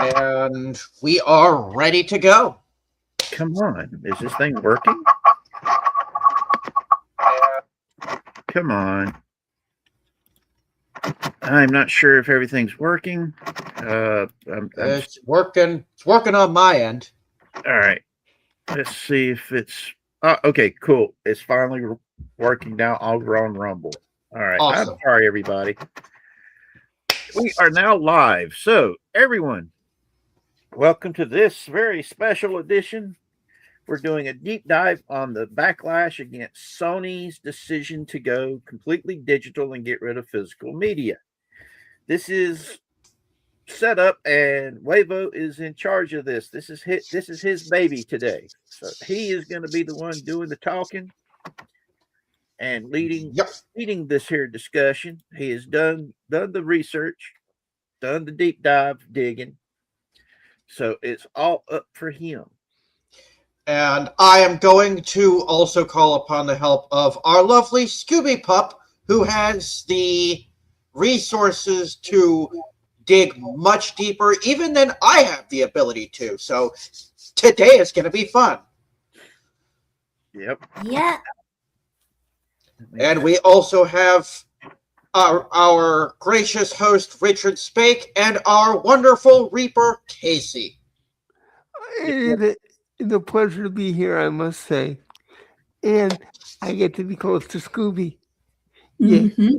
And we are ready to go. Come on. Is this thing working? Come on. I'm not sure if everything's working. It's working. It's working on my end. All right. Let's see if it's. Okay, cool. It's finally working now. I'll go on Rumble. All right. Awesome. I'm sorry, everybody. We are now live. So, everyone, welcome to this very special edition. We're doing a deep dive on the backlash against Sony's decision to go completely digital and get rid of physical media. This is set up, and Juareavo is in charge of this. This is his baby today. So he is going to be the one doing the talking and leading this here discussion. He has done the research, done the deep dive digging. So it's all up for him. And I am going to also call upon the help of our lovely Scooby Pup, who has the resources to dig much deeper, even than I have the ability to. So today is going to be fun. Yep. Yeah. And we also have our gracious host, Richard Spake, and our wonderful Reaper, Casey. It's a pleasure to be here, I must say. And I get to be close to Scooby. Yeah. Mm-hmm.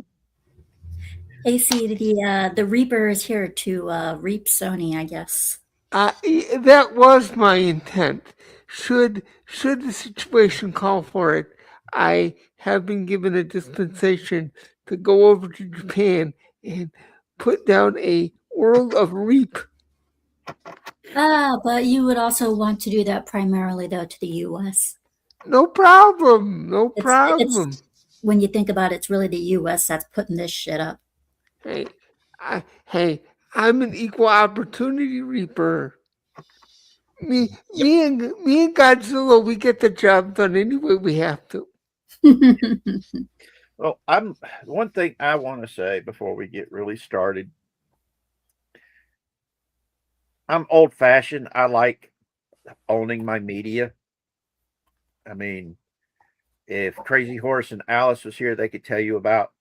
AC, the Reaper is here to reap Sony, I guess. That was my intent. Should the situation call for it, I have been given a dispensation to go over to Japan and put down a world of reap. But you would also want to do that primarily, though, to the U.S. No problem. No problem. When you think about it, it's really the U.S. that's putting this shit up. Hey, I'm an equal opportunity reaper. Me and Godzilla, we get the job done any way we have to. Well, one thing I want to say before we get really started. I'm old-fashioned. I like owning my media. I mean, if Crazy Horse and Alice was here, they could tell you about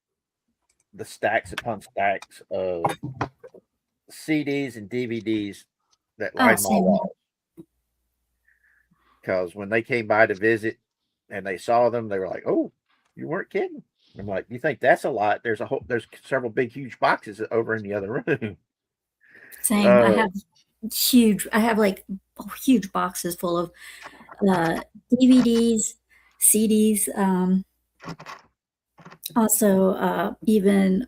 the stacks upon stacks of CDs and DVDs that line my wall. Because when they came by to visit and they saw them, they were like, "Oh, you weren't kidding." I'm like, "You think that's a lot? There's several big, huge boxes over in the other room." Same. I have like huge boxes full of DVDs, CDs, also even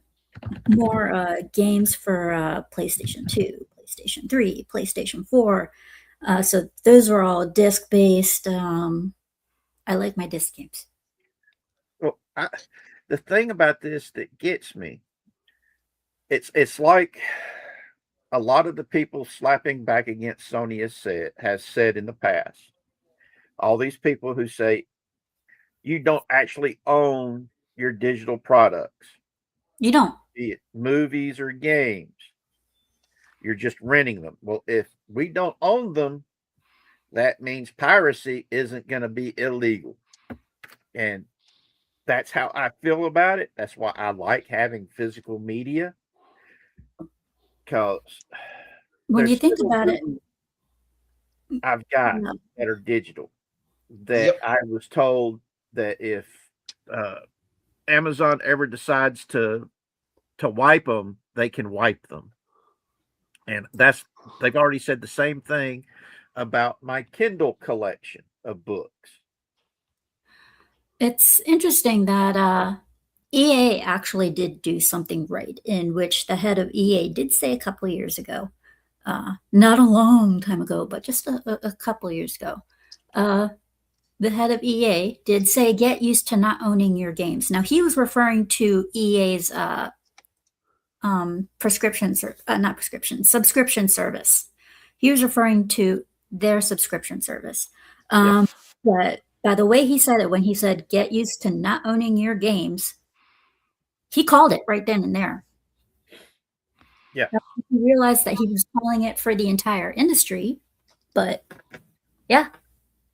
more games for PlayStation 2, PlayStation 3, PlayStation 4. So those are all disc-based. I like my disc games. Well, the thing about this that gets me, it's like a lot of the people slapping back against Sony has said in the past. All these people who say you don't actually own your digital products. You don't. Be it movies or games. You're just renting them. Well, if we don't own them, that means piracy isn't going to be illegal. And that's how I feel about it. That's why I like having physical media. Because when you think about it, I've got that are digital. That I was told that if Amazon ever decides to wipe them, they can wipe them. And they've already said the same thing about my Kindle collection of books. It's interesting that EA actually did do something right, in which the head of EA did say a couple of years ago, not a long time ago, but just a couple of years ago, the head of EA did say, get used to not owning your games. Now, he was referring to EA's subscription service. He was referring to their subscription service. But by the way he said it, when he said, get used to not owning your games, he called it right then and there. Yeah. He realized that he was calling it for the entire industry, but yeah,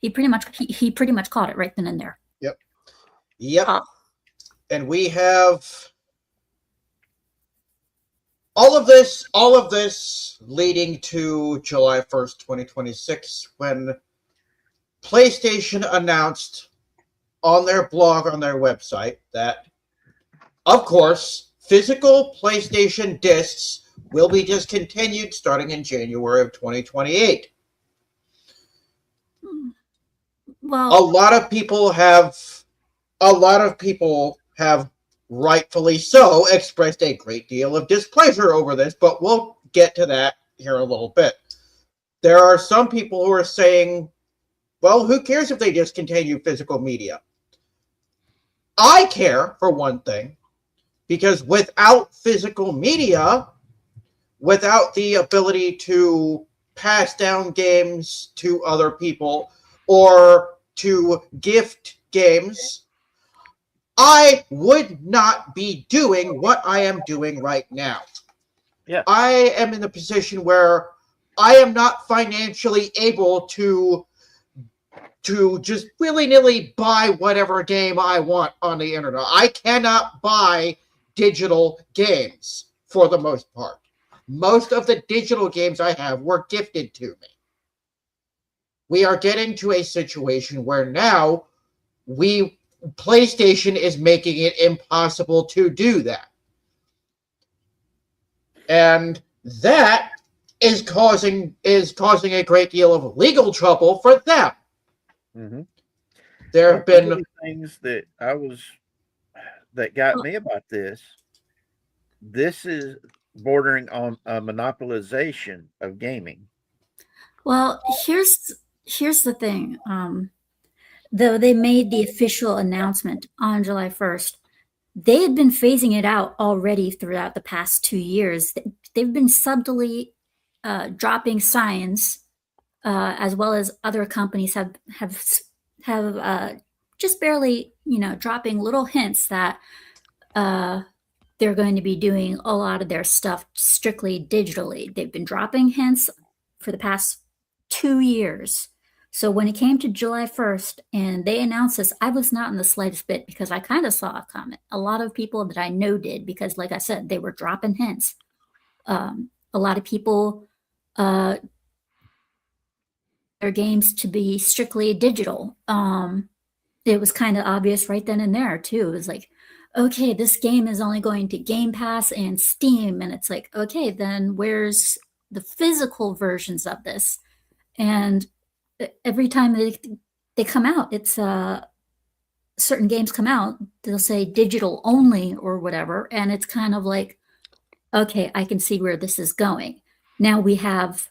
he pretty much caught it right then and there. Yep. Uh, And we have all of this leading to July 1st, 2026, when PlayStation announced on their blog, on their website, that, of course, physical PlayStation discs will be discontinued starting in January of 2028. Well, A lot of people have rightfully so expressed a great deal of displeasure over this, but we'll get to that here in a little bit. There are some people who are saying, well, who cares if they discontinue physical media? I care, for one thing, because without physical media, without the ability to pass down games to other people or to gift games, I would not be doing what I am doing right now. Yeah. I am in the position where I am not financially able to just willy-nilly buy whatever game I want on the internet. I cannot buy digital games for the most part. Most of the digital games I have were gifted to me. We are getting to a situation where now PlayStation is making it impossible to do that. And that is causing a great deal of legal trouble for them. Mm-hmm. There have been One of the things that got me about this. This is bordering on a monopolization of gaming. well, here's the thing. Though they made the official announcement on July 1st, they had been phasing it out already throughout the past 2 years. They've been subtly dropping signs, as well as other companies have just barely, dropping little hints that they're going to be doing a lot of their stuff strictly digitally. They've been dropping hints for the past 2 years. So when it came to July 1st and they announced this, I was not in the slightest bit because I kind of saw a comment. A lot of people that I know did because, like I said, they were dropping hints. A lot of people their games to be strictly digital. It was kind of obvious right then and there too. It was like, okay, this game is only going to Game Pass and Steam, and it's like, okay, then where's the physical versions of this? And every time they come out, it's certain games come out, they'll say digital only or whatever, and it's kind of like, okay, I can see where this is going. Now we have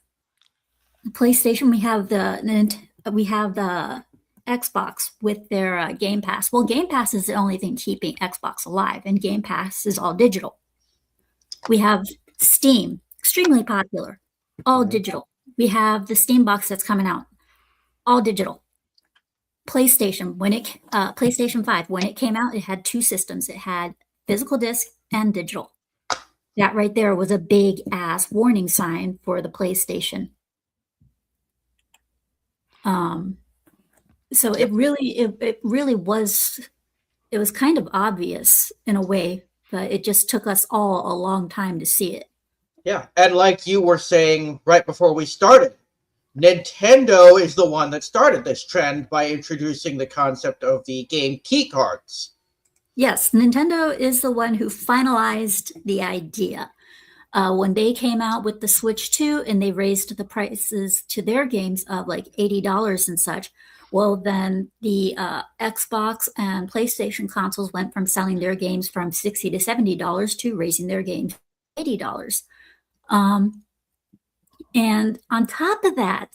PlayStation, we have the Xbox with their Game Pass. Well, Game Pass is the only thing keeping Xbox alive, and Game Pass is all digital. We have Steam, extremely popular, all digital. We have the Steam box that's coming out, all digital. PlayStation, PlayStation 5, when it came out, it had two systems. It had physical disc and digital. That right there was a big ass warning sign for the PlayStation. So it really was kind of obvious in a way, but it just took us all a long time to see it. Yeah, and like you were saying right before we started, Nintendo is the one that started this trend by introducing the concept of the game key cards. Yes, Nintendo is the one who finalized the idea. When they came out with the Switch 2 and they raised the prices to their games of like $80 and such, well, then the Xbox and PlayStation consoles went from selling their games from $60 to $70 to raising their games to $80. And on top of that,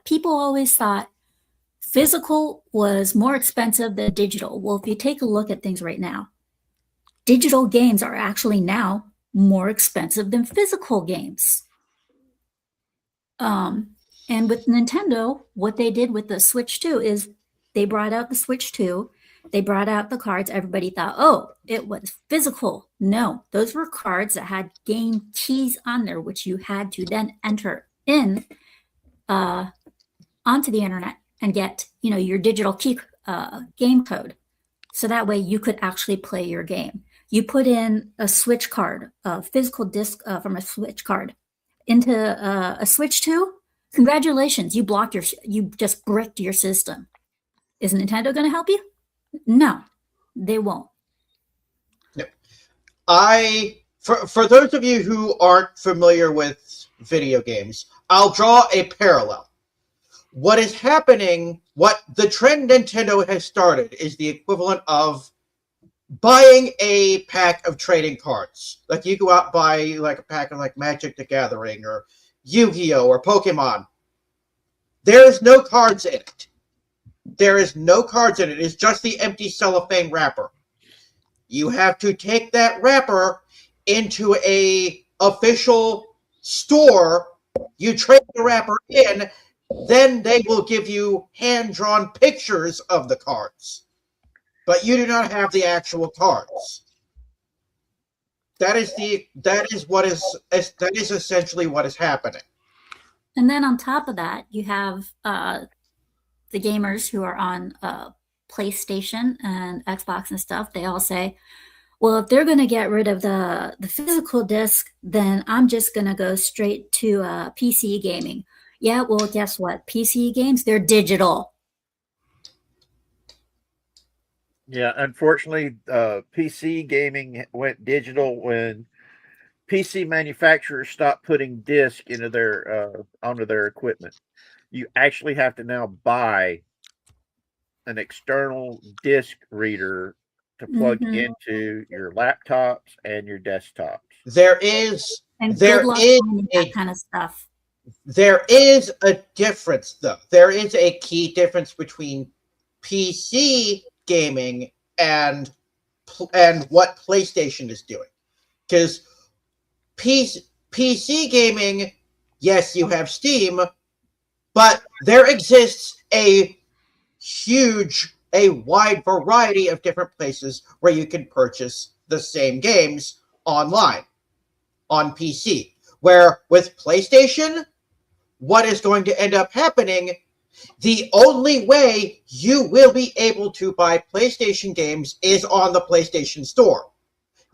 people always thought physical was more expensive than digital. Well, if you take a look at things right now, digital games are actually now more expensive than physical games. And with Nintendo, what they did with the Switch 2 is they brought out the Switch 2 They brought out the cards. Everybody thought, oh, it was physical. No, those were cards that had game keys on there, which you had to then enter in onto the internet and get, your digital key game code. So that way you could actually play your game. You put in a Switch card, a physical disc from a Switch card into a Switch 2. Congratulations, you just bricked your system. Is Nintendo going to help you? No, they won't. No. For those of you who aren't familiar with video games, I'll draw a parallel. What is happening, what the trend Nintendo has started is the equivalent of buying a pack of trading cards. Like you go out and buy like a pack of like Magic the Gathering or Yu-Gi-Oh! Or Pokemon. There is no cards in it. There is no cards in it. It's just the empty cellophane wrapper. You have to take that wrapper into a official store. You trade the wrapper in. Then they will give you hand-drawn pictures of the cards. But you do not have the actual cards. That is essentially what is happening. And then on top of that, you have the gamers who are on PlayStation and Xbox and stuff. They all say, well, if they're going to get rid of the physical disc, then I'm just going to go straight to PC gaming. Yeah, well, guess what? PC games, they're digital. Yeah, unfortunately, PC gaming went digital when PC manufacturers stopped putting disc into onto their equipment. You actually have to now buy an external disc reader to plug into your laptops and your desktops. There is that kind of stuff. There is a difference, though. There is a key difference between PC gaming and what PlayStation is doing. Because PC gaming, yes, you have Steam, but there exists a wide variety of different places where you can purchase the same games online on PC. Where with PlayStation, what is going to end up happening, the only way you will be able to buy PlayStation games is on the PlayStation Store.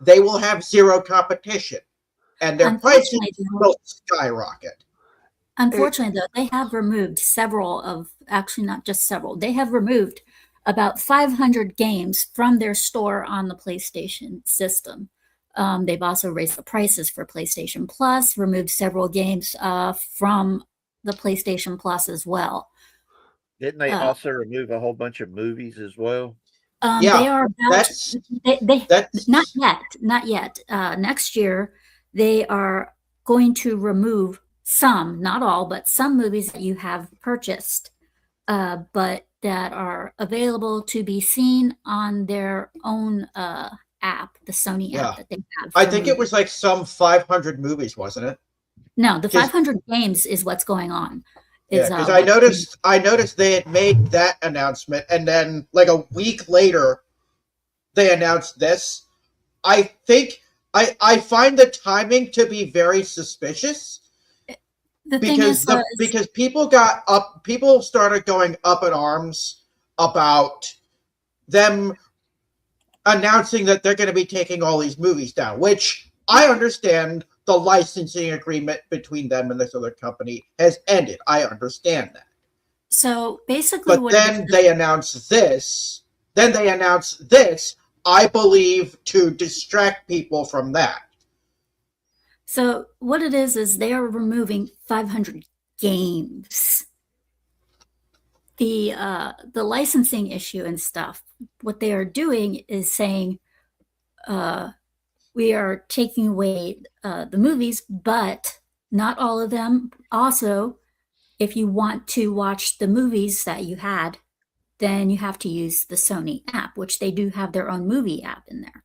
They will have zero competition, and their prices will skyrocket. Unfortunately, though, they have removed not just several, they have removed about 500 games from their store on the PlayStation system. They've also raised the prices for PlayStation Plus, removed several games from the PlayStation Plus as well. Didn't they also remove a whole bunch of movies as well? They are about, not yet. Next year, they are going to remove some, not all, but some movies that you have purchased, but that are available to be seen on their own app, the Sony app that they have. I think it was like some 500 movies, wasn't it? No, the 500 games is what's going on. Because I noticed they had made that announcement, and then like a week later, they announced this. I think I find the timing to be very suspicious. Because people started going up in arms about them announcing that they're going to be taking all these movies down, which I understand the licensing agreement between them and this other company has ended. I understand that. So basically, they announced this. Then they announced this, I believe, to distract people from that. So what it is they are removing 500 games. The licensing issue and stuff, what they are doing is saying, we are taking away the movies, but not all of them. Also, if you want to watch the movies that you had, then you have to use the Sony app, which they do have their own movie app in there,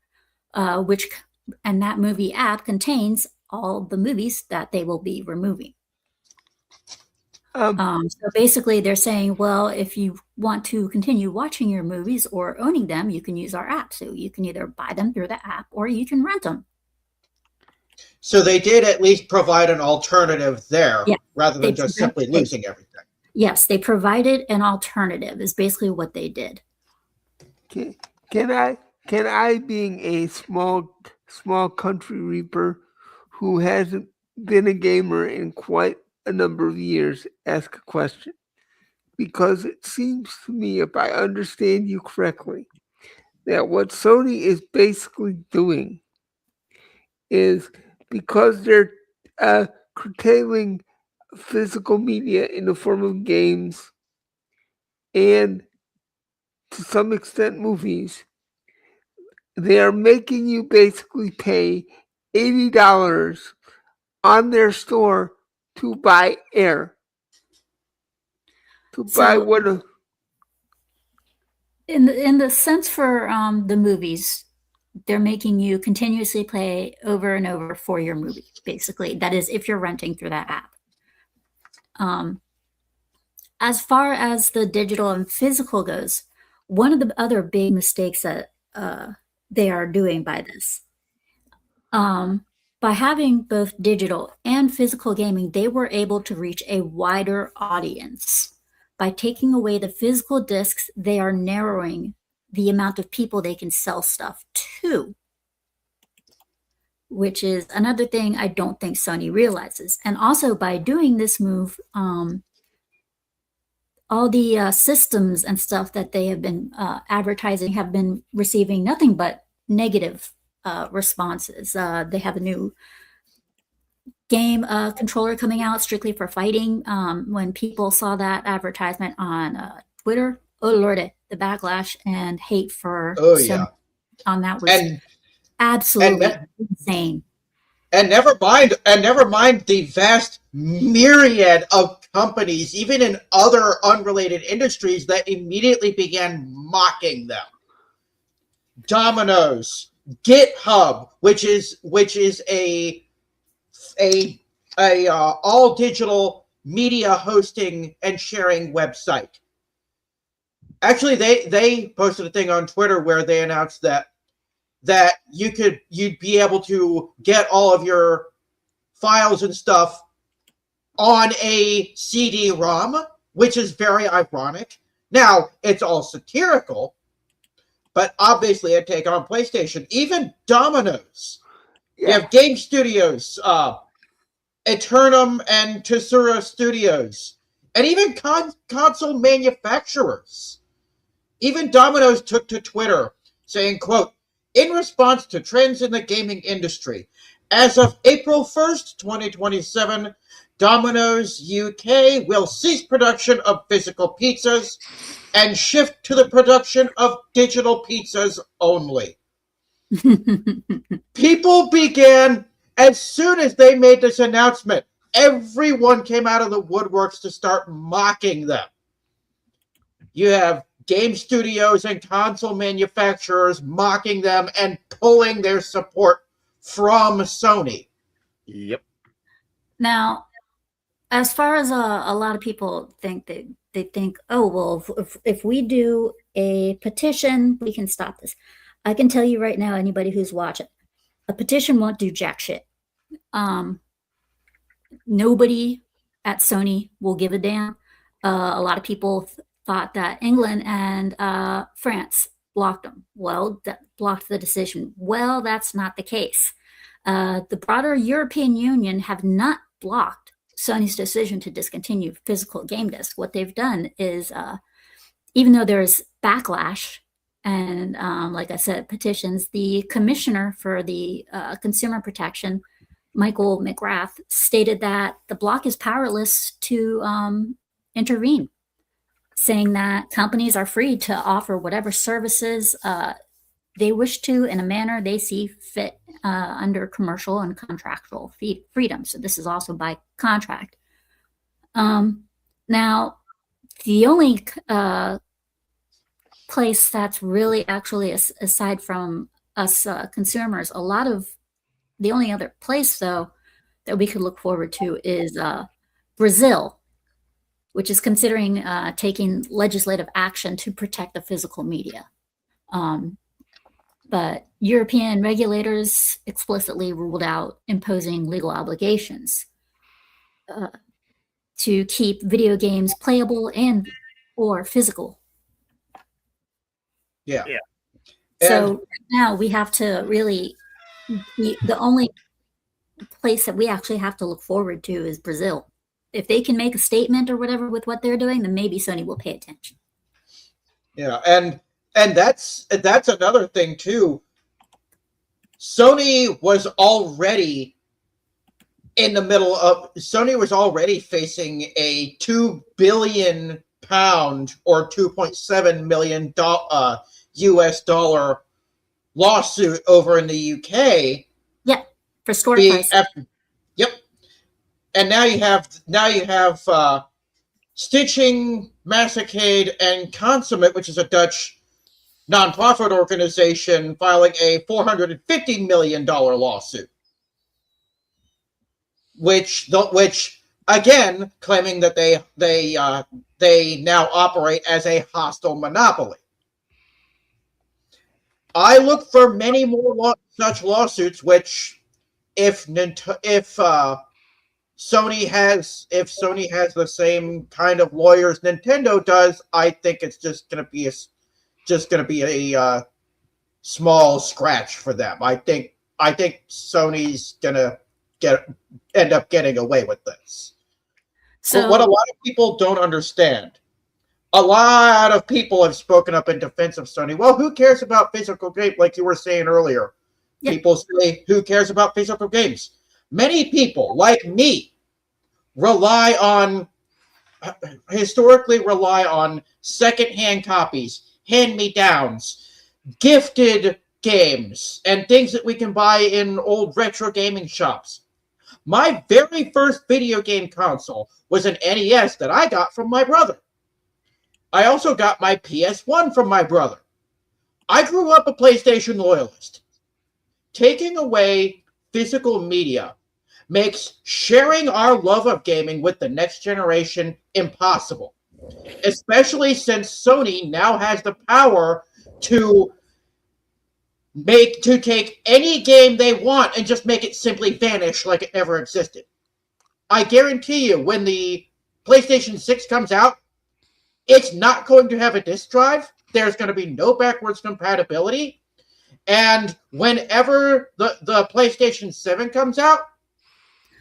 and that movie app contains all the movies that they will be removing. So basically, they're saying, well, if you want to continue watching your movies or owning them, you can use our app. So you can either buy them through the app or you can rent them. So they did at least provide an alternative there, Yeah, rather than just simply losing everything. Yes, they provided an alternative. Is basically what they did. Can I, being a small country reaper who hasn't been a gamer in quite a number of years, ask a question? Because it seems to me, if I understand you correctly, that what Sony is basically doing is, because they're curtailing physical media in the form of games and to some extent movies, they are making you basically pay $80 on their store to buy air. To buy So, what? In the sense for the movies, they're making you continuously play over and over for your movie. Basically, that is if you're renting through that app. As far as the digital and physical goes, one of the other big mistakes that they are doing by this, by having both digital and physical gaming, they were able to reach a wider audience. By taking away the physical discs, they are narrowing the amount of people they can sell stuff to, which is another thing I don't think Sony realizes. And also by doing this move, all the systems and stuff that they have been advertising have been receiving nothing but negative responses. They have a new game controller coming out strictly for fighting. When people saw that advertisement on Twitter, oh lordy, the backlash and hate for on that was absolutely insane. And never mind the vast myriad of companies, even in other unrelated industries, that immediately began mocking them. Domino's, GitHub, which is a all digital media hosting and sharing website. Actually, they posted a thing on Twitter where they announced that you'd be able to get all of your files and stuff on a CD-ROM, which is very ironic. Now, it's all satirical, but obviously a take on PlayStation. Even Domino's. Yeah. You have game studios, Eternum and Tesura Studios, and even console manufacturers. Even Domino's took to Twitter saying, quote, "In response to trends in the gaming industry, as of April 1st, 2027, Domino's UK will cease production of physical pizzas and shift to the production of digital pizzas only." People began, as soon as they made this announcement, everyone came out of the woodworks to start mocking them. You have game studios and console manufacturers mocking them and pulling their support from Sony. Yep. Now, as far as a lot of people think, they think, oh, well, if we do a petition, we can stop this. I can tell you right now, anybody who's watching, a petition won't do jack shit. Nobody at Sony will give a damn. A lot of people thought that England and France blocked them. Well, that blocked the decision. Well, that's not the case. The broader European Union have not blocked Sony's decision to discontinue physical game discs. What they've done is, even though there's backlash and, like I said, petitions, the commissioner for the consumer protection, Michael McGrath, stated that the bloc is powerless to intervene, saying that companies are free to offer whatever services they wish to in a manner they see fit under commercial and contractual freedom. So this is also by contract. Now, the only place that's really actually, aside from us consumers, the only other place, though, that we could look forward to is Brazil. which is considering taking legislative action to protect the physical media. But European regulators explicitly ruled out imposing legal obligations to keep video games playable and or physical. Yeah. So now we have to really, the only place that we actually have to look forward to is Brazil. If they can make a statement or whatever with what they're doing, then maybe Sony will pay attention. Yeah, and that's another thing too. Sony was already facing a £2 billion or $2.7 million US dollar lawsuit over in the UK. Yeah, for store prices. Yep. And now you have Stitching, Massacade, and Consummate, which is a Dutch nonprofit organization, filing a $450 million lawsuit, which again claiming that they now operate as a hostile monopoly. I look for many more such lawsuits, which if Sony has the same kind of lawyers Nintendo does, I think it's just going to be a small scratch for them. I think Sony's going to end up getting away with this. So, but what a lot of people don't understand, a lot of people have spoken up in defense of Sony. Well, who cares about physical games? Like you were saying earlier, people say, who cares about physical games? Many people, like me, historically rely on secondhand copies, hand-me-downs, gifted games, and things that we can buy in old retro gaming shops. My very first video game console was an NES that I got from my brother. I also got my PS1 from my brother. I grew up a PlayStation loyalist. Taking away physical media makes sharing our love of gaming with the next generation impossible, especially since Sony now has the power to take any game they want and just make it simply vanish like it never existed. I guarantee you, when the PlayStation 6 comes out, it's not going to have a disk drive. There's going to be no backwards compatibility. And whenever the PlayStation 7 comes out,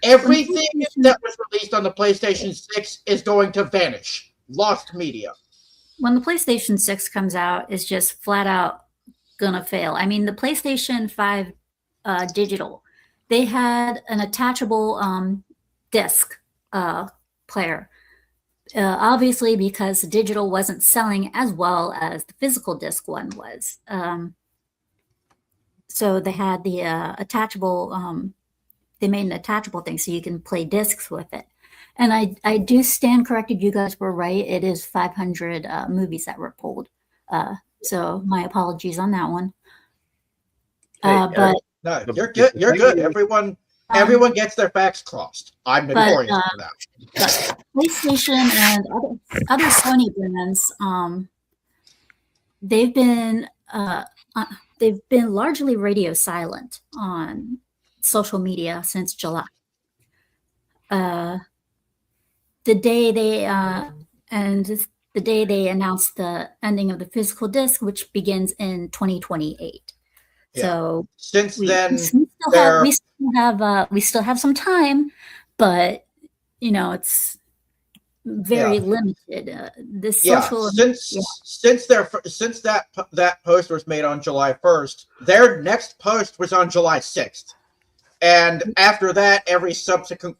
everything that was released on the PlayStation 6 is going to vanish. Lost media. When the PlayStation 6 comes out, it's just flat out gonna fail. I mean, the PlayStation 5 digital, they had an attachable disc player. Obviously, because the digital wasn't selling as well as the physical disc one was. So they had the attachable, they made an attachable thing so you can play discs with it. And I do stand corrected. You guys were right. It is 500 movies that were pulled. So my apologies on that one. But no, you're good. You're good. Everyone gets their facts crossed. I'm notorious for that. PlayStation and other Sony brands, they've been largely radio silent on social media since July. The day they announced the ending of the physical disc, which begins in 2028. Yeah. So since then, we still have some time, but it's very limited. Since that post was made on July 1st, their next post was on July 6th, and after that, every subsequent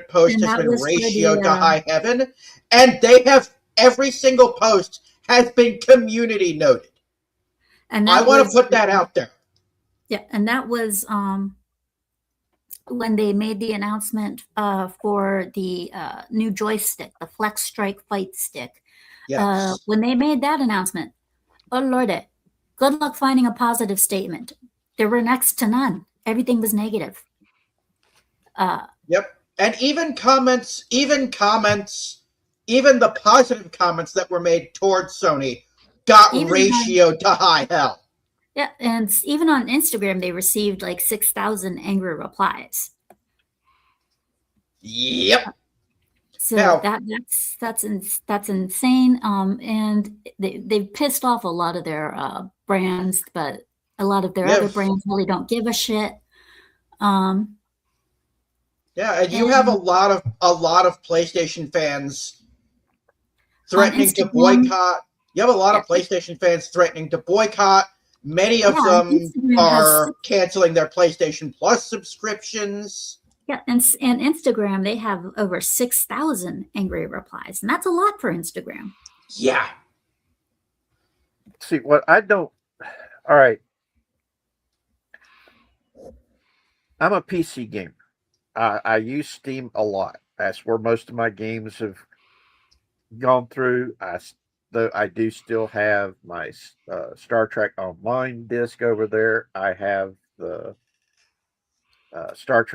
post has been ratioed to high heaven, and every single post has been community noted. And I want to put that out there. Yeah, and that was when they made the announcement for the new joystick, the Flex Strike Fight Stick. Yes. When they made that announcement, oh Lord, good luck finding a positive statement. There were next to none. Everything was negative. Yep. And even comments even the positive comments that were made towards Sony got Even ratioed to high hell. Yeah, and even on Instagram, they received like 6,000 angry replies. Yep. So Now- that's insane. And they've pissed off a lot of their brands, but a lot of their other Yes. brands really don't give a shit. Yeah, and you have a lot of PlayStation fans threatening to Instagram. boycott. You have a lot of PlayStation fans threatening to boycott. Many of Yeah, them Instagram are has- canceling their PlayStation Plus subscriptions. Yeah, and Instagram, they have over 6,000 angry replies, and that's a lot for Instagram. Yeah. See, what I don't. All right. I'm a PC gamer. I use Steam a lot. That's where most of my games have gone through. I do still have my Star Trek Online disc over there. I have the Star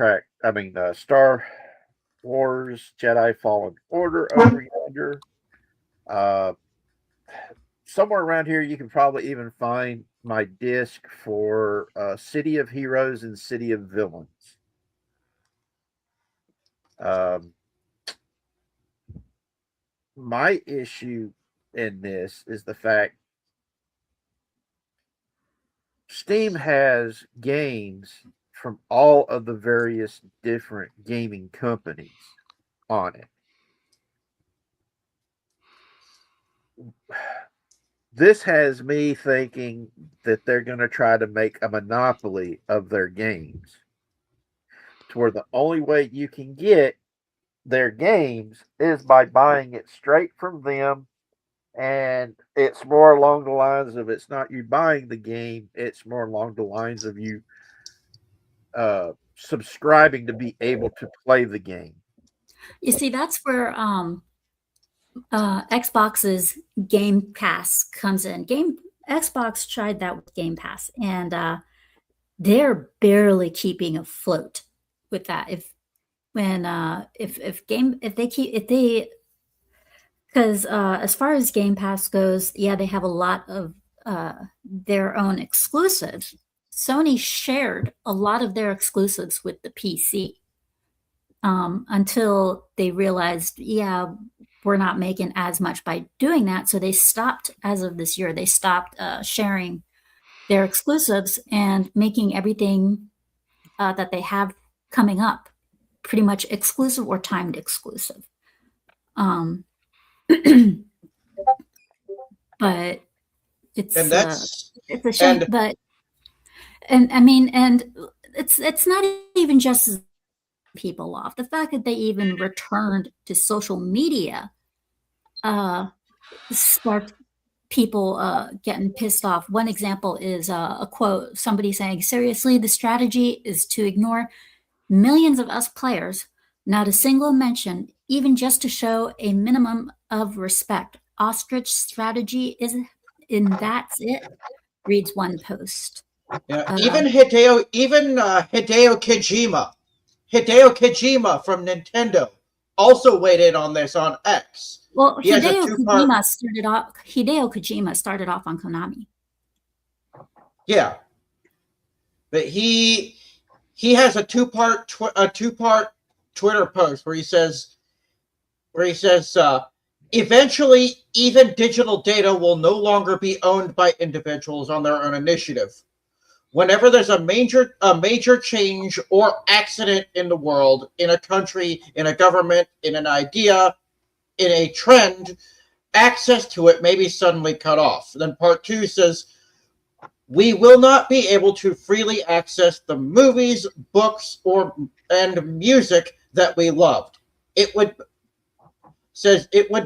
Wars Jedi Fallen Order over yonder. Somewhere around here, you can probably even find my disc for City of Heroes and City of Villains. My issue in this is the fact Steam has games from all of the various different gaming companies on it. This has me thinking that they're going to try to make a monopoly of their games, to where the only way you can get their games is by buying it straight from them. And it's more along the lines of, it's not you buying the game, it's more along the lines of you subscribing to be able to play the game. You see, that's where Xbox's Game Pass comes in. Xbox tried that with Game Pass, and they're barely keeping afloat with that. Because as far as Game Pass goes, yeah, they have a lot of their own exclusives. Sony shared a lot of their exclusives with the PC until they realized, yeah, we're not making as much by doing that. So they stopped, as of this year, they stopped sharing their exclusives and making everything that they have coming up pretty much exclusive or timed exclusive. But it's a shame. But I mean, and it's not even just people off. The fact that they even returned to social media sparked people getting pissed off. One example is a quote, somebody saying, "Seriously, the strategy is to ignore millions of us players, not a single mention, even just to show a minimum of respect. Ostrich strategy is, and that's it," reads one post. Yeah, even Hideo Kojima from Nintendo also weighed in on this on X. Well, Hideo Kojima started off on Konami. Yeah, but he has a two-part Twitter post where he says, eventually, even digital data will no longer be owned by individuals on their own initiative. Whenever there's a major change or accident in the world, in a country, in a government, in an idea, in a trend, access to it may be suddenly cut off. Then part 2 says, we will not be able to freely access the movies, books, and music that we loved. It would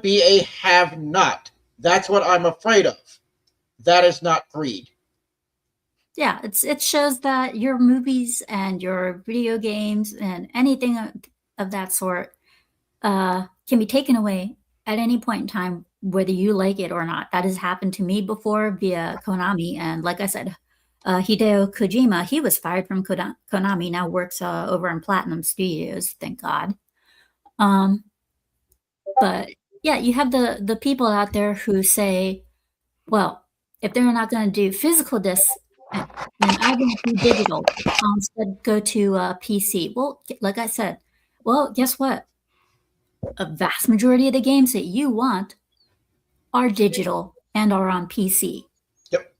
be a have-not. That's what I'm afraid of. That is not greed. Yeah, it shows that your movies and your video games and anything of that sort can be taken away at any point in time, whether you like it or not. That has happened to me before via Konami. And like I said, Hideo Kojima, he was fired from Konami, now works over in Platinum Studios, thank God. But yeah, you have the people out there who say, well, if they're not going to do physical discs, then I won't do digital. Instead, go to PC. Well, like I said, well, guess what? A vast majority of the games that you want are digital and are on PC. Yep.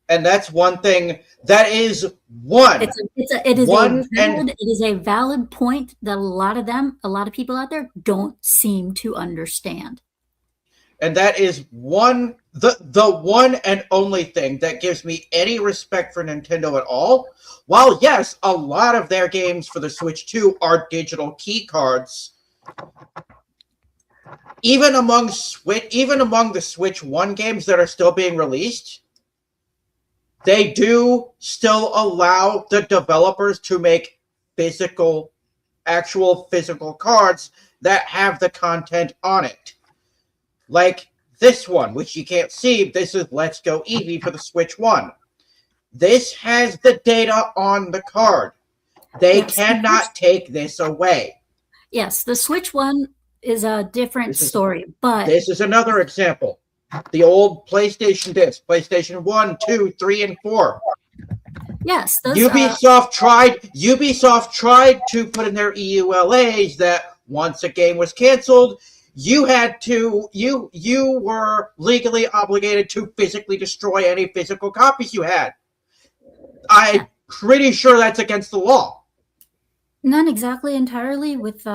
And that's one thing. That is one. It is a valid point that a lot of people out there don't seem to understand. And that is the one and only thing that gives me any respect for Nintendo at all. While yes, a lot of their games for the Switch 2 are digital key cards, even among the Switch 1 games that are still being released, they do still allow the developers to make actual physical cards that have the content on it. Like this one, which you can't see, this is Let's Go Eevee for the Switch 1. This has the data on the card. They cannot take this away. Yes, the Switch 1 is a different story, but... This is another example. The old PlayStation disc, PlayStation 1, 2, 3, and 4. Yes, those, Ubisoft tried to put in their EULAs that once a game was canceled, you were legally obligated to physically destroy any physical copies you had. I'm pretty sure that's against the law. Not exactly entirely with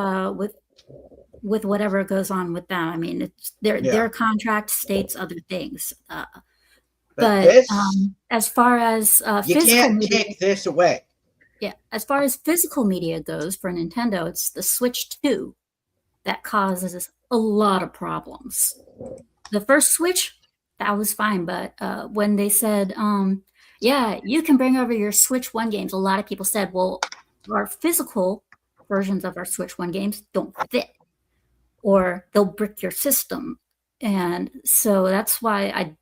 whatever goes on with them. I mean, it's their contract states other things. But as far as you can't take this away. Yeah, as far as physical media goes for Nintendo, it's the Switch 2 that causes a lot of problems. The first Switch, that was fine, but when they said, yeah, you can bring over your Switch 1 games, a lot of people said, well, our physical versions of our Switch 1 games don't fit, or they'll brick your system. And so that's why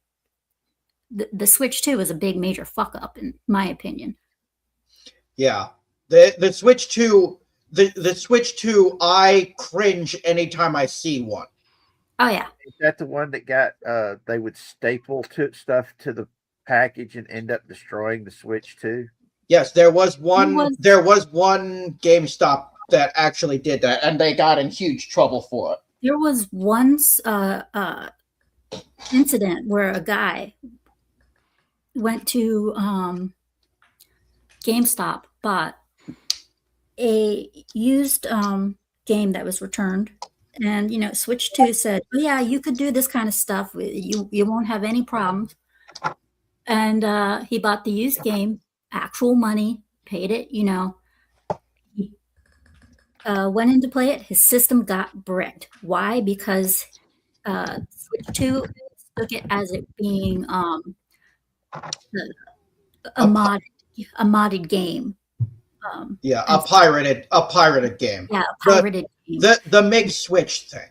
the Switch 2 is a big major fuck up, in my opinion. Yeah. The Switch 2, the Switch 2, I cringe anytime I see one. Oh, yeah. Is that the one that got, they would staple stuff to the package and end up destroying the Switch 2? Yes, there was one GameStop that actually did that, and they got in huge trouble for it. There was one incident where a guy went to GameStop, bought a used game that was returned, and Switch 2 said, oh, yeah, you could do this kind of stuff, you won't have any problems. And he bought the used game, actual money, paid it, he went in to play it, his system got bricked. Why? Because Switch 2 took it as it being a modded game. A pirated game. Yeah, a pirated game. The MiG Switch thing.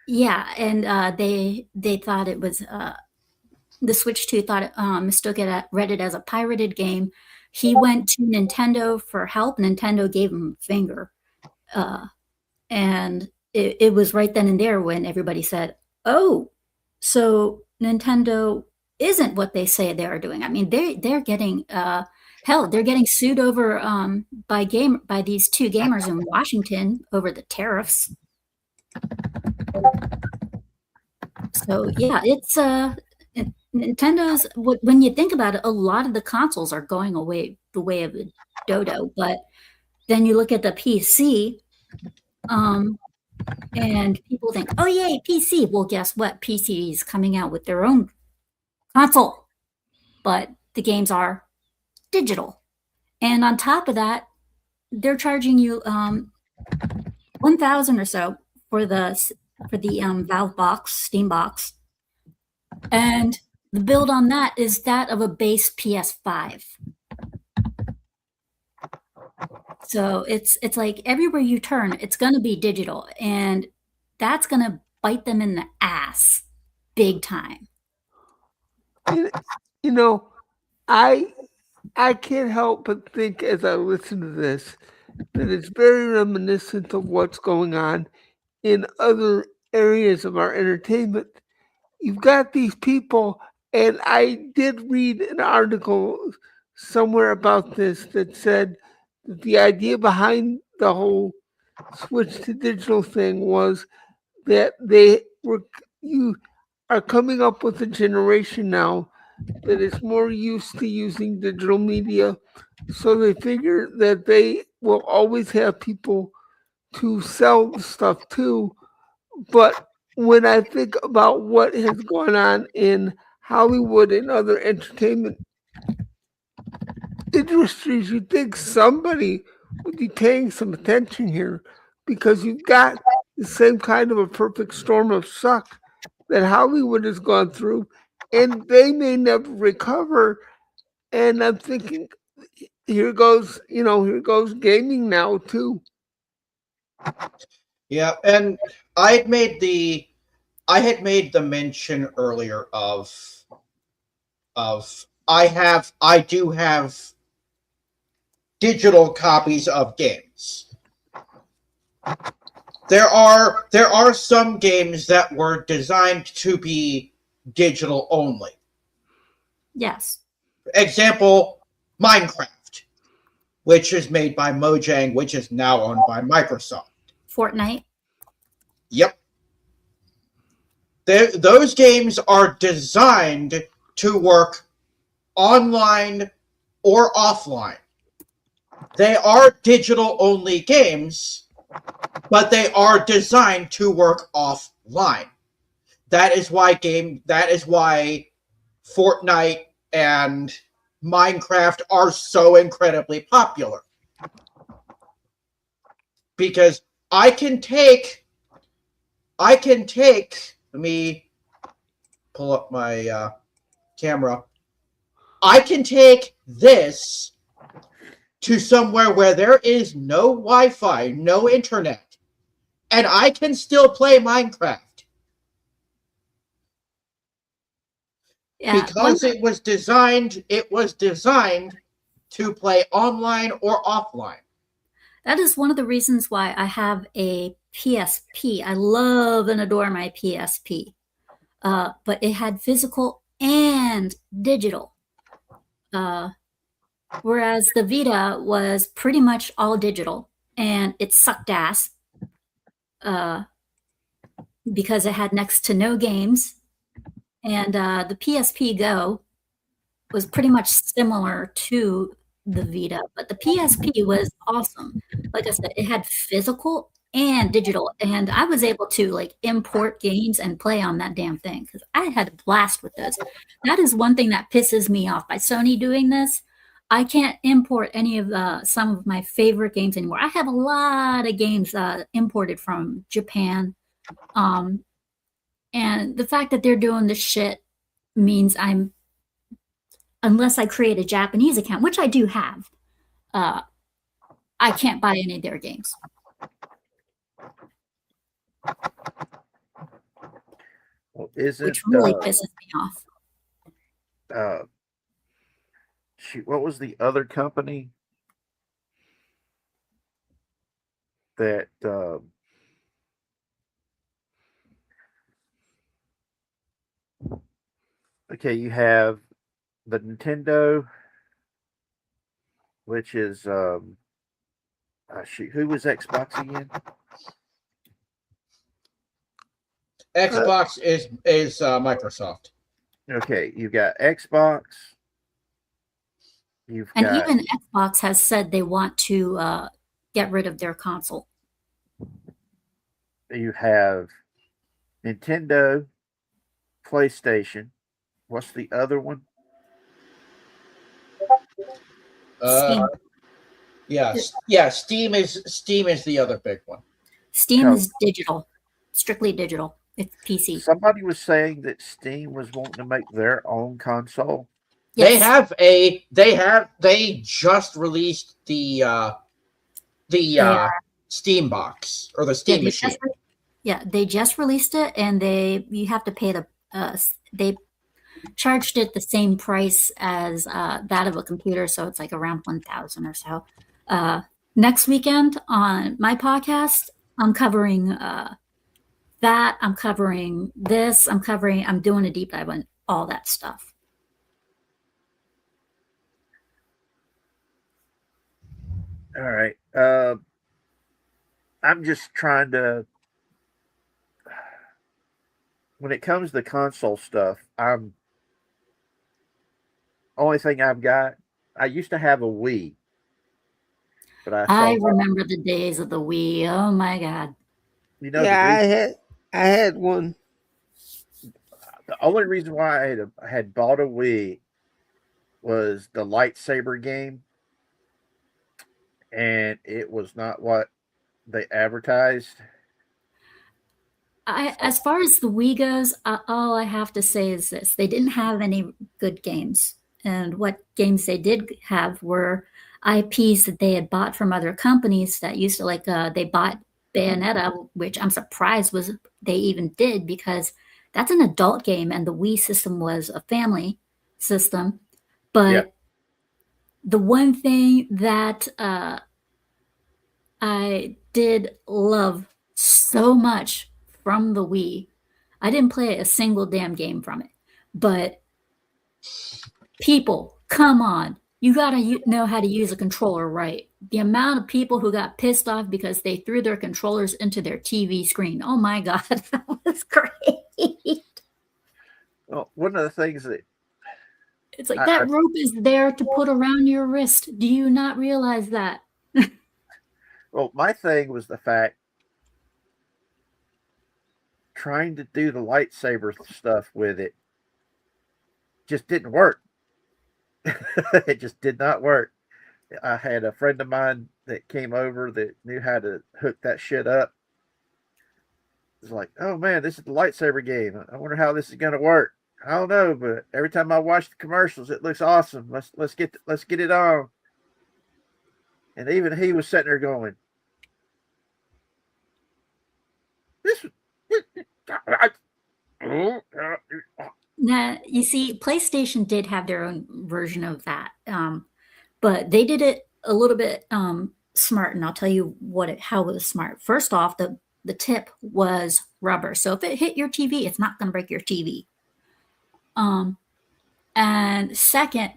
Yeah, and they thought it was the Switch 2 thought it mistook it, read it as a pirated game. He went to Nintendo for help. Nintendo gave him a finger, and it was right then and there when everybody said, "Oh, so Nintendo isn't what they say they are doing." I mean, they're getting hell, they're getting sued over by these two gamers in Washington over the tariffs. So yeah, it's Nintendo's. When you think about it, a lot of the consoles are going away the way of the dodo. But then you look at the PC, and people think, "Oh yay, PC!" Well, guess what? PC is coming out with their own console, but the games are digital, and on top of that, they're charging you $1,000 or so for the Valve box, Steam box, and the build on that is that of a base PS5. So it's like everywhere you turn, it's going to be digital, and that's going to bite them in the ass big time. I can't help but think as I listen to this that it's very reminiscent of what's going on in other areas of our entertainment. You've got these people, and I did read an article somewhere about this that said that the idea behind the whole switch to digital thing was that you are coming up with a generation now that is more used to using digital media, so they figure that they will always have people to sell the stuff to. But when I think about what has gone on in Hollywood and other entertainment industries, you'd think somebody would be paying some attention here, because you've got the same kind of a perfect storm of suck that Hollywood has gone through, and they may never recover. And I'm thinking, here goes gaming now too. Yeah, and I had made the mention earlier of I do have digital copies of games. There are some games that were designed to be digital only. Yes. Example, Minecraft, which is made by Mojang, which is now owned by Microsoft. Fortnite. Yep. Those games are designed to work online or offline. They are digital only games, but they are designed to work offline. That is why Fortnite and Minecraft are so incredibly popular. Because I can take, let me pull up my camera. I can take this to somewhere where there is no Wi-Fi, no internet, and I can still play Minecraft. Yeah. Because it was designed to play online or offline. That is one of the reasons why I have a PSP. I love and adore my PSP. But it had physical and digital. Whereas the Vita was pretty much all digital, and it sucked ass because it had next to no games. And the PSP Go was pretty much similar to the Vita, but the PSP was awesome. Like I said, it had physical and digital, and I was able to like import games and play on that damn thing because I had a blast with those. That is one thing that pisses me off by Sony doing this. I can't import any of some of my favorite games anymore. I have a lot of games imported from Japan, and the fact that they're doing this shit means unless I create a Japanese account, which I do have, I can't buy any of their games. Well, which really pisses me off. What was the other company that okay, you have the Nintendo, which is who was Xbox again? Xbox is Microsoft. Okay, you've got Xbox. Even Xbox has said they want to get rid of their console. You have Nintendo, PlayStation. What's the other one? Steam. Steam is the other big one. Steam is digital, strictly digital. It's PC. Somebody was saying that Steam was wanting to make their own console. Yes. They just released the Steam box or the Steam machine. They just released it, and you have to pay they charged it the same price as that of a computer, so it's like around $1,000 or so. Next weekend on my podcast, I'm covering that, I'm covering this, I'm doing a deep dive on all that stuff. All right. I'm just trying to. When it comes to console stuff, I'm only thing I've got. I used to have a Wii, but I I sold. remember the days of the Wii. Oh my God. You know, Yeah, I had one. the only reason why I had bought a Wii was the lightsaber game, and it was not what they advertised. So, As far as the Wii goes, all I have to say is this: they didn't have any good games, and what games they did have were IPs that they had bought from other companies that used to they bought Bayonetta, which I'm surprised was they even did because that's an adult game, and the Wii system was a family system. yeah. But the one thing that I did love so much from the Wii. I didn't play a single damn game from it, but people, come on. You gotta know how to use a controller right. The amount of people who got pissed off because they threw their controllers into their TV screen. Oh my God, that was great. Well, one of the things that It's like I that rope is there to put around your wrist. Do you not realize that? well, my thing was the fact trying to do the lightsaber stuff with it just didn't work. It just did not work. I had a friend of mine that came over that knew how to hook that shit up. It's like, oh man, this is the lightsaber game. I wonder how this is gonna work. I don't know, but every time I watch the commercials, it looks awesome. Let's get it on. And even he was sitting there going, "This, Now, you see, PlayStation did have their own version of that, but they did it a little bit smart, and I'll tell you how it was smart. First off, the tip was rubber, so if it hit your TV, it's not going to break your TV. Um, and second,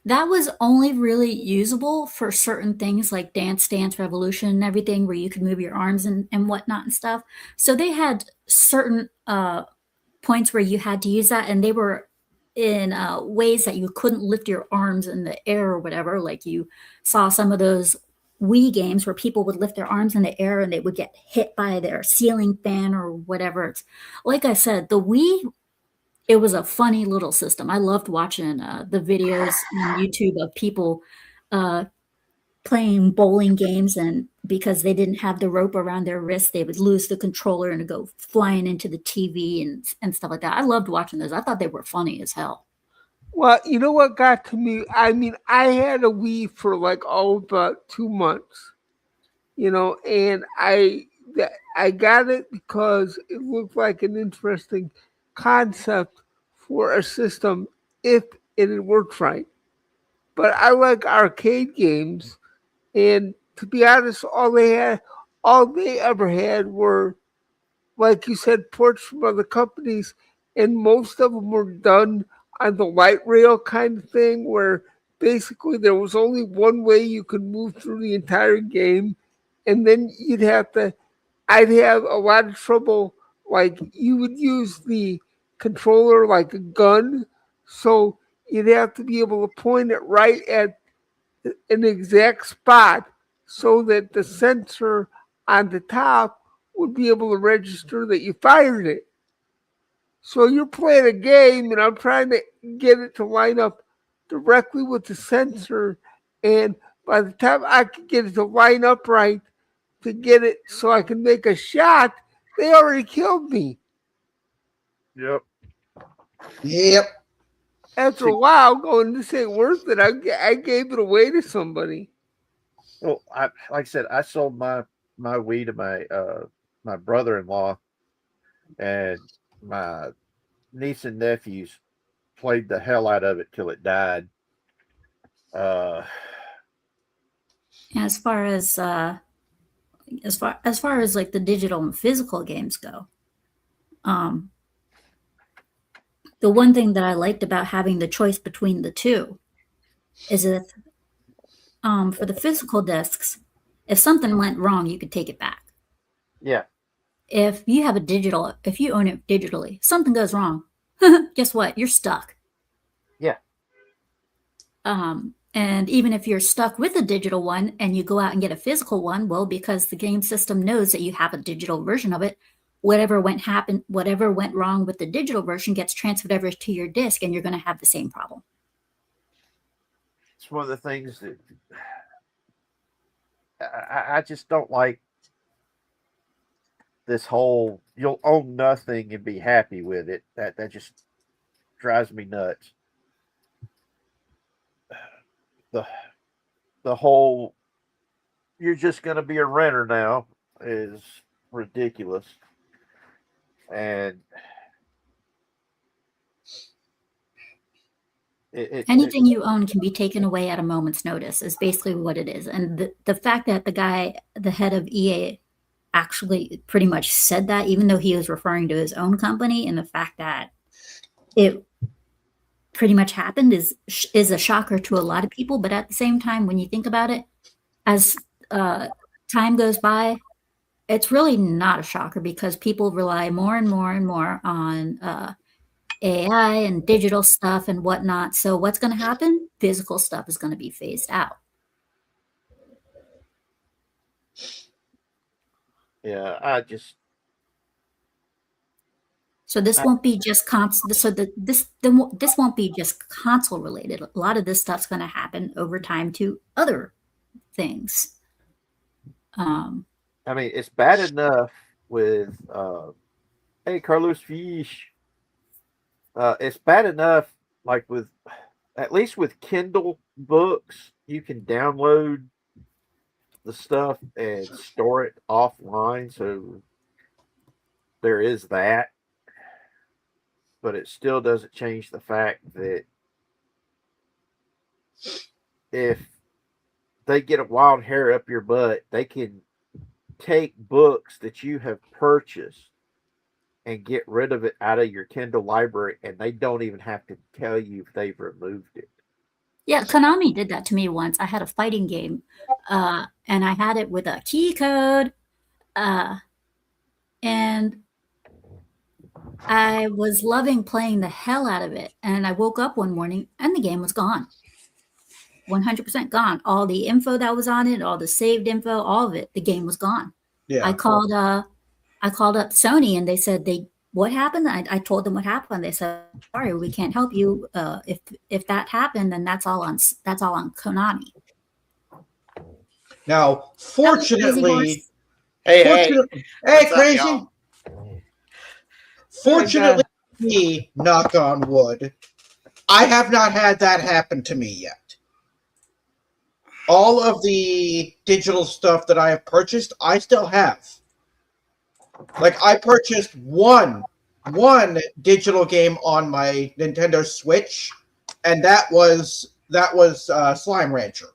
that was only really usable for certain things like Dance Dance Revolution and everything, where you could move your arms and whatnot and stuff. So they had certain points where you had to use that, and they were in ways that you couldn't lift your arms in the air or whatever. Like you saw some of those Wii games where people would lift their arms in the air and they would get hit by their ceiling fan or whatever. It's like I said, the Wii, it was a funny little system. I loved watching the videos on YouTube of people uh, playing bowling games, and because they didn't have the rope around their wrist, they would lose the controller and go flying into the TV and stuff like that. I loved watching those. I thought they were funny as hell. Well, you know what got to me? I mean, I had a Wii for like about 2 months, and I got it because it looked like an interesting concept for a system if it had worked right. But I like arcade games, and to be honest, all they ever had were, like you said, ports from other companies, and most of them were done on the light rail kind of thing, where basically there was only one way you could move through the entire game, and then I'd have a lot of trouble. Like you would use the controller like a gun, so you'd have to be able to point it right at an exact spot so that the sensor on the top would be able to register that you fired it. So you're playing a game and I'm trying to get it to line up directly with the sensor. And by the time I could get it to line up right to get it so I can make a shot, they already killed me. yep." Yep. After See, a while, going, this ain't worth it, I gave it away to somebody. well, like I said, I sold my Wii to my brother in law, and my niece and nephews played the hell out of it till it died. Uh, As far as like the digital and physical games go, Um, the one thing that I liked about having the choice between the two is if, for the physical discs, if something went wrong, you could take it back. Yeah. If you have if you own it digitally, something goes wrong, guess what? You're stuck. Yeah. And even if you're stuck with a digital one and you go out and get a physical one, well, because the game system knows that you have a digital version of it, whatever went wrong with the digital version gets transferred over to your disc, and you're going to have the same problem. It's one of the things that I just don't like. This whole you'll own nothing and be happy with it. That just drives me nuts. The whole you're just going to be a renter now is ridiculous. And anything you own can be taken away at a moment's notice is basically what it is. And the fact that the head of EA actually pretty much said that, even though he was referring to his own company, and the fact that it pretty much happened is a shocker to a lot of people. But at the same time, when you think about it, as time goes by, it's really not a shocker because people rely more and more and more on AI and digital stuff and whatnot. So what's going to happen? Physical stuff is going to be phased out. Yeah, I just. So this won't be just this won't be just console related. A lot of this stuff's going to happen over time to other things. I mean, it's bad enough with hey, Carlos Fish. It's bad enough, like with at least with Kindle books, you can download the stuff and store it offline. So there is that. But it still doesn't change the fact that if they get a wild hair up your butt, they can take books that you have purchased and get rid of it out of your Kindle library, and they don't even have to tell you if they've removed it. Yeah, Konami did that to me once. I had a fighting game, and I had it with a key code, and I was loving playing the hell out of it. And I woke up one morning, and the game was gone. 100% gone. All the info that was on it, all the saved info, all of it, the game was gone. Yeah. I called up Sony, and they said what happened? I told them what happened. They said, sorry, we can't help you. If that happened, then that's all on Konami. Now, fortunately, Hey, crazy. Up, Fortunately, me, knock on wood, I have not had that happen to me yet. All of the digital stuff that I have purchased, I still have. Like, I purchased one digital game on my Nintendo Switch, and that was Slime Rancher,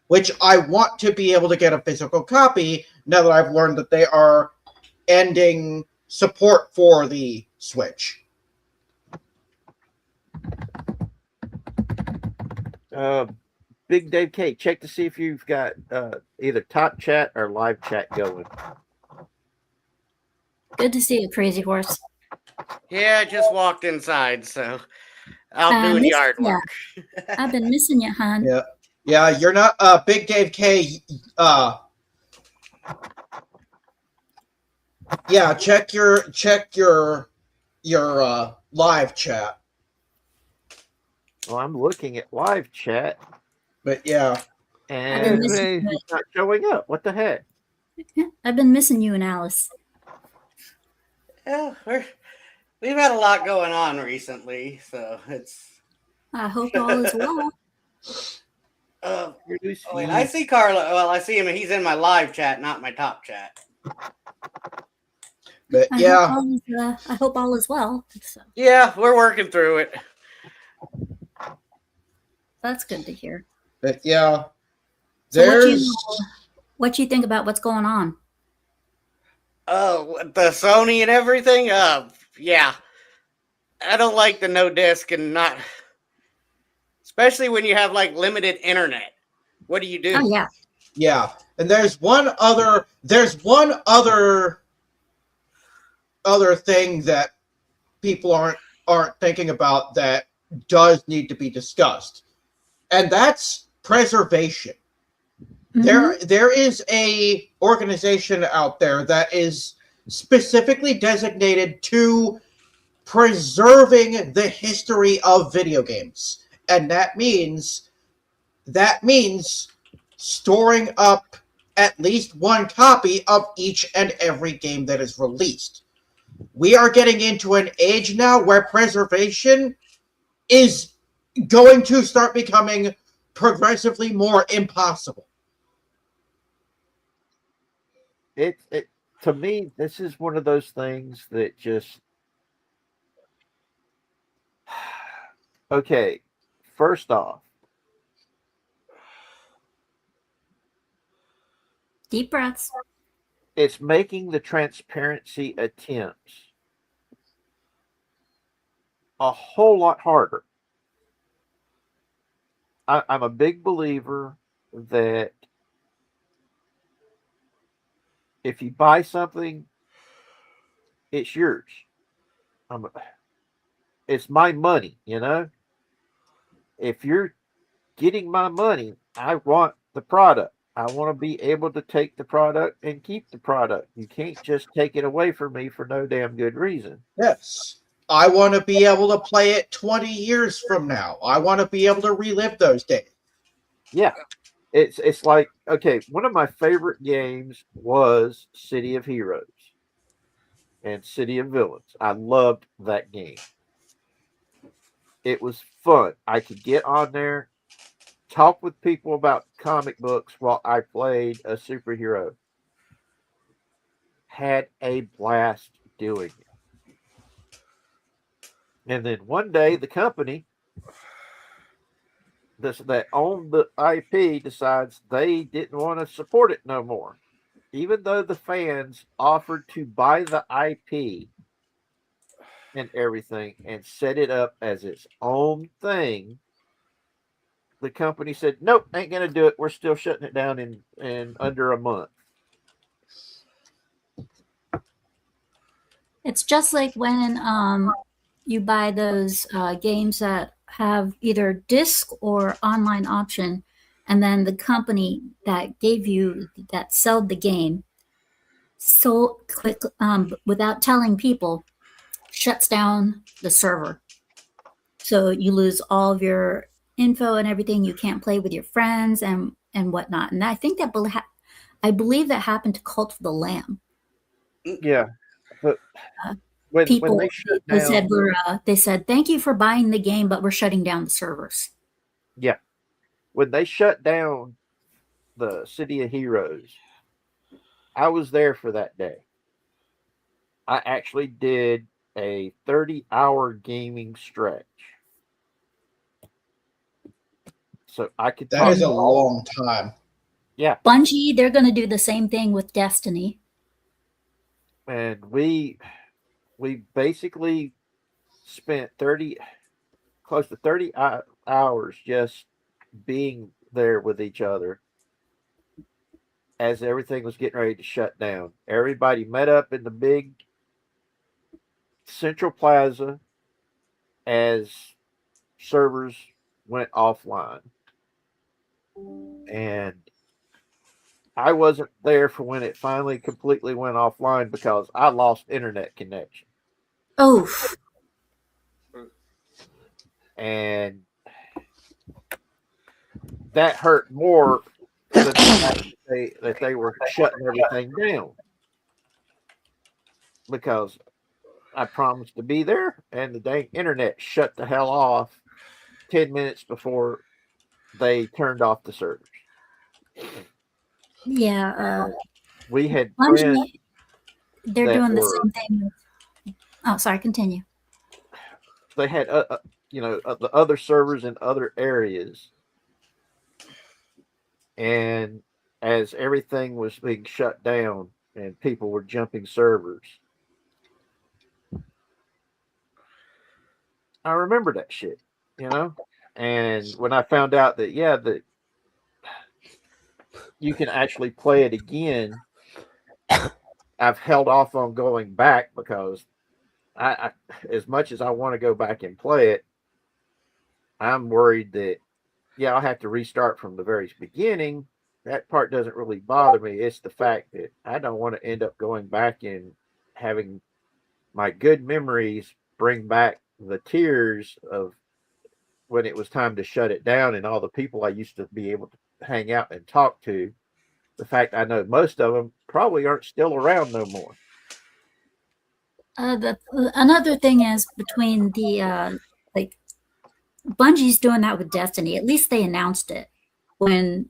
which I want to be able to get a physical copy now that I've learned that they are ending support for the Switch. Big Dave K, check to see if you've got either top chat or live chat going. Good to see you, Crazy Horse. Yeah, I just walked inside, so out doing yard work. I've been missing you, hon. Yeah, you're not Big Dave K. Yeah, check your live chat. Well, I'm looking at live chat. But yeah. And it's not showing up. What the heck? I've been missing you and Alice. Yeah, we've had a lot going on recently, so it's. I hope all is well. And I see Carlo. Well, I see him. He's in my live chat, not my top chat. But I hope all is well. So. Yeah, we're working through it. That's good to hear. But yeah, so what you think about what's going on? The Sony and everything. yeah, I don't like the no disc and not, especially when you have like limited internet. What do you do? Oh yeah. Yeah, and there's one other thing that people aren't thinking about that does need to be discussed, and that's preservation. Mhm. There is a organization out there that is specifically designated to preserving the history of video games, and that means storing up at least one copy of each and every game that is released. We are getting into an age now where preservation is going to start becoming progressively more impossible. It to me, this is one of those things that just okay. First off, Deep breaths. it's making the transparency attempts a whole lot harder. I'm a big believer that if you buy something, it's yours. I'm, it's my money, you know? If you're getting my money, I want the product. I want to be able to take the product and keep the product. You can't just take it away from me for no damn good reason. Yes. I want to be able to play it 20 years from now. I want to be able to relive those days. Yeah. It's like okay, one of my favorite games was City of Heroes and City of Villains. I loved that game. It was fun. I could get on there, talk with people about comic books while I played a superhero. Had a blast doing it. And then one day, the company that owned the IP decides they didn't want to support it no more. Even though the fans offered to buy the IP and everything and set it up as its own thing, the company said, nope, ain't going to do it. We're still shutting it down in under a month. It's just like when you buy those games that have either disc or online option, and then the company that gave you that sold the game so quick without telling people shuts down the server. So you lose all of your info and everything. You can't play with your friends and whatnot. And I think that I believe that happened to Cult of the Lamb. Yeah. But Uh, when People they shut they said down, they said thank you for buying the game, but we're shutting down the servers. yeah, when they shut down the City of Heroes, I was there for that day. I actually did a 30-hour gaming stretch. So I could That talk is to a And all, long time. yeah, Bungie, they're going to do the same thing with Destiny. and we basically spent 30 close to 30 hours just being there with each other as everything was getting ready to shut down. Everybody met up in the big central plaza as servers went offline. And I wasn't there for when it finally completely went offline because I lost internet connection. Oh, And that hurt more than the fact that they were shutting everything down because I promised to be there and the dang internet shut the hell off 10 minutes before they turned off the servers. yeah. We had friends Bungie, they're that doing the were same thing. Oh, sorry, continue. they had the other servers in other areas, and as everything was being shut down and people were jumping servers, I remember that shit, And when I found out that that you can actually play it again, I've held off on going back because I as much as I want to go back and play it, I'm worried that I'll have to restart from the very beginning. That part doesn't really bother me. It's the fact that I don't want to end up going back and having my good memories bring back the tears of when it was time to shut it down and all the people I used to be able to hang out and talk to. The fact I know most of them probably aren't still around no more. Another thing is between the like Bungie's doing that with Destiny. At least they announced it. When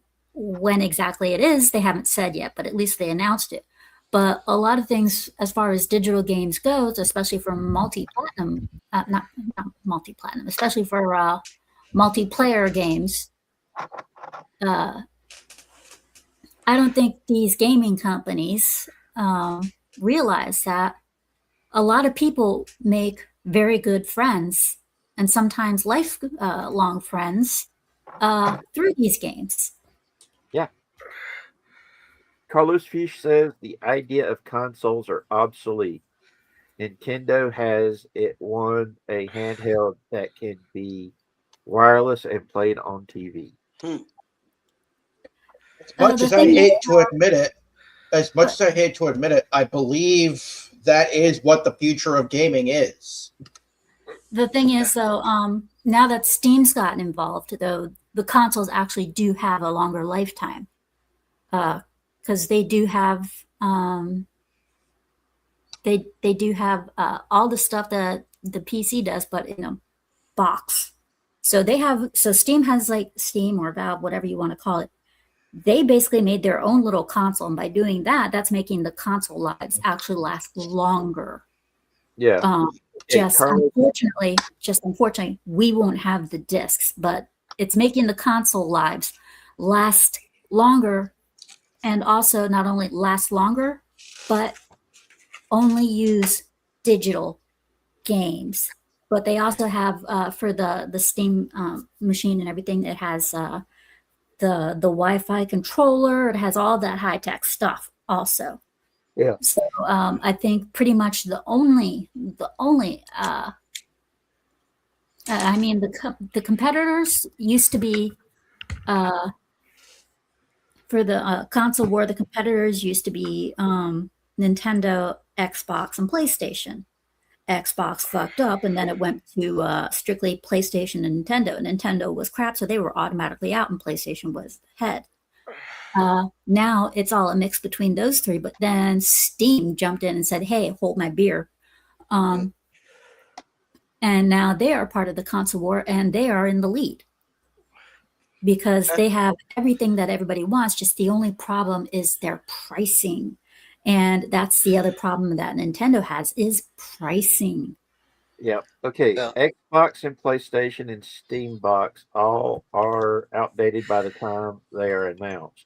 exactly it is, they haven't said yet, but at least they announced it. But a lot of things, as far as digital games goes, especially for multi-platinum, not multi-platinum, especially for multiplayer games, I don't think these gaming companies realize that a lot of people make very good friends and sometimes lifelong friends through these games. Yeah. Carlos Fish says the idea of consoles are obsolete. Nintendo has won a handheld that can be wireless and played on TV. As much as I hate to admit it, I believe that is what the future of gaming is. The thing is, though, now that Steam's gotten involved, though, the consoles actually do have a longer lifetime because they do have they do have all the stuff that the PC does, but in a box. So Steam has like Steam or Valve, whatever you want to call it. They basically made their own little console, and by doing that, that's making the console lives actually last longer. Yeah. Just unfortunately, we won't have the discs, but it's making the console lives last longer, and also not only last longer, but only use digital games. But they also have for the Steam machine and everything, it has the Wi-Fi controller. It has all that high-tech stuff also. Yeah. So I think pretty much the only I mean the competitors used to be for the console war. The competitors used to be Nintendo, Xbox, and PlayStation. Xbox fucked up, and then it went to strictly PlayStation and Nintendo. Nintendo was crap, so they were automatically out, and PlayStation was ahead. Now it's all a mix between those three, but then Steam jumped in and said, hey, hold my beer. And now they are part of the console war, and they are in the lead because they have everything that everybody wants. Just the only problem is their pricing. And that's the other problem that Nintendo has is pricing. Yeah. Okay. Yeah. Xbox and PlayStation and Steam Box all are outdated by the time they are announced.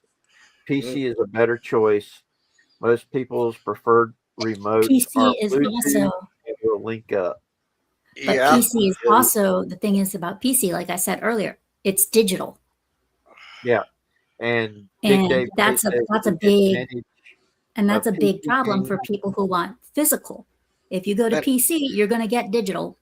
PC is a better choice. Most people's preferred remote PC is also will link up. But PC is also, the thing is about PC, like I said earlier, it's digital. Yeah. And that's a big problem for people who want physical. If you go to PC, you're going to get digital,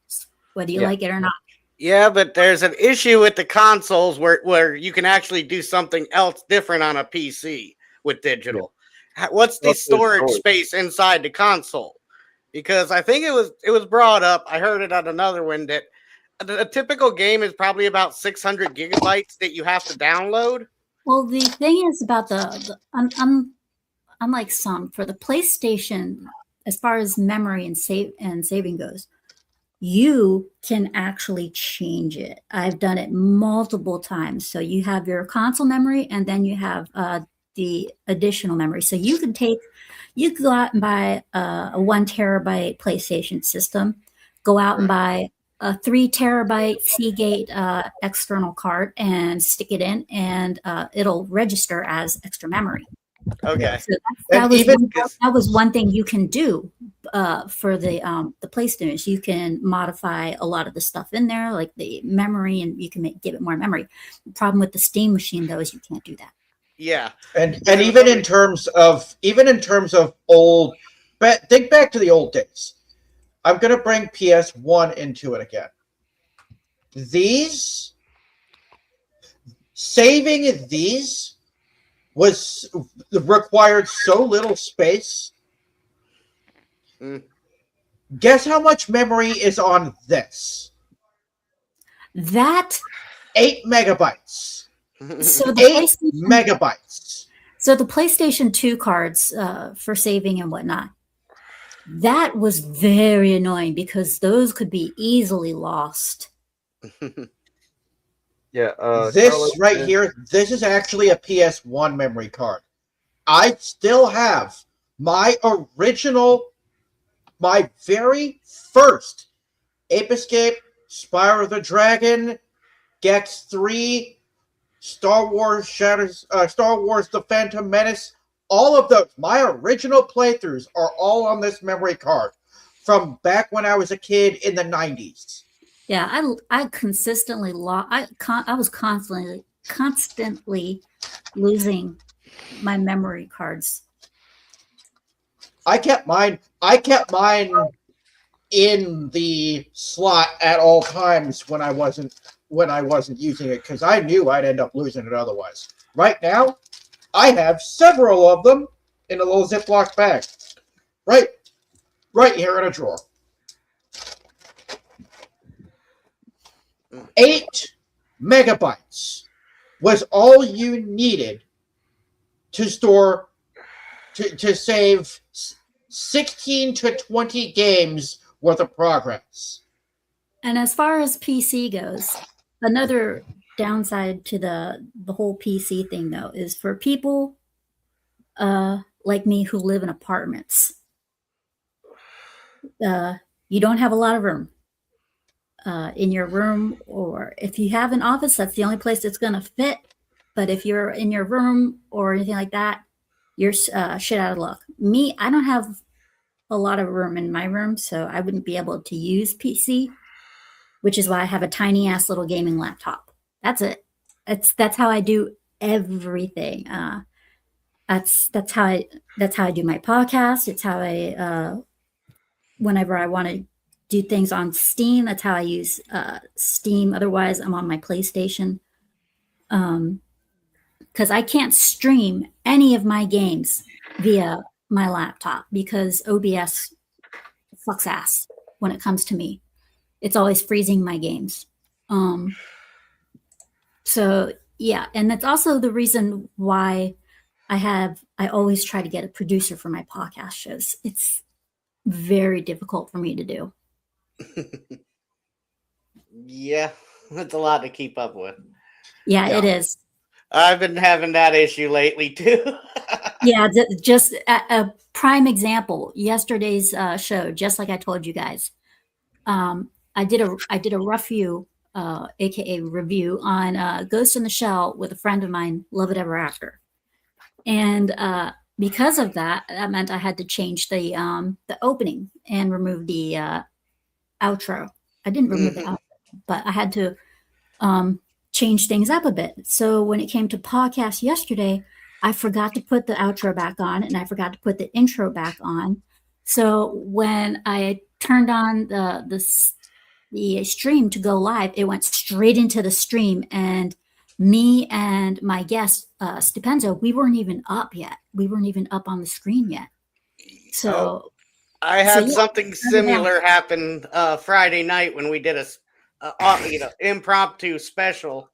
whether you like it or not. Yeah, but there's an issue with the consoles where you can actually do something else different on a PC with digital. Yeah. What's the storage space inside the console? Because I think it was brought up, I heard it on another one, that a typical game is probably about 600 gigabytes that you have to download. Well, the thing is about unlike some, for the PlayStation, as far as memory and saving goes, you can actually change it. I've done it multiple times. So you have your console memory, and then you have the additional memory. So you could go out and buy a 1 terabyte PlayStation system, go out and buy a 3 terabyte Seagate external card and stick it in, and it'll register as extra memory. Okay. So that was one thing you can do. for the PlayStation, you can modify a lot of the stuff in there, like the memory, and you can give it more memory. The problem with the Steam machine, though, is you can't do that. Yeah. And even in terms of old, but think back to the old days. I'm gonna bring PS1 into it again. Saving these was required so little space. Mm. Guess how much memory is on this? That 8 megabytes. so the 8 PlayStation, megabytes. so the PlayStation 2 cards for saving and whatnot. That was very annoying because those could be easily lost. Yeah. This Carlos right said- here, this is actually a PS1 memory card. I still have my very first Ape Escape, Spyro the Dragon, Gex 3, Star Wars The Phantom Menace. All of those, my original playthroughs are all on this memory card from back when I was a kid in the 90s. Yeah, I consistently lost. I was constantly losing my memory cards. I kept mine in the slot at all times when I wasn't using it because I knew I'd end up losing it otherwise. Right now, I have several of them in a little Ziploc bag. Right here in a drawer. 8 megabytes was all you needed to store to save 16 to 20 games worth of progress. And as far as PC goes, another downside to the whole PC thing, though, is for people like me who live in apartments. You don't have a lot of room in your room, or if you have an office, that's the only place it's going to fit. But if you're in your room or anything like that, you're shit out of luck. Me, I don't have a lot of room in my room, so I wouldn't be able to use PC, which is why I have a tiny ass little gaming laptop. That's it. That's how I do everything. That's how I do my podcast. It's how I whenever I want to do things on Steam, that's how I use Steam. Otherwise, I'm on my PlayStation. Because I can't stream any of my games via my laptop because OBS fucks ass when it comes to me. It's always freezing my games. So yeah, and that's also the reason why I always try to get a producer for my podcast shows. It's very difficult for me to do. Yeah, that's a lot to keep up with. Yeah, it is. I've been having that issue lately too. Yeah, just a prime example. Yesterday's show, just like I told you guys, I did a review, aka review on Ghost in the Shell with a friend of mine, Love It Ever After, and because of that, that meant I had to change the opening and remove the outro. I didn't remove the outro, but I had to change things up a bit. So when it came to podcast yesterday, I forgot to put the outro back on and I forgot to put the intro back on. So when I turned on the stream to go live, it went straight into the stream, and me and my guest, Stipenzo, we weren't even up yet. We weren't even up on the screen yet. So I had something similar happen Friday night when we did a impromptu special.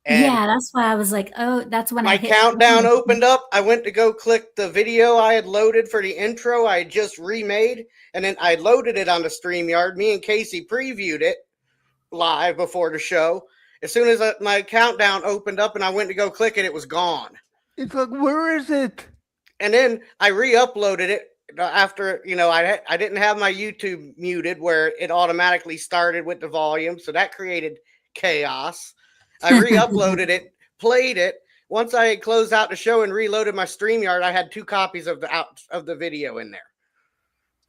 And yeah, that's why I was like, oh, that's when my countdown opened up. I went to go click the video I had loaded for the intro I had just remade, and then I loaded it on the StreamYard. Me and Casey previewed it live before the show. As soon as my countdown opened up and I went to go click it, it was gone. It's like, where is it? And then I re-uploaded it after, I didn't have my YouTube muted where it automatically started with the volume. So that created chaos. I re-uploaded it, played it. Once I had closed out the show and reloaded my StreamYard, I had 2 copies of the video in there.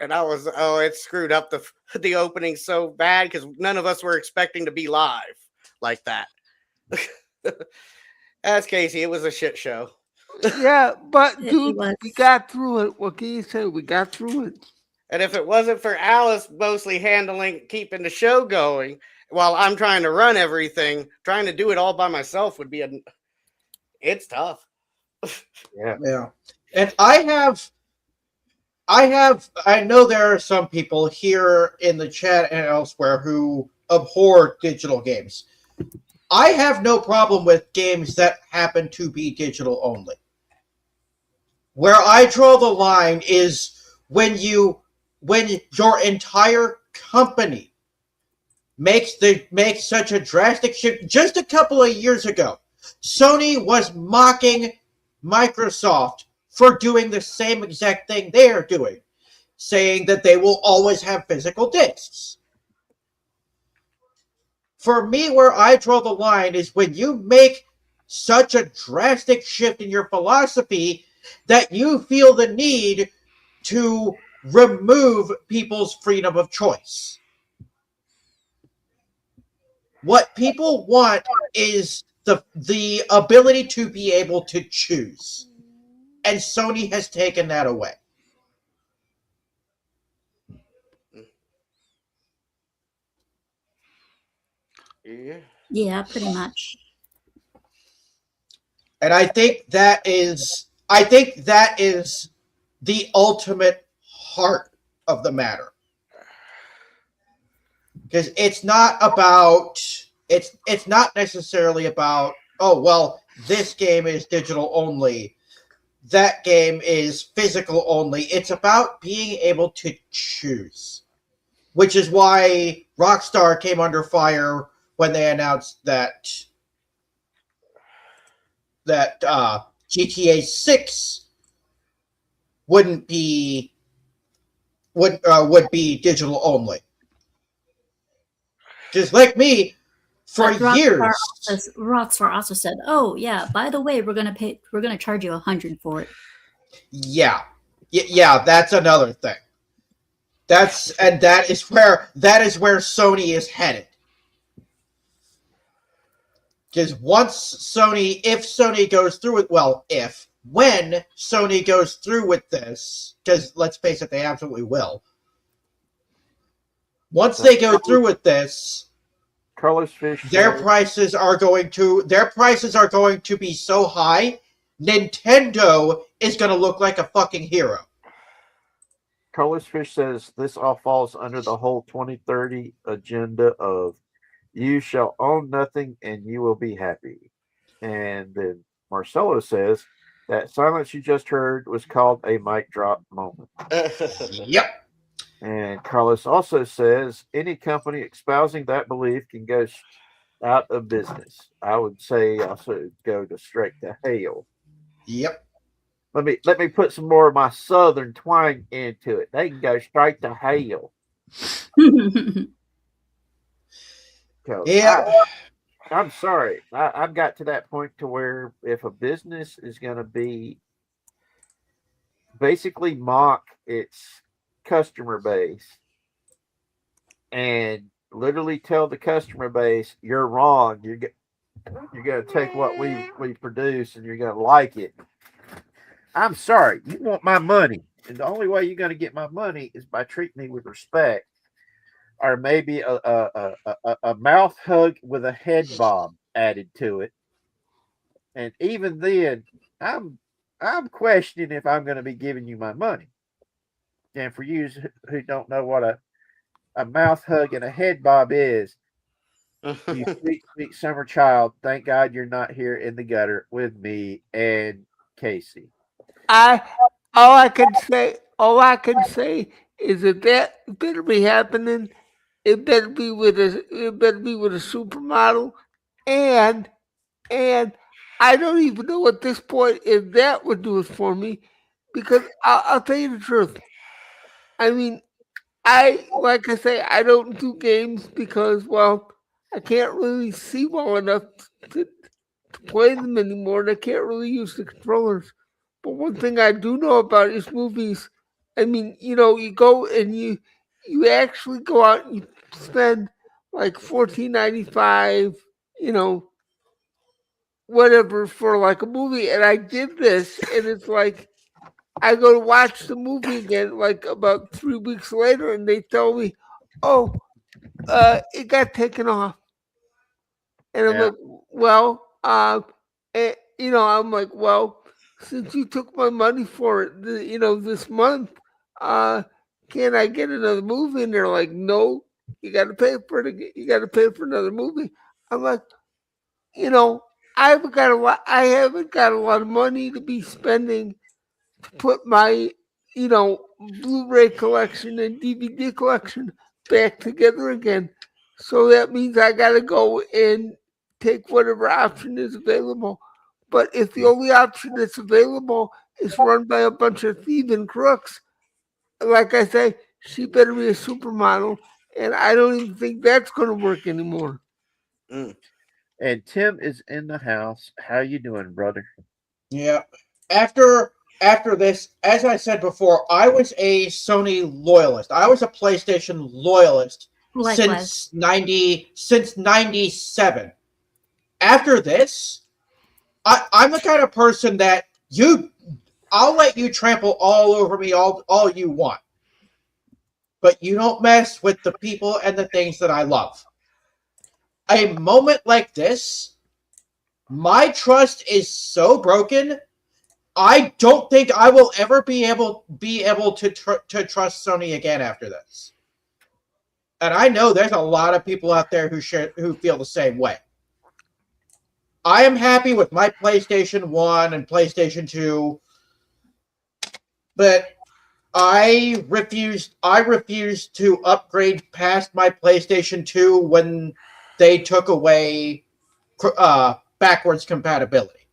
And it screwed up the opening so bad because none of us were expecting to be live like that. That's Casey. It was a shit show. Yeah, but It dude, was. we got through it. What can you say? We got through it. And if it wasn't for Alice mostly keeping the show going while I'm trying to run everything, trying to do it all by myself would be it's tough. Yeah. And I know there are some people here in the chat and elsewhere who abhor digital games. I have no problem with games that happen to be digital only. Where I draw the line is when your entire company makes such a drastic shift. Just a couple of years ago, Sony was mocking Microsoft for doing the same exact thing they are doing, saying that they will always have physical discs. For me, where I draw the line is when you make such a drastic shift in your philosophy that you feel the need to remove people's freedom of choice. What people want is the ability to be able to choose. And Sony has taken that away. Yeah, pretty much. And I think that is the ultimate heart of the matter. Because it's not necessarily about, oh well, this game is digital only, that game is physical only. It's about being able to choose. Which is why Rockstar came under fire when they announced that GTA 6 would be digital only. Just like me, for years. Rockstar also said, "Oh yeah, by the way, we're gonna charge you $100 for it." Yeah, that's another thing. That is where Sony is headed. Because when Sony goes through with this, because let's face it, they absolutely will. Once they go through with this, Carlos Fish, their prices are going to be so high, Nintendo is going to look like a fucking hero. Carlos Fish says this all falls under the whole 2030 agenda of you shall own nothing and you will be happy. And then Marcelo says that silence you just heard was called a mic drop moment. Yep. And Carlos also says any company espousing that belief can go out of business. I would say also go to straight to hell. Yep. Let me put some more of my southern twang into it. They can go straight to hell. Yeah. I'm sorry. I've got to that point to where if a business is going to be basically mock its customer base and literally tell the customer base, you're wrong. You're going to take what we produce and you're going to like it. I'm sorry. You want my money. And the only way you're going to get my money is by treating me with respect. Or maybe a mouth hug with a head bob added to it. And even then, I'm questioning if I'm going to be giving you my money. And for you who don't know what a mouth hug and a head bob is, you sweet, sweet summer child, thank God you're not here in the gutter with me and Casey. All I can say is that better be happening. It better be with a supermodel, and I don't even know at this point if that would do it for me, because I'll tell you the truth. I mean, I don't do games because, well, I can't really see well enough to play them anymore, and I can't really use the controllers. But one thing I do know about is movies, I mean, you go and you actually go out and you spend like $14.95, whatever for like a movie. And I did this, and it's like I go to watch the movie again like about 3 weeks later, and they tell me, "Oh, it got taken off." And I'm Yeah. like, well, I'm like, well, since you took my money for it, this month, uh, can I get another movie? And they're like, no, you got to pay for it. You got to pay for another movie. I'm like, I haven't got a lot of money to be spending to put my, Blu-ray collection and DVD collection back together again. So that means I got to go and take whatever option is available. But if the only option that's available is run by a bunch of thieving crooks, like I say, she better be a supermodel, and I don't even think that's going to work anymore. And Tim is in the house. How you doing, brother? Yeah. After this, as I said before, I was a Sony loyalist. I was a PlayStation loyalist Likewise. since 97. After this, I'm the kind of person that I'll let you trample all over me all you want. But you don't mess with the people and the things that I love. A moment like this, my trust is so broken. I don't think I will ever be able to trust Sony again after this. And I know there's a lot of people out there who feel the same way. I am happy with my PlayStation 1 and PlayStation 2, but I refused to upgrade past my PlayStation 2 when they took away backwards compatibility.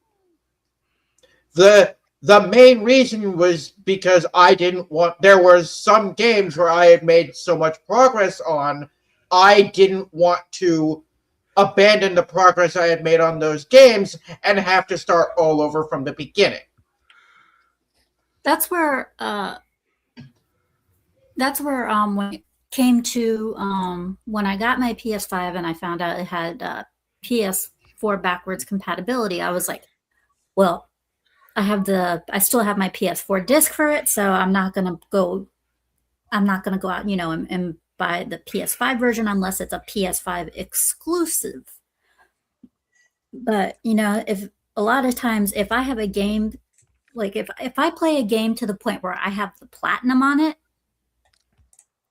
The main reason was because I didn't want. There was some games where I had made so much progress on, I didn't want to abandon the progress I had made on those games and have to start all over from the beginning. That's where when it came to when I got my PS5 and I found out it had PS4 backwards compatibility, I was like, well, I still have my PS4 disc for it, so I'm not gonna go out, and buy the PS5 version unless it's a PS5 exclusive. But if a lot of times if I have a game, like if I play a game to the point where I have the platinum on it,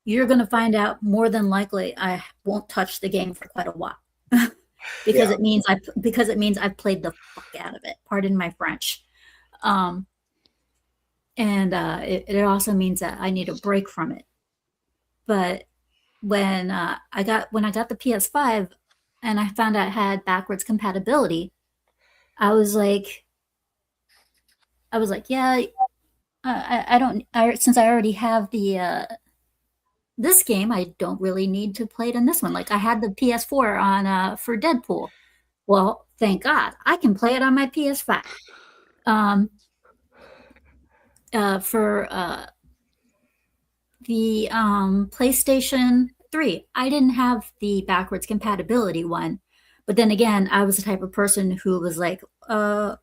you're gonna find out more than likely I won't touch the game for quite a while. because it means I've played the fuck out of it. Pardon my French. It also means that I need a break from it. But when I got the PS5 and I found out it had backwards compatibility, I was like, yeah, since I already have the this game, I don't really need to play it in this one. Like I had the PS4 on for Deadpool. Well, thank God, I can play it on my PS5. For the PlayStation 3, I didn't have the backwards compatibility one. But then again, I was the type of person who was like, well,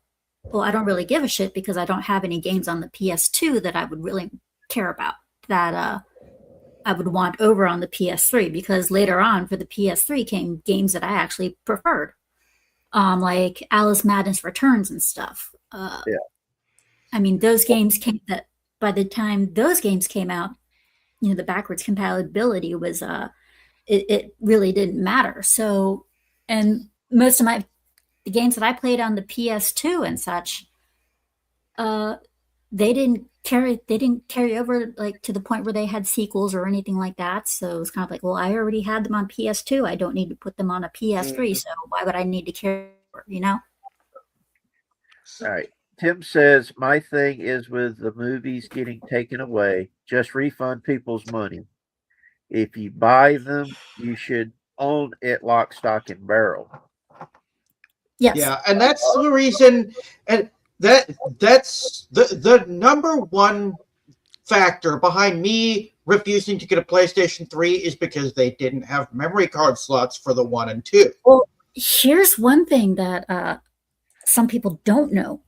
I don't really give a shit because I don't have any games on the PS2 that I would really care about, that I would want over on the PS3, because later on for the PS3 came games that I actually preferred, like Alice Madness Returns and stuff. Yeah. I mean, those games came that by the time those games came out, the backwards compatibility was it really didn't matter. So, and most of the games that I played on the PS2 and such, they didn't carry over like to the point where they had sequels or anything like that. So it was kind of like, well, I already had them on PS2. I don't need to put them on a PS3. So why would I need to carry over, All right. Tim says, my thing is with the movies getting taken away, just refund people's money. If you buy them, you should own it lock, stock, and barrel. Yes. Yeah, and that's the reason, and that's the number one factor behind me refusing to get a PlayStation 3 is because they didn't have memory card slots for the 1 and 2. Well, here's one thing that some people don't know.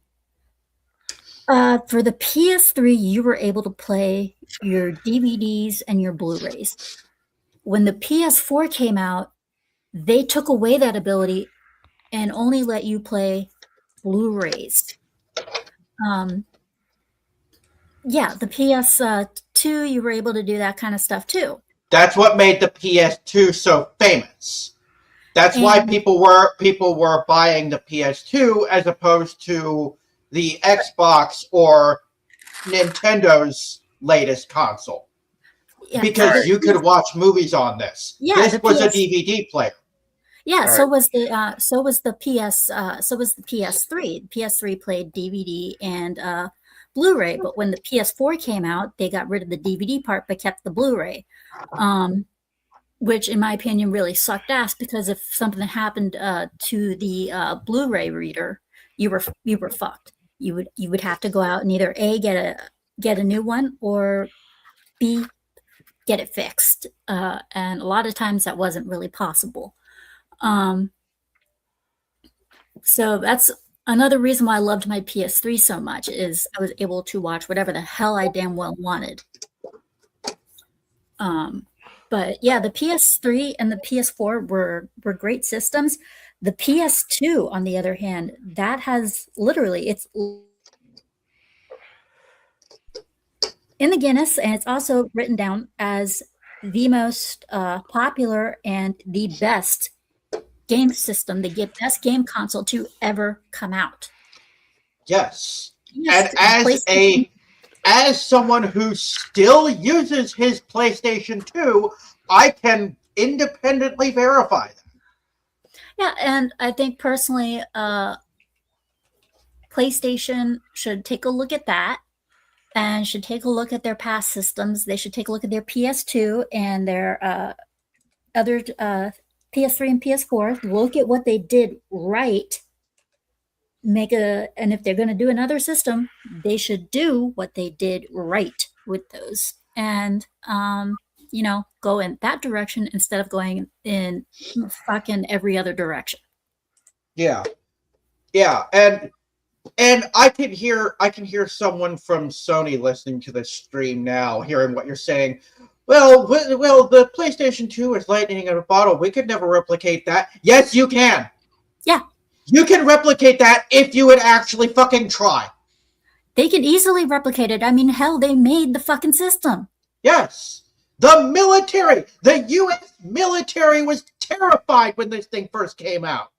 For the PS3, you were able to play your DVDs and your Blu-rays. When the PS4 came out, they took away that ability and only let you play Blu-rays. Yeah, the PS2, you were able to do that kind of stuff too. That's what made the PS2 so famous. That's why people were buying the PS2 as opposed to the Xbox or Nintendo's latest console. Yeah, because you could watch movies on this. Yeah, this was a DVD player. Yeah, All so was the PS3. The PS3 played DVD and Blu-ray, but when the PS4 came out, they got rid of the DVD part but kept the Blu-ray. Which in my opinion really sucked ass, because if something happened to the Blu-ray reader, you were fucked. You would have to go out and either A, get a new one, or B, get it fixed. And a lot of times that wasn't really possible. So that's another reason why I loved my PS3 so much, is I was able to watch whatever the hell I damn well wanted. But yeah, the PS3 and the PS4 were great systems. The PS2, on the other hand, that has literally, it's in the Guinness, and it's also written down as the most popular and the best game system, the best game console to ever come out. Yes. Yes, And as someone who still uses his PlayStation 2, I can independently verify that. Yeah, and I think personally, PlayStation should take a look at that and should take a look at their past systems. They should take a look at their PS2 and their other PS3 and PS4. Look at what they did right. And if they're going to do another system, they should do what they did right with those, and go in that direction instead of going in fucking every other direction. Yeah, and I can hear someone from Sony listening to this stream now, hearing what you're saying. Well, the PlayStation 2 is lightning in a bottle. We could never replicate that. Yes, you can. Yeah. You can replicate that if you would actually fucking try. They can easily replicate it. I mean, hell, they made the fucking system. Yes. The U.S. military was terrified when this thing first came out,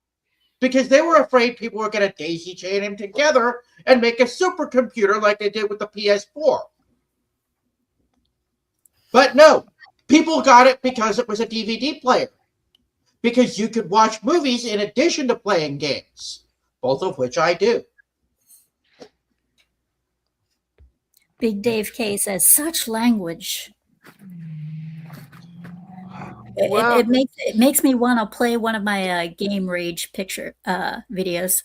because they were afraid people were going to daisy chain them together and make a supercomputer like they did with the PS4. But no, people got it because it was a DVD player. Because you could watch movies in addition to playing games, both of which I do. Big Dave K says, such language. Wow. It makes me want to play one of my Game Rage picture videos.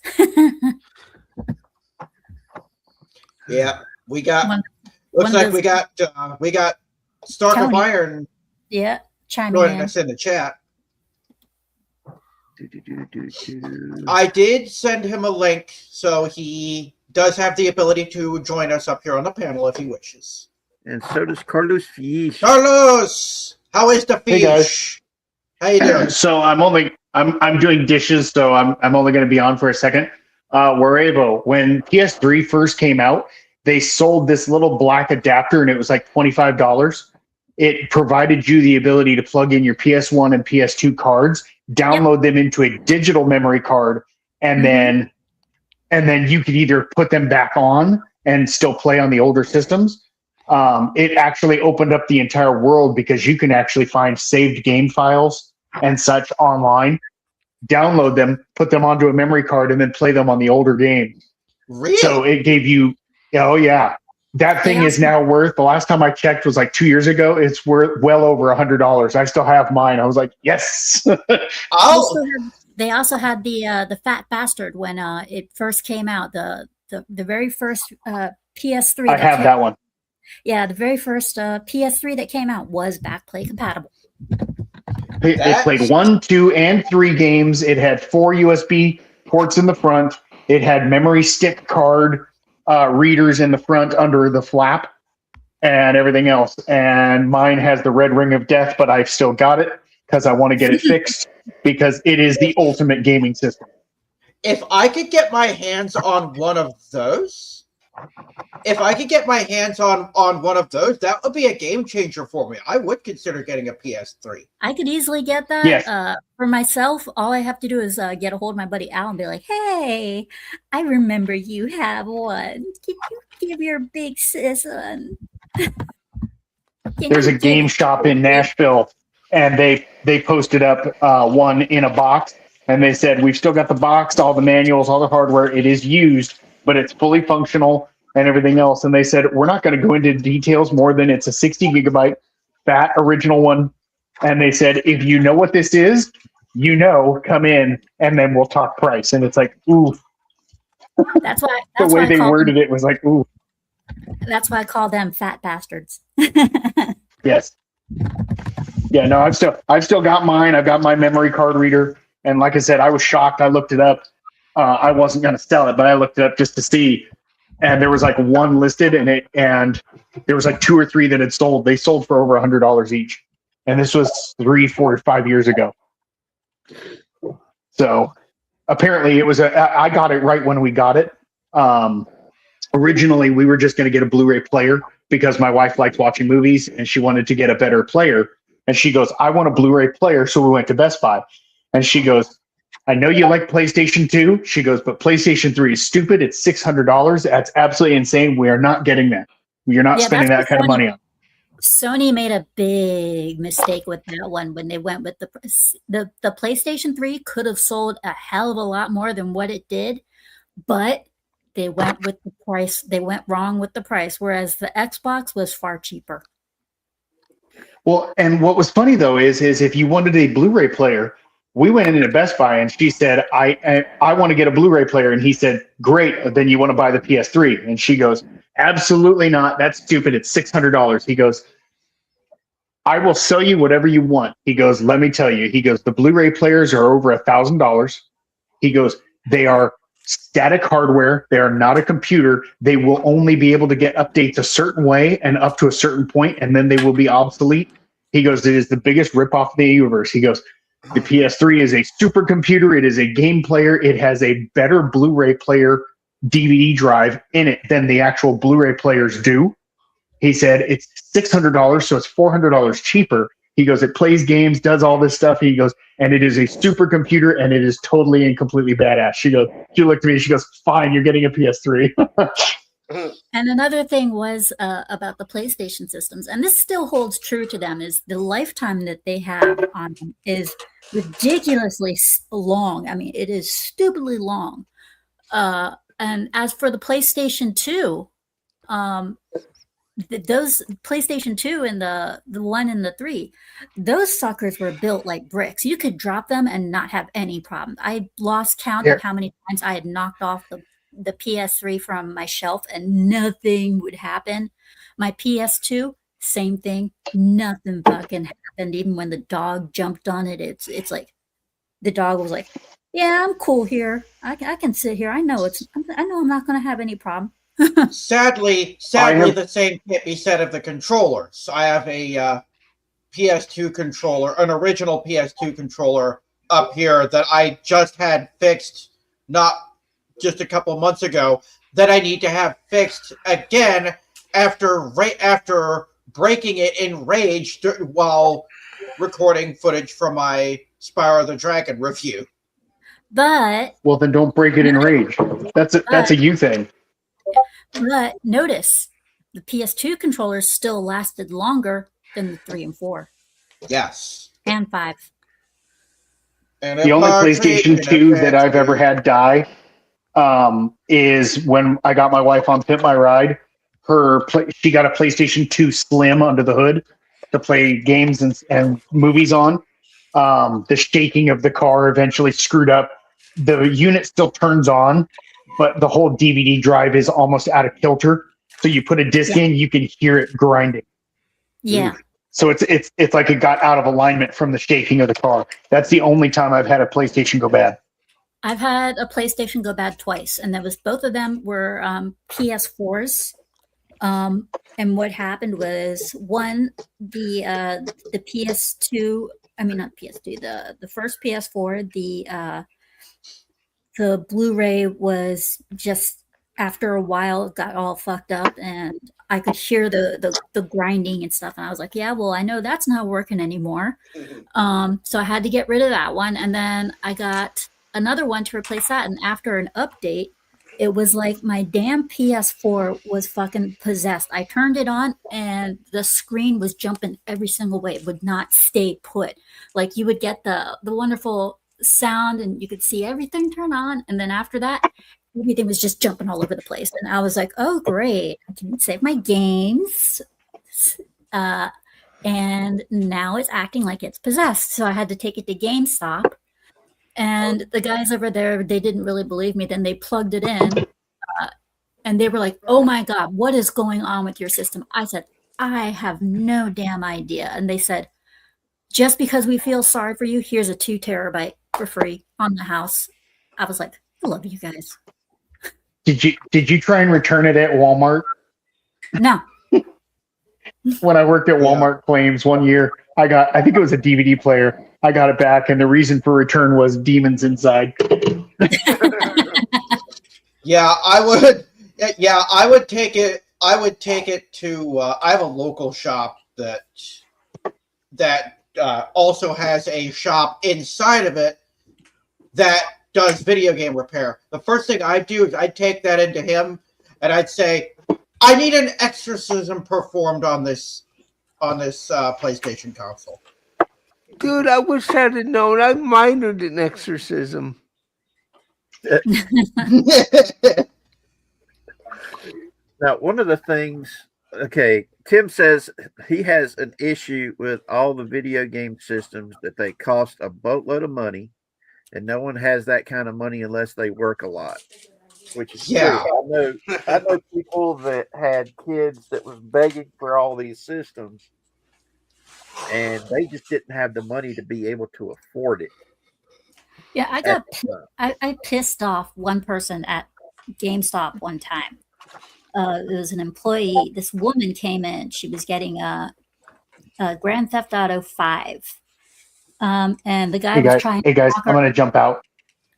Yeah, we got. One We got Stark of Iron. Yeah, chiming joining in. us in the chat. I did send him a link, so he does have the ability to join us up here on the panel if he wishes. And so does Carlos Fish. Carlos, how is the fish? Hey guys. How you doing? So I'm doing dishes, so I'm only going to be on for a second. Juareavo, when PS3 first came out, they sold this little black adapter, and it was like $25. It provided you the ability to plug in your PS1 and PS2 cards, download them into a digital memory card, and then you could either put them back on and still play on the older systems. It actually opened up the entire world, because you can actually find saved game files and such online, download them, put them onto a memory card, and then play them on the older games. Really? So it gave you, oh yeah. That thing is now worth, the last time I checked was like 2 years ago, it's worth well over $100. I still have mine. I was like, yes. They also had the Fat Bastard when it first came out, the very first PS3. I have that one. Yeah, the very first PS3 that came out was backplay compatible. It played 1, 2, and 3 games. It had 4 USB ports in the front. It had memory stick card readers in the front under the flap and everything else. And mine has the red ring of death, but I've still got it because I want to get it fixed because it is the ultimate gaming system. If I could get my hands on one of those, that would be a game changer for me. I would consider getting a PS3. I could easily get that. Yes. For myself, all I have to do is get a hold of my buddy Al and be like, hey, I remember you have one. Can you give your big sis one? There's a game shop in Nashville, and they posted up one in a box, and they said, we've still got the box, all the manuals, all the hardware. It is used, but it's fully functional and everything else. And they said, we're not going to go into details more than it's a 60 gigabyte fat original one. And they said, if you know what this is, come in, and then we'll talk price. And it's like, ooh. That's why the way they worded it was like, ooh. That's why I call them fat bastards. Yes. Yeah, no, I've still got mine. I've got my memory card reader. And like I said, I was shocked. I looked it up. I wasn't going to sell it, but I looked it up just to see. And there was like one listed and there was like 2 or 3 that had sold. They sold for over $100 each. And this was 3, 4, 5 years ago. So apparently it was I got it right when we got it. Originally, we were just going to get a Blu-ray player because my wife likes watching movies and she wanted to get a better player. And she goes, I want a Blu-ray player. So we went to Best Buy. And she goes, I know you like PlayStation 2. She goes, but PlayStation 3 is stupid. It's $600. That's absolutely insane. We are not getting that. You're not spending that kind of money on. Sony made a big mistake with that one when they went with the PlayStation 3 could have sold a hell of a lot more than what it did, but they went with the price. They went wrong with the price, whereas the Xbox was far cheaper. Well, and what was funny though is if you wanted a Blu-ray player, we went into Best Buy and she said, I want to get a Blu-ray player. And he said, great. Then you want to buy the PS3. And she goes, absolutely not. That's stupid. It's $600. He goes, I will sell you whatever you want. He goes, let me tell you. He goes, the Blu-ray players are over $1,000. He goes, they are static hardware. They are not a computer. They will only be able to get updates a certain way and up to a certain point, and then they will be obsolete. He goes, it is the biggest ripoff of the universe. He goes, the PS3 is a supercomputer. It is a game player. It has a better Blu-ray player DVD drive in it than the actual Blu-ray players do. He said it's $600, so it's $400 cheaper. He goes, it plays games, does all this stuff. He goes, and it is a supercomputer, and it is totally and completely badass. She looked at me, and she goes, fine, you're getting a PS3. And another thing was about the PlayStation systems, and this still holds true to them, is the lifetime that they have on them is ridiculously long. I mean, it is stupidly long. And as for the PlayStation 2, those PlayStation 2 and the 1 and the 3, those suckers were built like bricks. You could drop them and not have any problem. I lost count of how many times I had knocked off the PS3 from my shelf and nothing would happen. My PS2, same thing. Nothing fucking happened. Even when the dog jumped on it, it's like the dog was like, yeah, I'm cool here. I can sit here. I know I'm not going to have any problem. Sadly, the same can't be said of the controllers. I have a PS2 controller, an original PS2 controller up here that I just had fixed not just a couple months ago that I need to have fixed again after breaking it in rage while recording footage from my Spyro the Dragon review. But well, then don't break it in rage. That's a you thing. But notice the PS2 controllers still lasted longer than the 3 and 4. Yes. And 5. And the only PlayStation 2 that I've ever had die is when I got my wife on Pimp My Ride. She got a PlayStation 2 Slim under the hood to play games and movies on. The shaking of the car eventually screwed up. The unit still turns on, but the whole DVD drive is almost out of kilter. So you put a disc in, you can hear it grinding. Yeah. So it's like it got out of alignment from the shaking of the car. That's the only time I've had a PlayStation go bad. I've had a PlayStation go bad twice, and that was both of them were PS4s. And what happened was one, the PS2, I mean not PS2, the first PS4, the Blu-ray was just after a while it got all fucked up, and I could hear the grinding and stuff, and I was like, yeah, well, I know that's not working anymore. So I had to get rid of that one, and then I got another one to replace that, and after an update, it was like my damn PS4 was fucking possessed. I turned it on and the screen was jumping every single way. It would not stay put. Like you would get the wonderful sound and you could see everything turn on, and then after that, everything was just jumping all over the place. And I was like, oh great, I can save my games. And now it's acting like it's possessed. So I had to take it to GameStop. And the guys over there, they didn't really believe me. Then they plugged it in and they were like, oh my God, what is going on with your system? I said, I have no damn idea. And they said, just because we feel sorry for you, here's a 2 terabyte for free on the house. I was like, I love you guys. Did you try and return it at Walmart? No. When I worked at Walmart Claims one year, I think it was a DVD player. I got it back, and the reason for return was demons inside. Yeah, I would. Yeah, I would take it. I would take it to. I have a local shop that also has a shop inside of it that does video game repair. The first thing I do is I'd take that into him, and I'd say, I need an exorcism performed on this PlayStation console. Dude, I wish I had known. I minored in exorcism. Now, one of the things, okay, Tim says he has an issue with all the video game systems that they cost a boatload of money, and no one has that kind of money unless they work a lot, which is true. I know people that had kids that was begging for all these systems, and they just didn't have the money to be able to afford it. Yeah, I pissed off one person at GameStop one time. It was an employee. This woman came in. She was getting a Grand Theft Auto 5. And the guy was trying. Hey guys, I'm gonna jump out.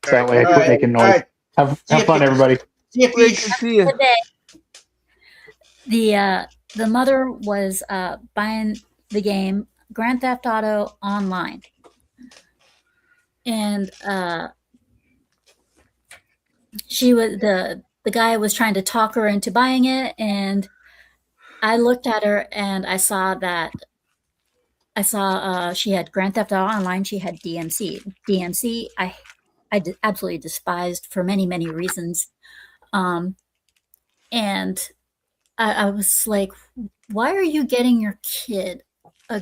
So that way I quit making noise. Right. Have fun, everybody. See you. The mother was buying the game Grand Theft Auto Online, and she was the guy was trying to talk her into buying it, and I looked at her and I saw she had Grand Theft Auto Online. She had DMC. DMC I absolutely despised for many, many reasons. And I was like, why are you getting your kid a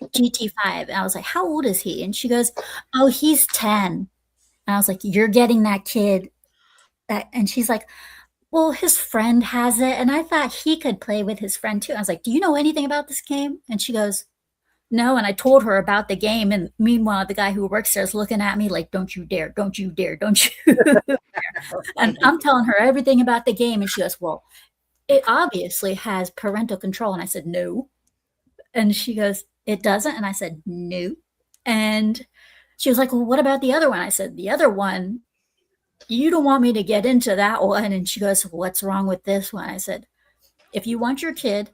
GT5? And I was like, how old is he? And she goes, oh, he's 10. And I was like, you're getting that kid that, and she's like, well, his friend has it, and I thought he could play with his friend too. I was like, do you know anything about this game? And she goes, no. And I told her about the game, and meanwhile, the guy who works there is looking at me like, don't you dare, don't you dare, don't you dare. And I'm telling her everything about the game, and she goes, well, it obviously has parental control. And I said, no. And she goes, it doesn't. And I said, no. And she was like, well, what about the other one? I said, the other one, you don't want me to get into that one. And she goes, what's wrong with this one? I said, if you want your kid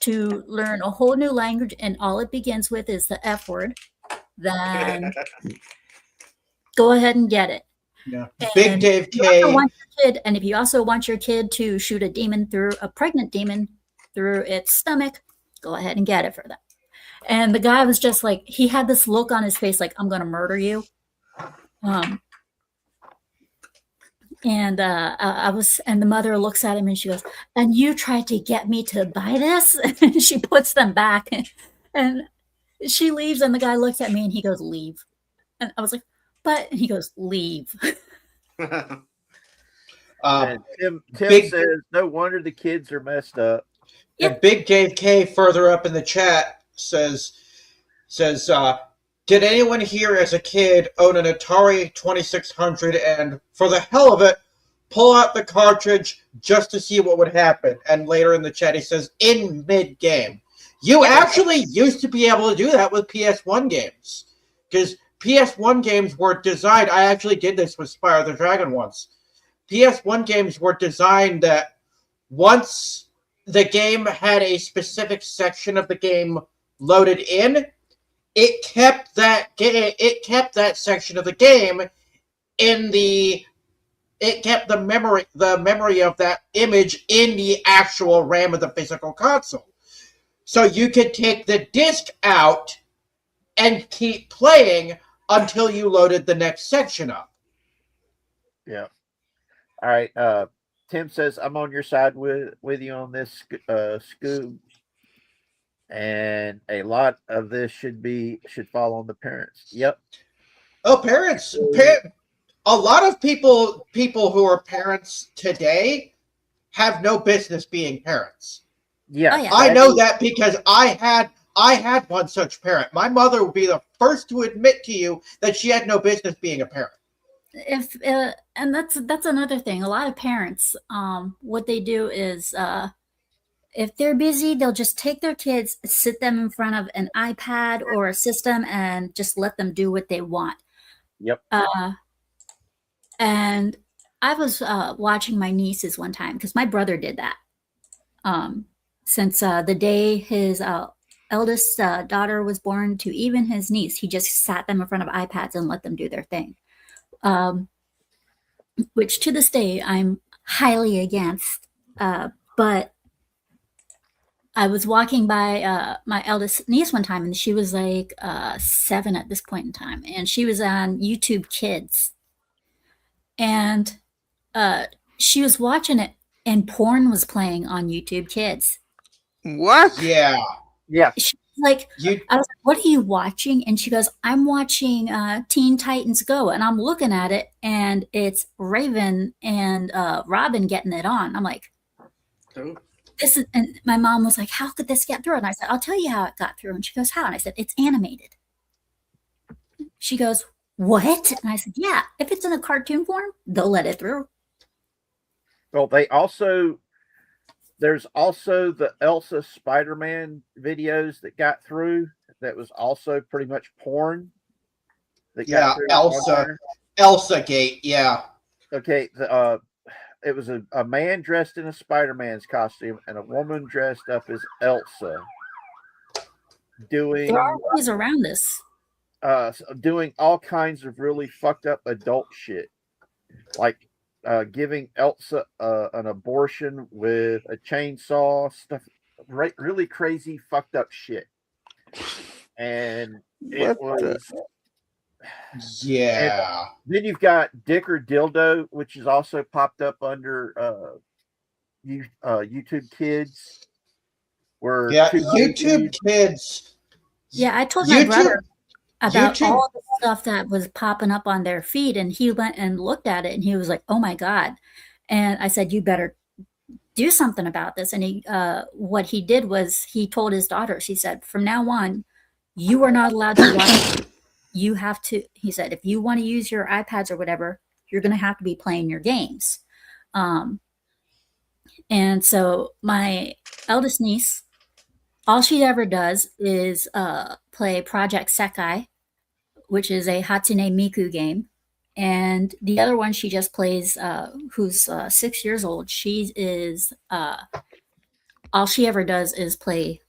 to learn a whole new language and all it begins with is the F word, then go ahead and get it. Yeah. Big Dave K. And if you also want your kid to shoot a pregnant demon through its stomach, go ahead and get it for them. And the guy was just like, he had this look on his face like, I'm going to murder you. And and the mother looks at him and she goes, and you tried to get me to buy this? And she puts them back and she leaves, and the guy looks at me and he goes, leave. And I was like, but, and he goes, leave. And Tim Big- says, no wonder the kids are messed up. And Big Dave K further up in the chat says, did anyone here as a kid own an Atari 2600 and, for the hell of it, pull out the cartridge just to see what would happen? And later in the chat he says, in mid-game. You actually used to be able to do that with PS1 games. Because PS1 games were designed, I actually did this with Spyro the Dragon once. PS1 games were designed that once the game had a specific section of the game loaded in, it kept that section of the game in the memory of that image in the actual RAM of the physical console. So you could take the disc out and keep playing until you loaded the next section up. Yeah. All right. Tim says, I'm on your side with you on this, Scoob. And a lot of this should fall on the parents. Yep. Oh, parents. A lot of people who are parents today have no business being parents. Yeah. Oh, yeah. I know that because I had one such parent. My mother would be the first to admit to you that she had no business being a parent. And that's another thing. A lot of parents, what they do is, if they're busy, they'll just take their kids, sit them in front of an iPad or a system, and just let them do what they want. Yep. And I was watching my nieces one time because my brother did that. Since the day his eldest daughter was born to even his niece, he just sat them in front of iPads and let them do their thing. Which to this day I'm highly against. But I was walking by my eldest niece one time, and she was like 7 at this point in time, and she was on YouTube Kids, and she was watching it, and porn was playing on YouTube Kids. What? Yeah. Yeah. She was like, I was like, what are you watching? And she goes, I'm watching Teen Titans Go, and I'm looking at it, and it's Raven and Robin getting it on. I'm like, and my mom was like, how could this get through? And I said, I'll tell you how it got through. And she goes, how? And I said, it's animated. She goes, what? And I said, yeah, if it's in a cartoon form, they'll let it through. Well, there's also the Elsa Spider-Man videos that got through that was also pretty much porn. Elsa Gate, yeah. Okay, it was a man dressed in a Spider-Man's costume and a woman dressed up as Elsa doing. There are ways around this. Doing all kinds of really fucked up adult shit, like giving Elsa an abortion with a chainsaw, stuff, right? Really crazy, fucked up shit. And it was. Yeah. And then you've got Dick or Dildo, which is also popped up under YouTube Kids. Where YouTube Kids. Yeah, I told my brother about all the stuff that was popping up on their feed, and he went and looked at it, and he was like, oh my God. And I said, you better do something about this. And he what he did was he told his daughters, he said, from now on, you are not allowed to watch. You have to, he said, if you want to use your iPads or whatever, you're going to have to be playing your games. And so my eldest niece, all she ever does is play Project Sekai, which is a Hatsune Miku game. And the other one she just plays, who's 6 years old, she is, all she ever does is play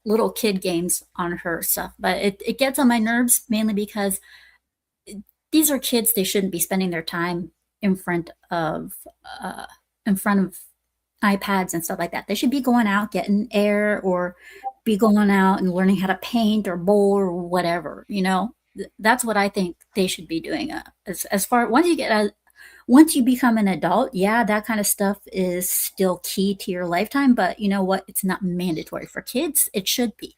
little kid games on her stuff. But it gets on my nerves mainly because these are kids. They shouldn't be spending their time in front of iPads and stuff like that. They should be going out getting air, or be going out and learning how to paint or bowl or whatever. You know, that's what I think they should be doing. As far once you become an adult, yeah, that kind of stuff is still key to your lifetime. But you know what? It's not mandatory for kids. It should be.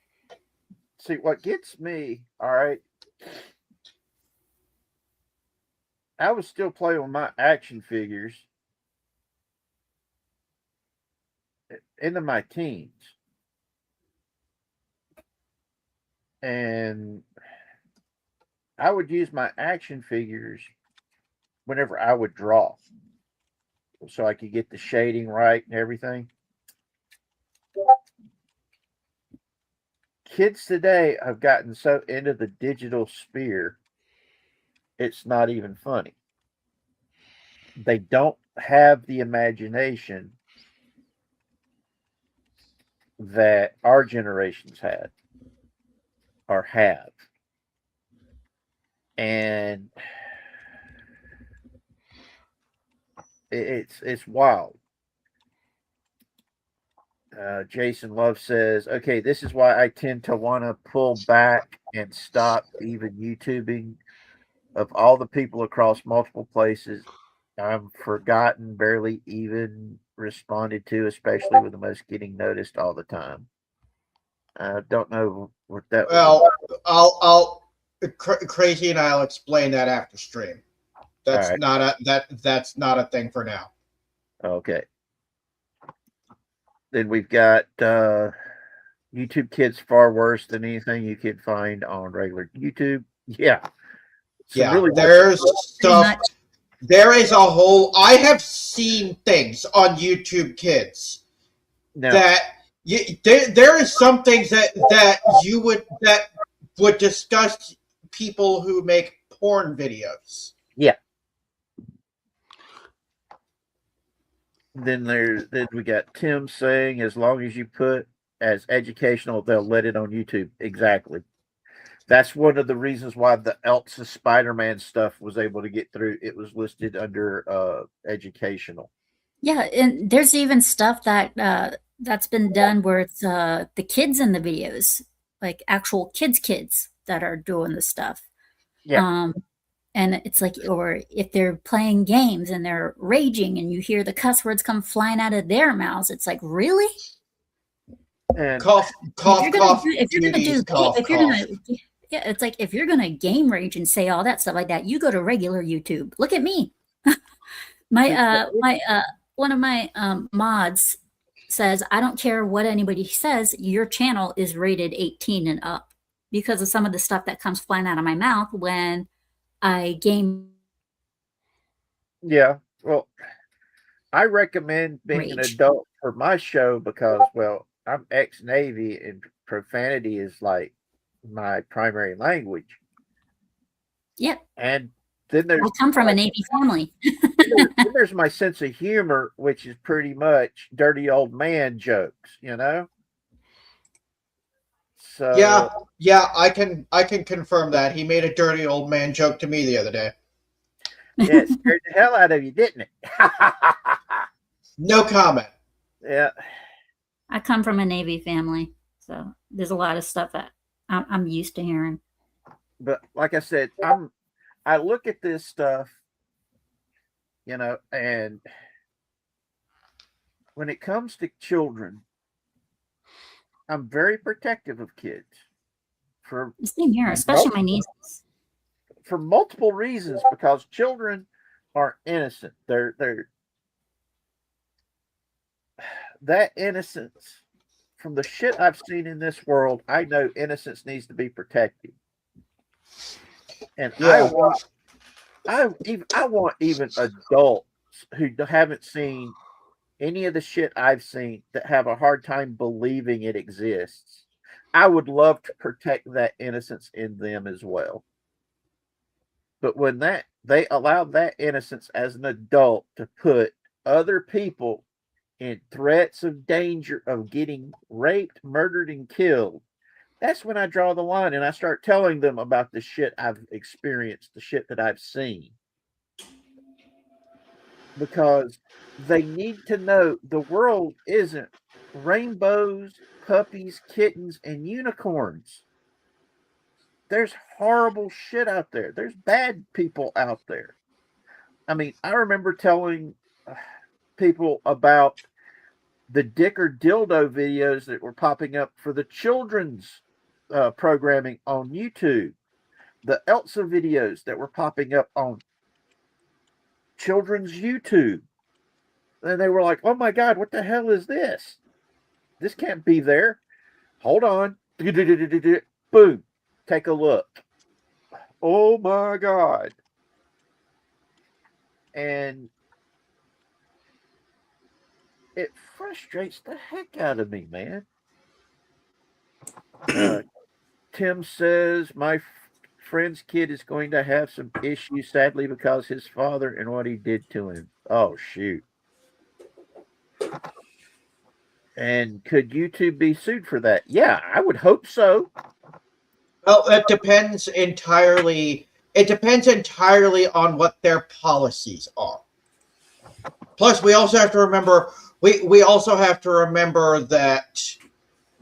See, what gets me, all right, I was still playing with my action figures into my teens. And I would use my action figures whenever I would draw, so I could get the shading right and everything. Kids today have gotten so into the digital sphere, it's not even funny. They don't have the imagination that our generations had or have. And it's wild. Jason Love says, okay, this is why I tend to want to pull back and stop even YouTubing. Of all the people across multiple places, I'm forgotten, barely even responded to, especially with the most getting noticed all the time. I don't know what that Well, was. Crazy and I'll explain that after stream. That's right. that's not a thing for now. Okay. Then we've got YouTube Kids far worse than anything you can find on regular YouTube. Yeah. There's stuff. There is a whole. I have seen things on YouTube Kids that there is some things that would disgust people who make porn videos. Yeah. Then we got Tim saying, as long as you put as educational, they'll let it on YouTube. Exactly. That's one of the reasons why the Elsa Spider-Man stuff was able to get through. It was listed under educational. Yeah, and there's even stuff that that's been done where it's the kids in the videos, like actual kids that are doing the stuff. Yeah. And it's like, or if they're playing games and they're raging and you hear the cuss words come flying out of their mouths, it's like, really? And cough. Yeah, it's like if you're gonna game rage and say all that stuff like that, you go to regular YouTube. Look at me. my one of my mods says, I don't care what anybody says, your channel is rated 18 and up because of some of the stuff that comes flying out of my mouth when I game. Yeah, well, I recommend being an adult for my show because, well, I'm ex-Navy and profanity is like my primary language. Yep. And then I come from a Navy family. then there's my sense of humor, which is pretty much dirty old man jokes, you know? So yeah, I can confirm that. He made a dirty old man joke to me the other day. Yeah, it scared the hell out of you, didn't it? No comment. Yeah. I come from a Navy family, so there's a lot of stuff that I'm used to hearing. But like I said, I look at this stuff, you know, and when it comes to children, I'm very protective of kids. Same here, especially my nieces. For multiple reasons, because children are innocent. They're that innocence. From the shit I've seen in this world, I know innocence needs to be protected. And I want even adults who haven't seen any of the shit I've seen that have a hard time believing it exists. I would love to protect that innocence in them as well. But when they allow that innocence as an adult to put other people in threats of danger of getting raped, murdered, and killed, that's when I draw the line and I start telling them about the shit I've experienced, the shit that I've seen. Because they need to know the world isn't rainbows, puppies, kittens, and unicorns. There's horrible shit out there. There's bad people out there. I mean, I remember telling people about the dick or dildo videos that were popping up for the children's programming on YouTube, the Elsa videos that were popping up on children's YouTube. And they were like, oh my God, what the hell is this? This can't be there. Hold on. Boom. Take a look. Oh my God. And it frustrates the heck out of me, man. Tim says, my friend's kid is going to have some issues, sadly, because his father and what he did to him. Oh, shoot. And could YouTube be sued for that? Yeah, I would hope so. Well, it depends entirely. It depends entirely on what their policies are. Plus, we also have to remember. We also have to remember that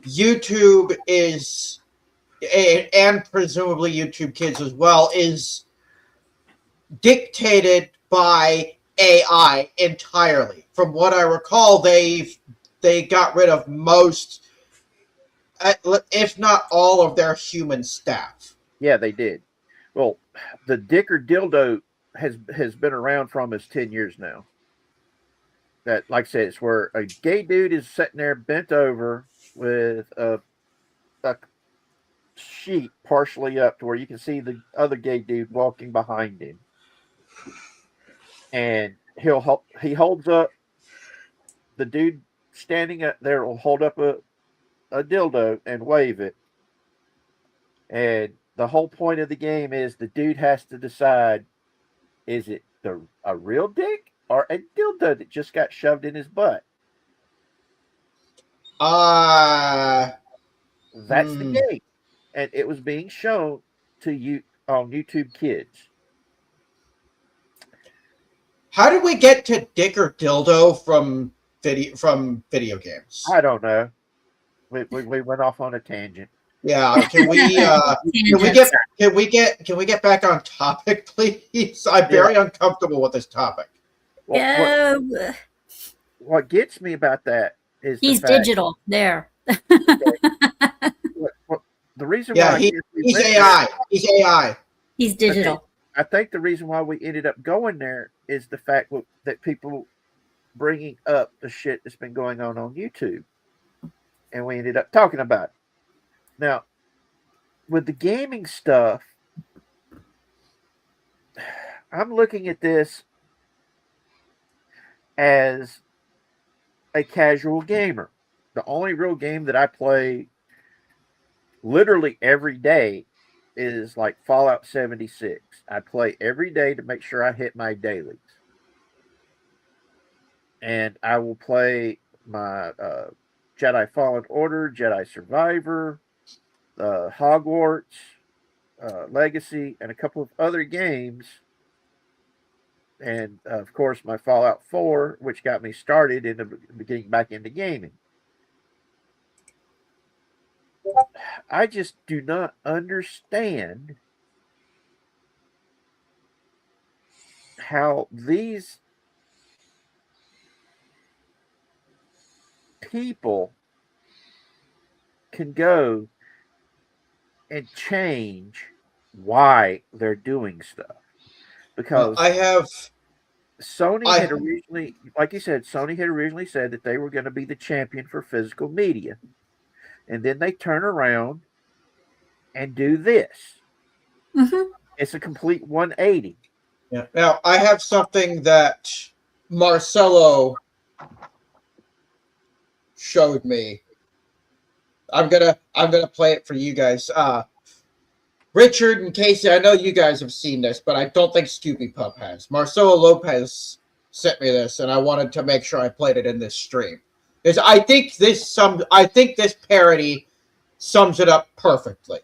YouTube is, and presumably YouTube Kids as well, is dictated by AI entirely. From what I recall, they got rid of most, if not all, of their human staff. Yeah, they did. Well, the Dick or Dildo has been around for almost 10 years now. That, like I said, it's where a gay dude is sitting there bent over with a sheet partially up to where you can see the other gay dude walking behind him. And he holds up, the dude standing up there will hold up a dildo and wave it. And the whole point of the game is the dude has to decide, is it a real dick or a dildo that just got shoved in his butt? That's the game. And it was being shown to you on YouTube Kids. How did we get to Dick or Dildo from video games? I don't know. We went off on a tangent. Yeah, can we get back on topic, please? I'm very uncomfortable with this topip. What gets me about that is he's digital. There. The reason why he's AI. He's AI. He's digital. I think the reason why we ended up going there is the fact that people bringing up the shit that's been going on YouTube, and we ended up talking about it. Now, with the gaming stuff, I'm looking at this as a casual gamer. The only real game that I play literally every day is like Fallout 76. I play every day to make sure I hit my dailies. And I will play my Jedi Fallen Order, Jedi Survivor, Hogwarts, Legacy, and a couple of other games. And, of course, my Fallout 4, which got me started in the getting back into gaming. I just do not understand how these people can go and change why they're doing stuff. Because Sony had originally, like you said, Sony had originally said that they were going to be the champion for physical media. And then they turn around and do this. Mm-hmm. It's a complete 180. Yeah. Now, I have something that Marcelo showed me. I'm gonna play it for you guys. Richard and Casey, I know you guys have seen this, but I don't think Scooby Pup has. Marcelo Lopez sent me this, and I wanted to make sure I played it in this stream. I think this parody sums it up perfectly.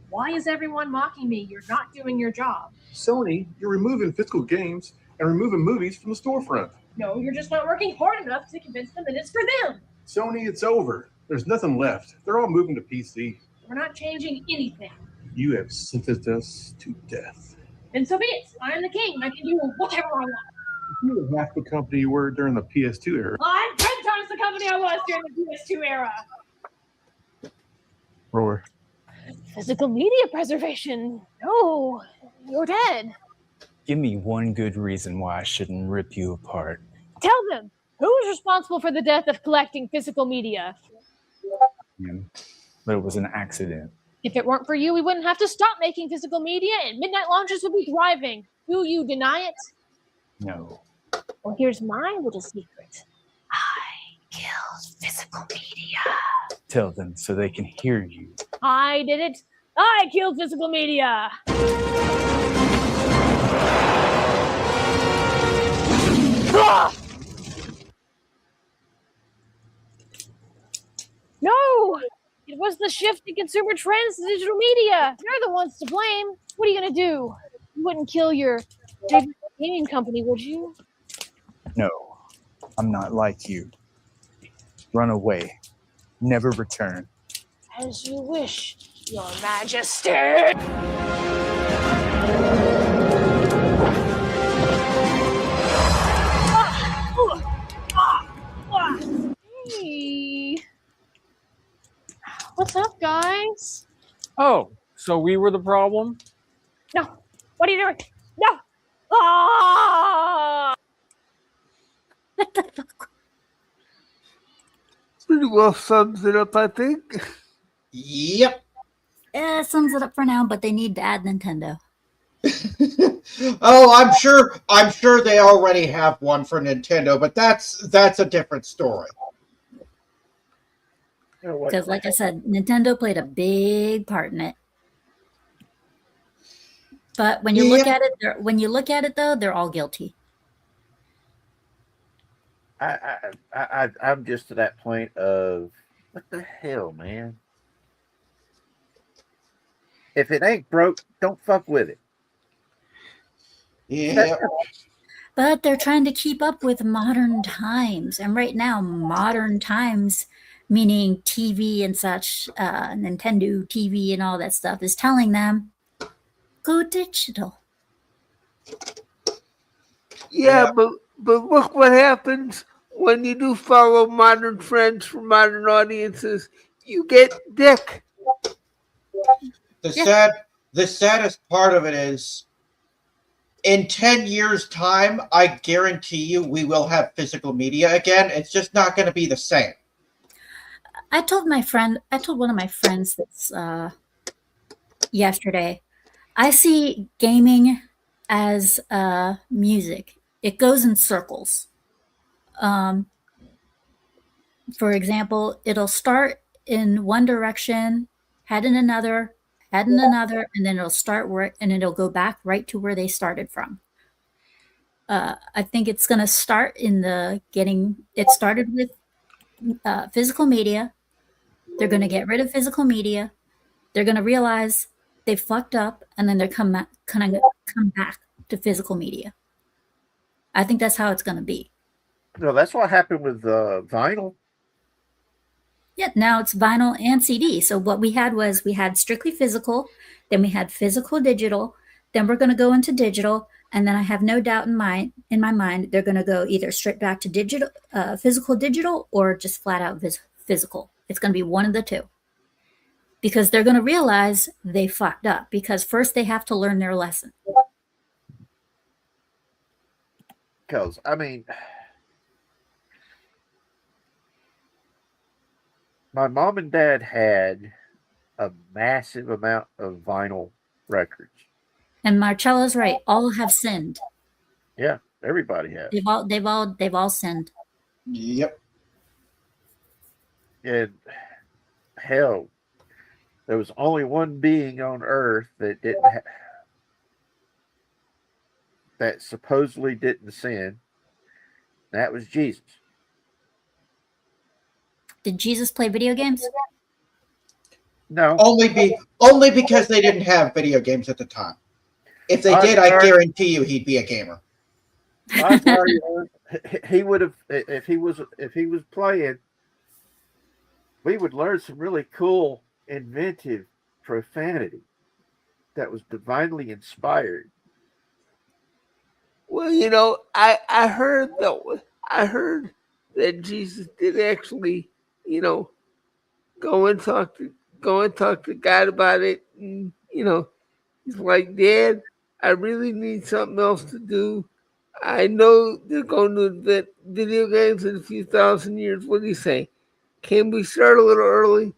Why is everyone mocking me? You're not doing your job. Sony, you're removing physical games and removing movies from the storefront. No, you're just not working hard enough to convince them that it's for them. Sony, it's over. There's nothing left. They're all moving to PC. We're not changing anything. You have sentenced us to death. And so be it. I am the king. I can do whatever I want. You were half the company you were during the PS2 era. I'm 10 times the company I was during the PS2 era. Roar. Physical media preservation. No, you're dead. Give me one good reason why I shouldn't rip you apart. Tell them. Who's responsible for the death of collecting physical media? You. But it was an accident. If it weren't for you, we wouldn't have to stop making physical media and midnight launches would be thriving. Do you deny it? No. Well, here's my little secret. I killed physical media. Tell them so they can hear you. I did it. I killed physical media. No! It was the shift in consumer trends to digital media. You're the ones to blame. What are you going to do? You wouldn't kill your favorite gaming company, would you? No, I'm not like you. Run away. Never return. As you wish, Your Majesty. Hey. What's up, guys? Oh, so we were the problem? No. What are you doing? No. Ah! What the fuck? Pretty well sums it up, I think. Yep. Sums it up for now, but they need to add Nintendo. Oh, I'm sure they already have one for Nintendo, but that's a different story. Because, like I said, Nintendo played a big part in it. But when you look at it, though, they're all guilty. I'm just to that point of what the hell, man. If it ain't broke, don't fuck with it. Yeah. But they're trying to keep up with modern times. And right now, modern times, meaning TV and such, Nintendo TV and all that stuff, is telling them, go digital. Yeah, but look what happens when you do follow modern trends from modern audiences. You get dick. The saddest part of it is, in 10 years' time, I guarantee you we will have physical media again. It's just not going to be the same. I told one of my friends this yesterday. I see gaming as music. It goes in circles. For example, it'll start in one direction, head in another, and then it'll start and it'll go back right to where they started from. I think it's going to start it started with physical media. They're going to get rid of physical media. They're going to realize they fucked up, and then they're come back to physical media. I think that's how it's going to be. No, that's what happened with vinyl. Yeah, now it's vinyl and CD. So what we had strictly physical, then we had physical digital, then we're going to go into digital, and then I have no doubt in my mind they're going to go either straight back to digital, physical digital, or just flat out physical. It's going to be one of the two. Because they're going to realize they fucked up. Because first they have to learn their lesson. Because, I mean, my mom and dad had a massive amount of vinyl records. And Marcella's right. All have sinned. Yeah, everybody has. They've all sinned. Yep. And hell, there was only one being on Earth that that supposedly didn't sin. That was Jesus. Did Jesus play video games? No. Only because they didn't have video games at the time. If they did, I guarantee you he'd be a gamer. He would have if he was playing. We would learn some really cool, inventive profanity that was divinely inspired. Well, I heard that Jesus did actually, go and talk to God about it. And, he's like, Dad, I really need something else to do. I know they're going to invent video games in a few thousand years. What do you say? Can we start a little early?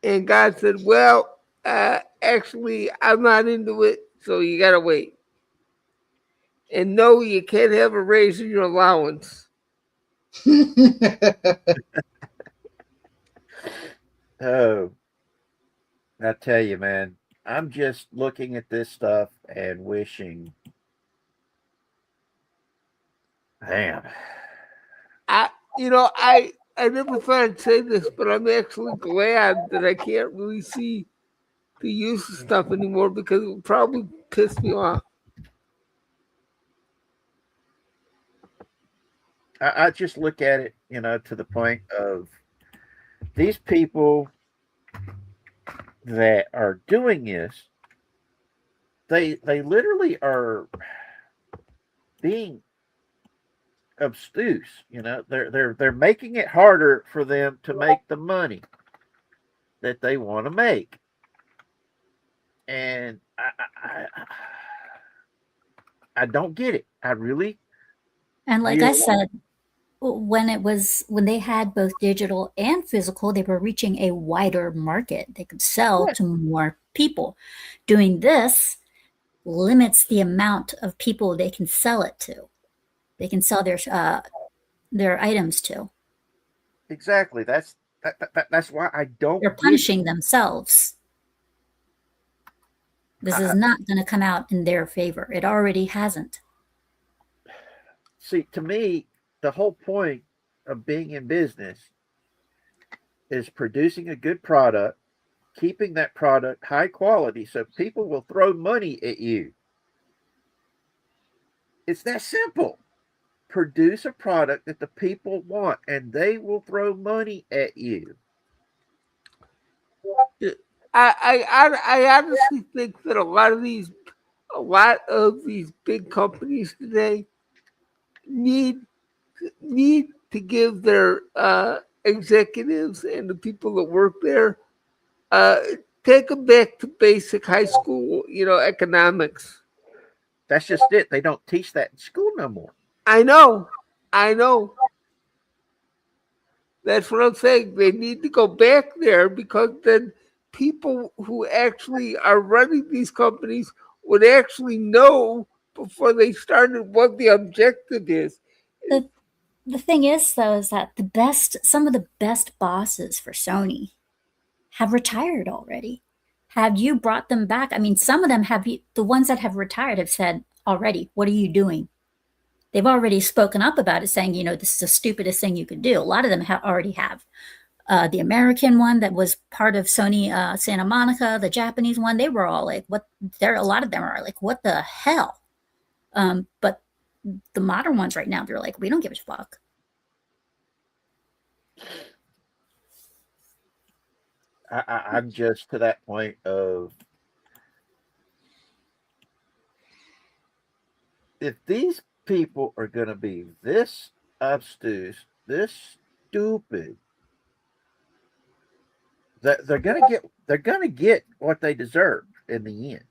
And God said, well, actually, I'm not into it, so you got to wait. And no, you can't have a raise in your allowance. Oh, I tell you, man, I'm just looking at this stuff and wishing. Damn. I never thought I'd say this, but I'm actually glad that I can't really see the use of stuff anymore because it would probably piss me off. I just look at it, to the point of these people that are doing this. They literally are being obtuse. They're making it harder for them to make the money that they want to make, and I don't get it. I really. And like I said, when they had both digital and physical, they were reaching a wider market. They could sell to more people. Doing this limits the amount of people they can sell it to. They can sell their items to. Exactly. That's why I don't. They're punishing themselves. This is not going to come out in their favor. It already hasn't. See, to me, the whole point of being in business is producing a good product, keeping that product high quality so people will throw money at you. It's that simple. Produce a product that the people want and they will throw money at you. I honestly think that a lot of these big companies today need to give their executives and the people that work there take them back to basic high school, economics. That's just it. They don't teach that in school no more. I know. That's what I'm saying. They need to go back there because then people who actually are running these companies would actually know before they started what the objective is. The thing is, though, is that some of the best bosses for Sony have retired already. Have you brought them back? I mean, some of them the ones that have retired have said already, what are you doing? They've already spoken up about it, saying, this is the stupidest thing you could do. A lot of them already have. The American one that was part of Sony Santa Monica, the Japanese one, they were all like, what? A lot of them are like, what the hell? But the modern ones right now, they're like, we don't give a fuck. I'm just to that point of, if these people are going to be this obtuse, this stupid, that they're going to get what they deserve in the end.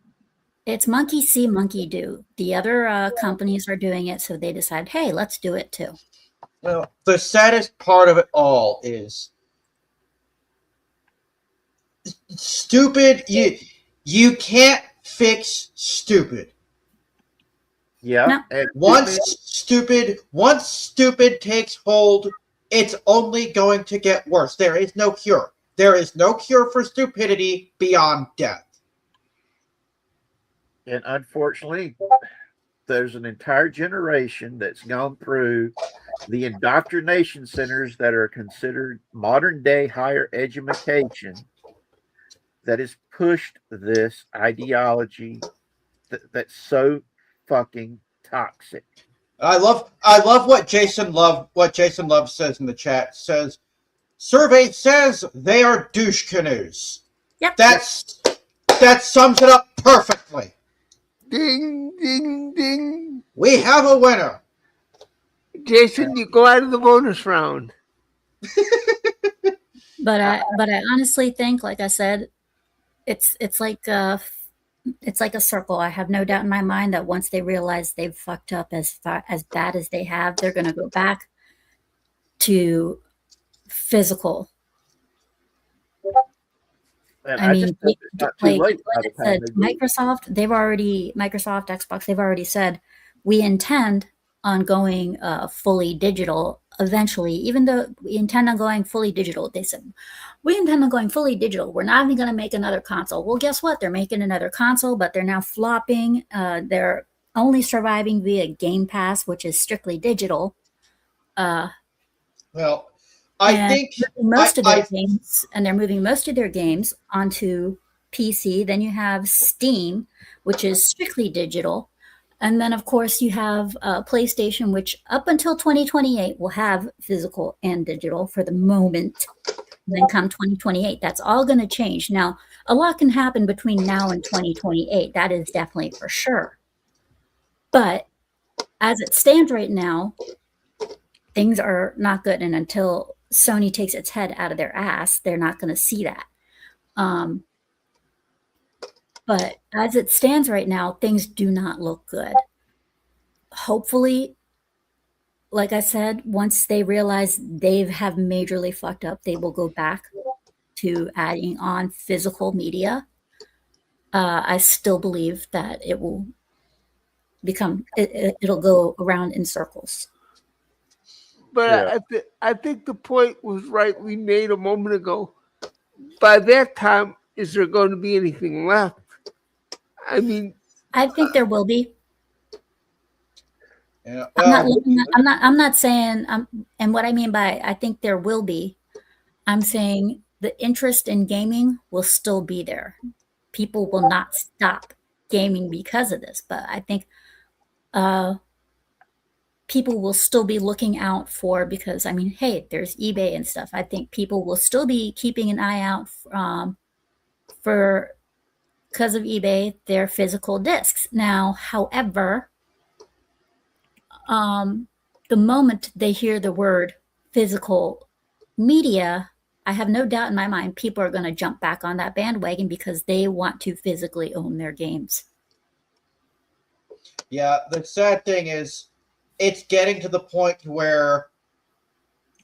It's monkey see, monkey do. The other companies are doing it, so they decide, hey, let's do it too. Well, the saddest part of it all is stupid. You can't fix stupid. Yeah. No. Once stupid takes hold, it's only going to get worse. There is no cure. There is no cure for stupidity beyond death. And unfortunately, there's an entire generation that's gone through the indoctrination centers that are considered modern day higher education that has pushed this ideology that's so fucking toxic. I love what Jason Love says in the chat. Says, survey says they are douche canoes. Yep. That sums it up perfectly. Ding, ding, ding. We have a winner. Jason, you go out of the bonus round. But I honestly think, like I said, it's like it's like a circle. I have no doubt in my mind that once they realize they've fucked up as bad as they have, they're going to go back to physical. And I mean, just hope it's not too like late by I the time said, they do. Microsoft, Xbox, they've already said we intend on going fully digital eventually. Even though we intend on going fully digital, they said we intend on going fully digital. We're not even going to make another console. Well, guess what? They're making another console, but they're now flopping. They're only surviving via Game Pass, which is strictly digital. Well, I And think most of their games, and they're moving most of their games onto PC. Then you have Steam, which is strictly digital. And then, of course, you have PlayStation, which up until 2028 will have physical and digital for the moment. And then come 2028, that's all going to change. Now, a lot can happen between now and 2028. That is definitely for sure. But as it stands right now, things are not good. And until Sony takes its head out of their ass, they're not going to see that. But as it stands right now, things do not look good. Hopefully, like I said, once they realize they have majorly fucked up, they will go back to adding on physical media. I still believe that it will it'll go around in circles. But I think the point was rightly made a moment ago. By that time, is there going to be anything left? I mean, I think there will be. Yeah, I'm not saying, and what I mean by I think there will be, I'm saying the interest in gaming will still be there. People will not stop gaming because of this, but I think people will still be looking out for, because I mean, hey, there's eBay and stuff. I think people will still be keeping an eye out for, because of eBay, their physical discs. Now, however, the moment they hear the word physical media, I have no doubt in my mind people are going to jump back on that bandwagon because they want to physically own their games. Yeah, the sad thing is it's getting to the point where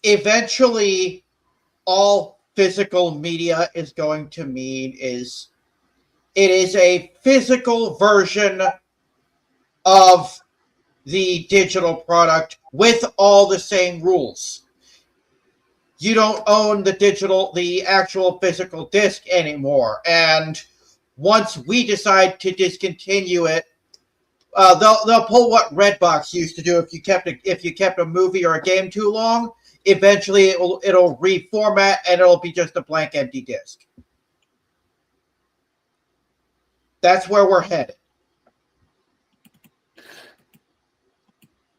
eventually all physical media is going to mean is it is a physical version of the digital product with all the same rules. You don't own the actual physical disc anymore. And once we decide to discontinue it, they'll pull what Redbox used to do if you kept a movie or a game too long. Eventually, it'll reformat and it'll be just a blank, empty disc. That's where we're headed.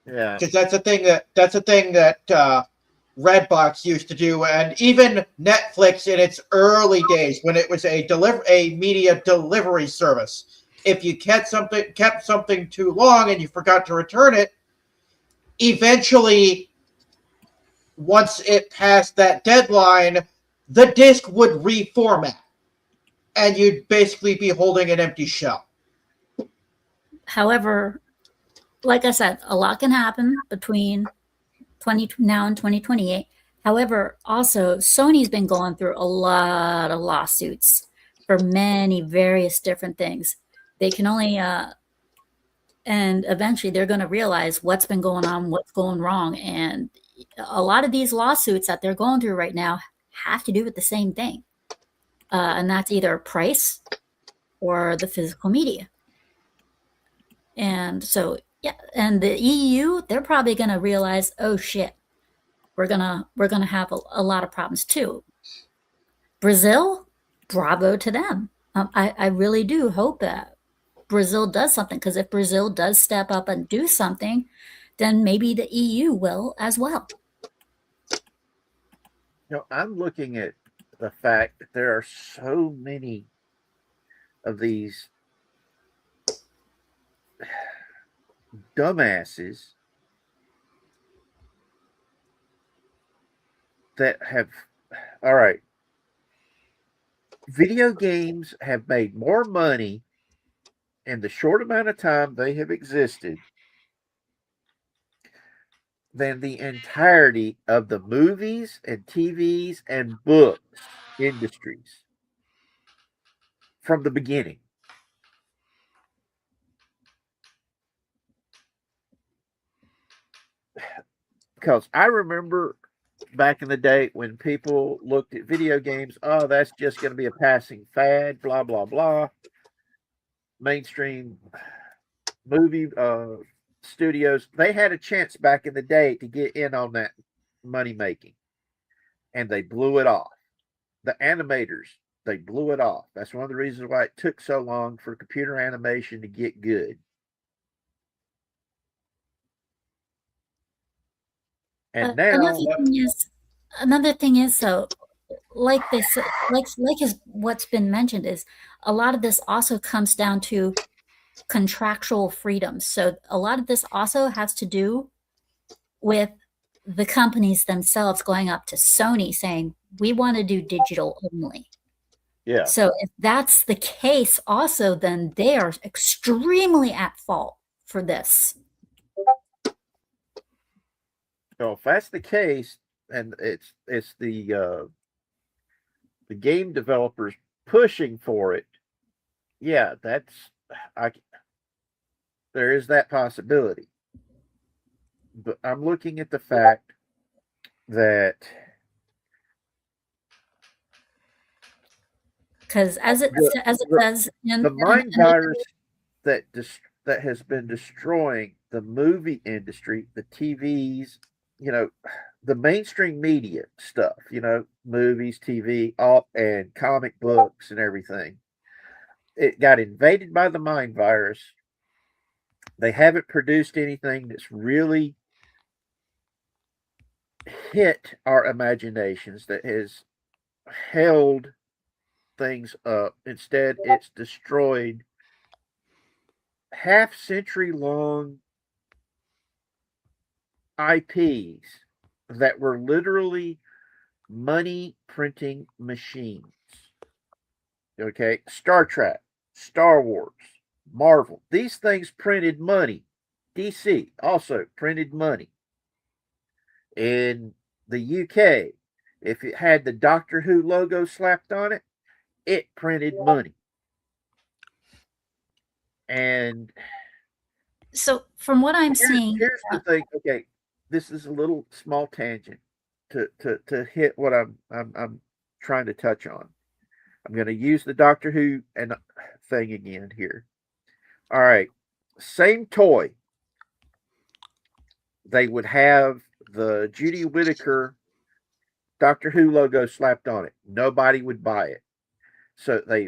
Yeah, because that's a thing that Redbox used to do, and even Netflix in its early days when it was a media delivery service. If you kept something too long and you forgot to return it, eventually, once it passed that deadline, the disc would reformat, and you'd basically be holding an empty shell. However, like I said, a lot can happen between now and 2028. However, also, Sony's been going through a lot of lawsuits for many various different things. They can only, and eventually they're going to realize what's been going on, what's going wrong. And a lot of these lawsuits that they're going through right now have to do with the same thing. And that's either price or the physical media. And so, yeah, and the EU, they're probably going to realize, oh shit, we're gonna have a lot of problems too. Brazil, bravo to them. I really do hope that Brazil does something, because if Brazil does step up and do something, then maybe the EU will as well. I'm looking at the fact that there are so many of these dumbasses that have, all right, video games have made more money in the short amount of time they have existed than the entirety of the movies and TVs and books industries from the beginning. Because I remember back in the day when people looked at video games, oh, that's just going to be a passing fad, blah, blah, blah. Mainstream movie studios, they had a chance back in the day to get in on that money making, and they blew it off. The animators, they blew it off. That's one of the reasons why it took so long for computer animation to get good. And now, another thing is, so like they said, like is what's been mentioned, is a lot of this also comes down to contractual freedoms. So a lot of this also has to do with the companies themselves going up to Sony saying, we want to do digital only. Yeah. So if that's the case also, then they are extremely at fault for this. So if that's the case, and it's the game developers pushing for it, yeah, there is that possibility. But I'm looking at the fact that, because as it says in the mind virus that has been destroying the movie industry, the TVs, the mainstream media stuff, movies, TV, and comic books and everything. It got invaded by the mind virus. They haven't produced anything that's really hit our imaginations, that has held things up. Instead, it's destroyed half-century long IPs that were literally money printing machines. Okay, Star Trek, Star Wars, Marvel, these things printed money. DC also printed money. In the UK, if it had the Doctor Who logo slapped on it, it printed money. And so from what I'm seeing, here's the thing. Okay, this is a little small tangent to hit what I'm trying to touch on. I'm going to use the Doctor Who and thing again here. All right, same toy. They would have the Judy Whittaker Doctor Who logo slapped on it. Nobody would buy it. So they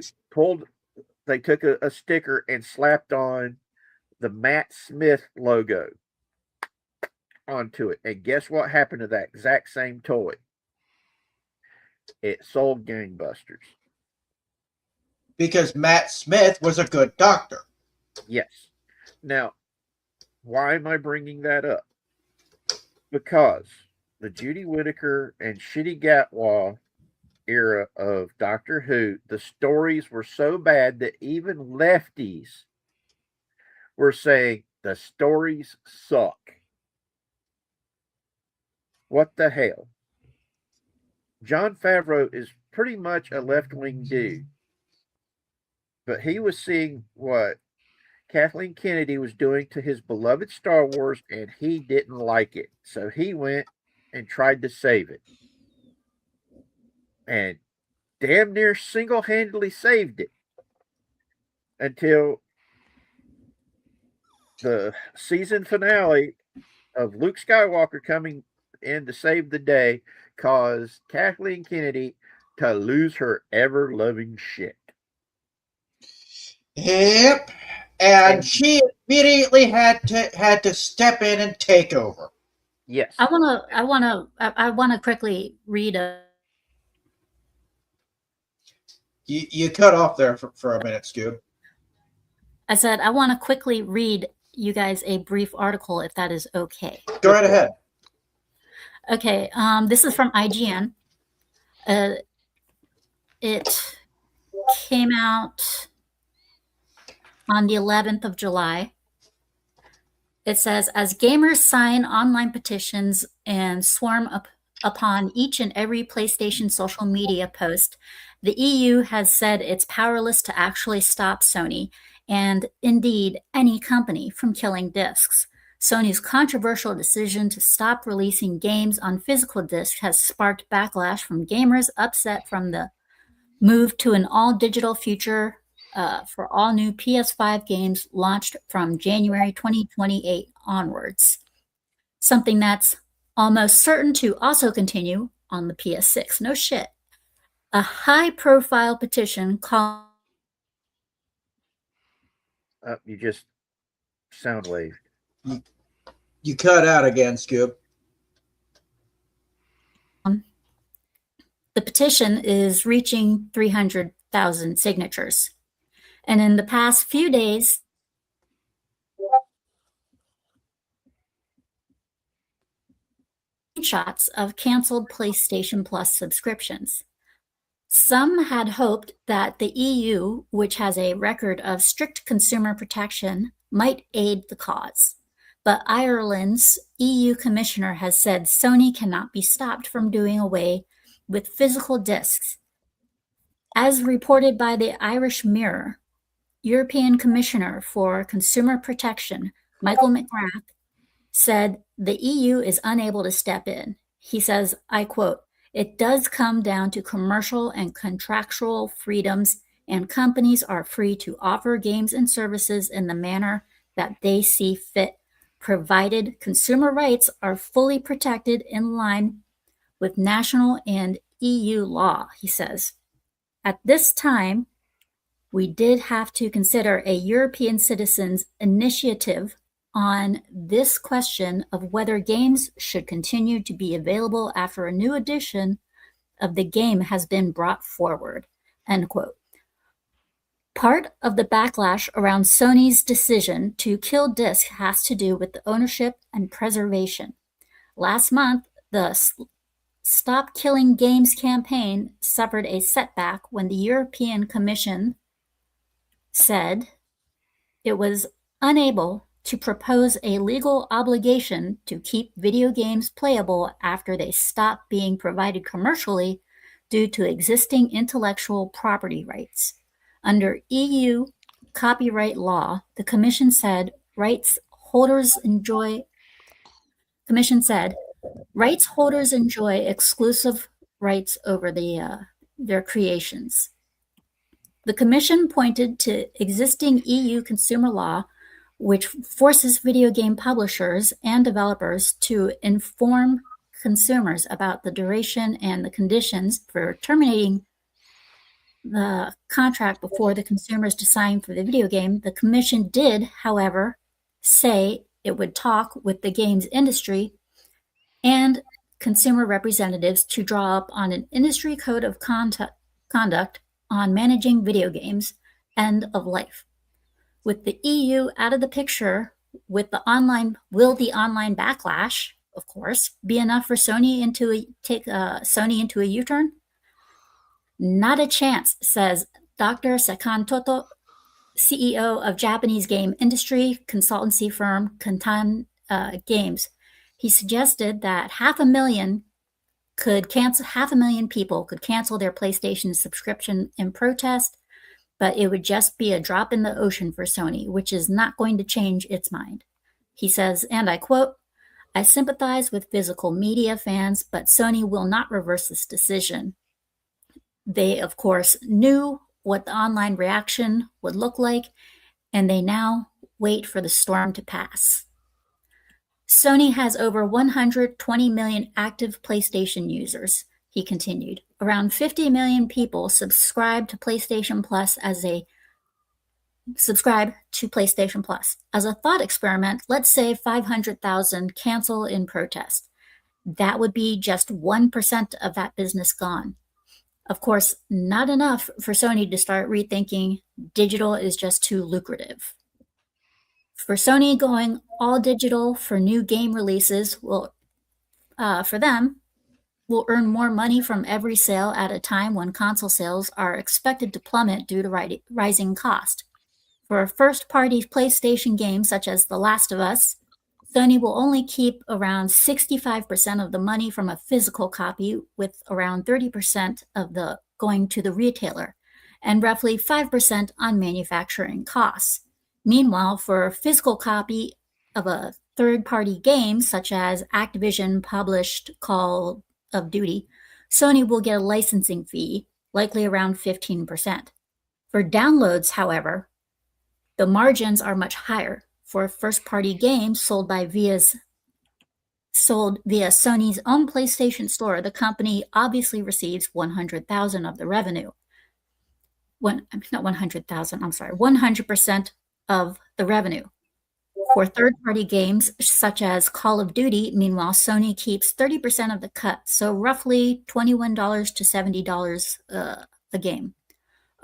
took a sticker and slapped on the Matt Smith logo onto it. And guess what happened to that exact same toy? It sold gangbusters. Because Matt Smith was a good doctor. Yes. Now, why am I bringing that up? Because the Judy Whittaker and Shitty Gatwa era of Doctor Who, the stories were so bad that even lefties were saying the stories suck. What the hell? Jon Favreau is pretty much a left-wing dude. But he was seeing what Kathleen Kennedy was doing to his beloved Star Wars, and he didn't like it. So he went and tried to save it. And damn near single-handedly saved it. Until the season finale of Luke Skywalker coming in to save the day caused Kathleen Kennedy to lose her ever-loving shit. Yep. And she immediately had to step in and take over. Yes. I want to quickly read a. You cut off there for a minute, Scoob. I said I want to quickly read you guys a brief article, if that is okay. Go right ahead. Okay. This is from IGN. It came out on the 11th of July. It says, as gamers sign online petitions and swarm upon each and every PlayStation social media post, the EU has said it's powerless to actually stop Sony and, indeed, any company from killing discs. Sony's controversial decision to stop releasing games on physical discs has sparked backlash from gamers upset from the move to an all-digital future for all new PS5 games launched from January 2028 onwards, something that's almost certain to also continue on the PS6. No shit. A high-profile petition called... You just sound waved. You cut out again, Scoob. The petition is reaching 300,000 signatures. And in the past few days, screenshots of canceled PlayStation Plus subscriptions. Some had hoped that the EU, which has a record of strict consumer protection, might aid the cause. But Ireland's EU commissioner has said Sony cannot be stopped from doing away with physical discs. As reported by the Irish Mirror, European Commissioner for Consumer Protection, Michael McGrath, said the EU is unable to step in. He says, I quote, "It does come down to commercial and contractual freedoms, and companies are free to offer games and services in the manner that they see fit, provided consumer rights are fully protected in line with national and EU law," he says. At this time, we did have to consider a European citizens' initiative on this question of whether games should continue to be available after a new edition of the game has been brought forward, end quote. Part of the backlash around Sony's decision to kill disc has to do with the ownership and preservation. Last month, the Stop Killing Games campaign suffered a setback when the European Commission said it was unable to propose a legal obligation to keep video games playable after they stop being provided commercially due to existing intellectual property rights. Under EU copyright law, the Commission said rights holders enjoy exclusive rights over their creations. The Commission pointed to existing EU consumer law, which forces video game publishers and developers to inform consumers about the duration and the conditions for terminating the contract before the consumers to sign for the video game. The Commission did, however, say it would talk with the games industry and consumer representatives to draw up on an industry code of conduct on managing video games end of life. With the EU out of the picture, will the online backlash, of course, be enough for Sony take Sony into a U-turn? Not a chance, says Dr. Sekan Toto, CEO of Japanese game industry consultancy firm Kantan Games. He suggested that 500,000 people could cancel their PlayStation subscription in protest, but it would just be a drop in the ocean for Sony, which is not going to change its mind. He says, and I quote, "I sympathize with physical media fans, but Sony will not reverse this decision." They, of course, knew what the online reaction would look like, and they now wait for the storm to pass. Sony has over 120 million active PlayStation users, he continued. Around 50 million people subscribe to PlayStation Plus as a thought experiment. Let's say 500,000 cancel in protest. That would be just 1% of that business gone. Of course, not enough for Sony to start rethinking digital is just too lucrative. For Sony, going all digital for new game releases will earn more money from every sale at a time when console sales are expected to plummet due to rising cost. For first-party PlayStation games such as The Last of Us, Sony will only keep around 65% of the money from a physical copy, with around 30% of the going to the retailer, and roughly 5% on manufacturing costs. Meanwhile, for a physical copy of a third-party game, such as Activision-published Call of Duty, Sony will get a licensing fee, likely around 15%. For downloads, however, the margins are much higher. For first-party games sold via Sony's own PlayStation Store, the company obviously receives 100,000 of the revenue. Not 100,000. I'm sorry, 100% of the revenue. For third-party games such as Call of Duty, meanwhile, Sony keeps 30% of the cut, so roughly $21 to $70 a game.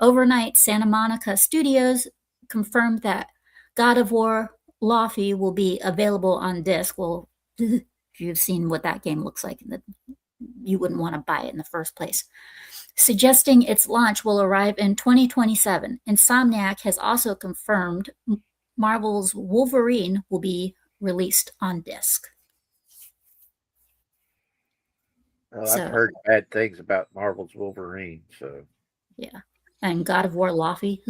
Overnight, Santa Monica Studios confirmed that God of War Laufey will be available on disc. Well, if you've seen what that game looks like, you wouldn't want to buy it in the first place. Suggesting its launch will arrive in 2027. Insomniac has also confirmed Marvel's Wolverine will be released on disc. Well, I've heard bad things about Marvel's Wolverine, so yeah. And God of War Laufey.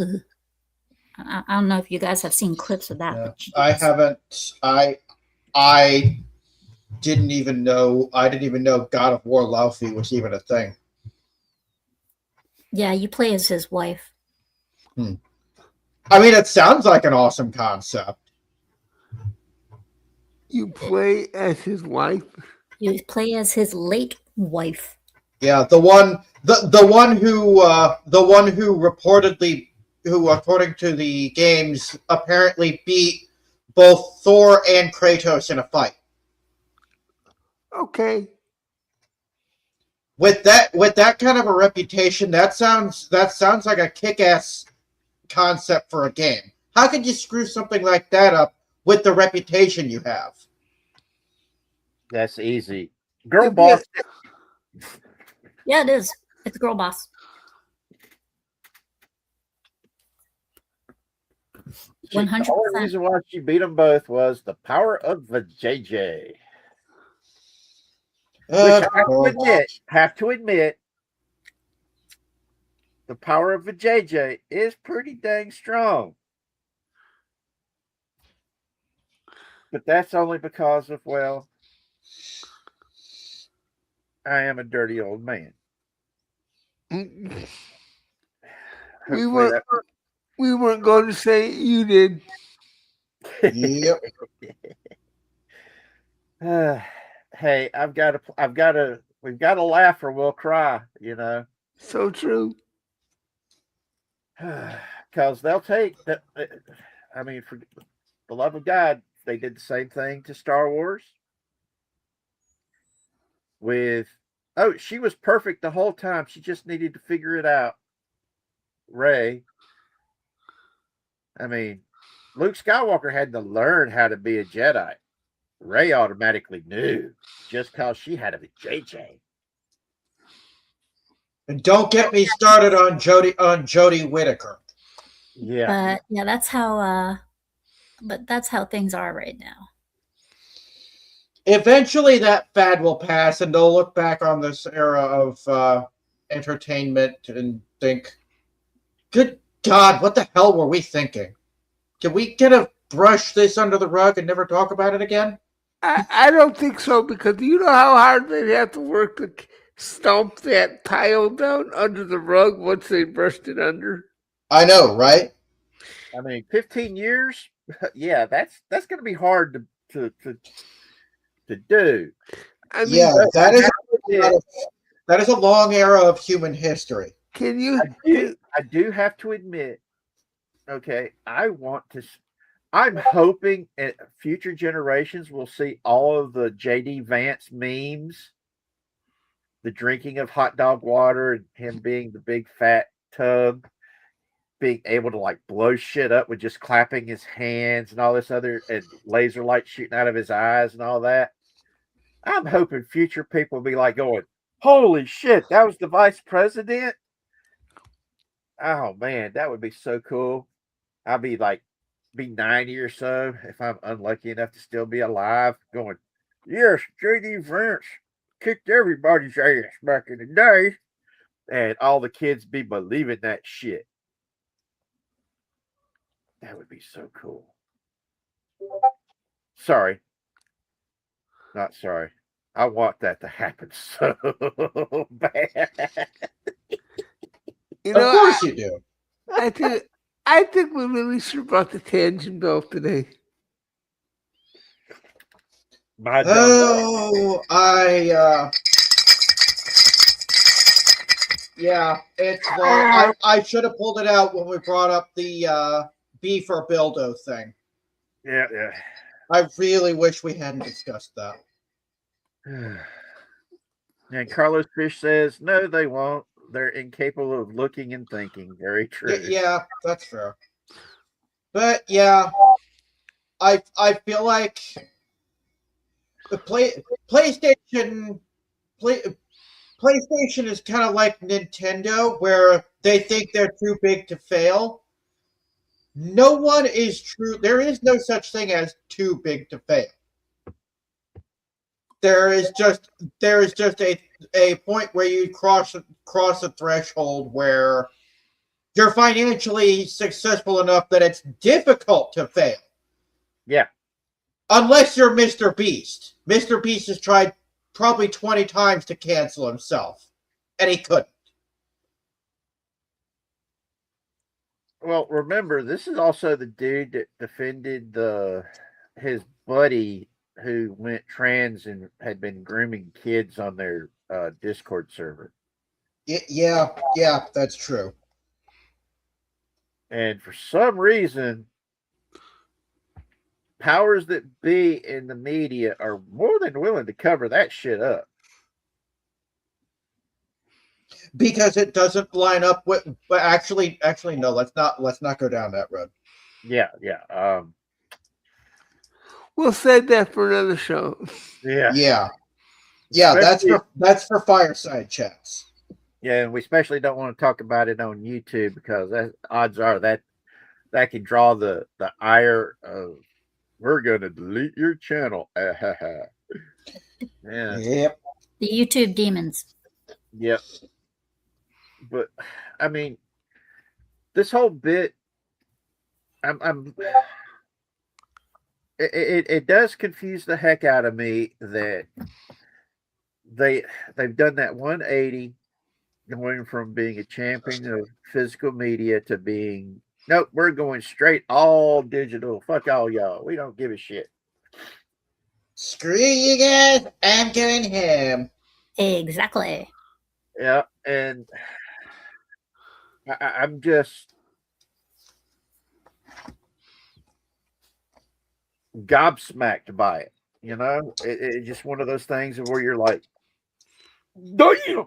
I don't know if you guys have seen clips of that. Yeah, I haven't. I didn't even know. I didn't even know God of War Laufey was even a thing. Yeah, you play as his wife. I mean, it sounds like an awesome concept. You play as his wife? You play as his late wife. Yeah, the one who reportedly, who according to the games apparently beat both Thor and Kratos in a fight. Okay. With that kind of a reputation, that sounds like a kick-ass concept for a game. How could you screw something like that up with the reputation you have? That's easy. Girl boss. Yeah, it is. It's Girl Boss. The only reason why she beat them both was the power of the JJ. Which I have to admit, the power of the JJ is pretty dang strong. But that's only because of, well, I am a dirty old man. We weren't going to say you did. Yep. Hey, we've got to laugh or we'll cry, you know. So true. Because they'll take that. I mean, for the love of God, they did the same thing to Star Wars. She was perfect the whole time. She just needed to figure it out. Rey. I mean, Luke Skywalker had to learn how to be a Jedi. Rey automatically knew just because she had a JJ. And don't get me started on Jodie Whittaker. Yeah. But yeah, that's how things are right now. Eventually that fad will pass and they'll look back on this era of entertainment and think, good God, what the hell were we thinking? Can we brush this under the rug and never talk about it again? I don't think so, because you know how hard they'd have to work to stomp that tile down under the rug once they brushed it under. I know, right? I mean, 15 years? Yeah, that's going to be hard to do. I mean, yeah, that is a long era of human history. Can you? I do have to admit, okay, I'm hoping future generations will see all of the JD Vance memes, the drinking of hot dog water and him being the big fat tub, being able to like blow shit up with just clapping his hands and all this other, and laser light shooting out of his eyes and all that. I'm hoping future people will be like going, holy shit, that was the vice president? Oh man, that would be so cool. I'll be 90 or so if I'm unlucky enough to still be alive, going, yes, J.D. Vance kicked everybody's ass back in the day. And all the kids be believing that shit. That would be so cool. Sorry. Not sorry. I want that to happen so bad. You know, Of course you do. I think we really should have brought the tangent belt today. Oh, yeah, I should have pulled it out when we brought up the B for Bildo thing. Yeah. I really wish we hadn't discussed that. And Carlos Fish says, no, they won't. They're incapable of looking and thinking. Very true. Yeah, that's fair. But yeah, I feel like the PlayStation is kind of like Nintendo, where they think they're too big to fail. No one is true. There is no such thing as too big to fail. There is just a point where you cross a threshold where you're financially successful enough that it's difficult to fail. Yeah. Unless you're Mr. Beast. Mr. Beast has tried probably 20 times to cancel himself, and he couldn't. Well, remember, this is also the dude that defended his buddy who went trans and had been grooming kids on their Discord server. Yeah, that's true. And for some reason, powers that be in the media are more than willing to cover that shit up. Because it doesn't line up with, but actually no, let's not go down that road. Yeah. We'll save that for another show. Yeah. That's for fireside chats. Yeah, and we especially don't want to talk about it on YouTube because odds are that can draw the ire of, we're going to delete your channel. Yeah. Yep. The YouTube demons. Yep. But I mean, this whole bit, it does confuse the heck out of me that they've done that 180, going from being a champion of physical media to being, nope, we're going straight all digital. Fuck all y'all. We don't give a shit. Screw you guys. I'm going home. Exactly. Yeah, and I'm just gobsmacked by it. You know, it's just one of those things where you're like, damn,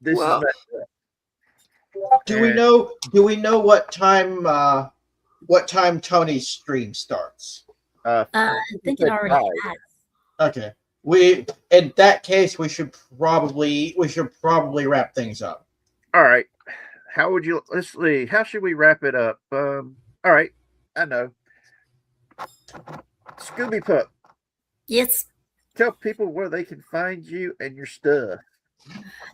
this is messed up. Do we know what time Tony's stream starts? I think it already has. Okay. In that case, we should probably wrap things up. All right. Let's see. How should we wrap it up? All right. I know. Scooby Pup. Yes. Tell people where they can find you and your stuff.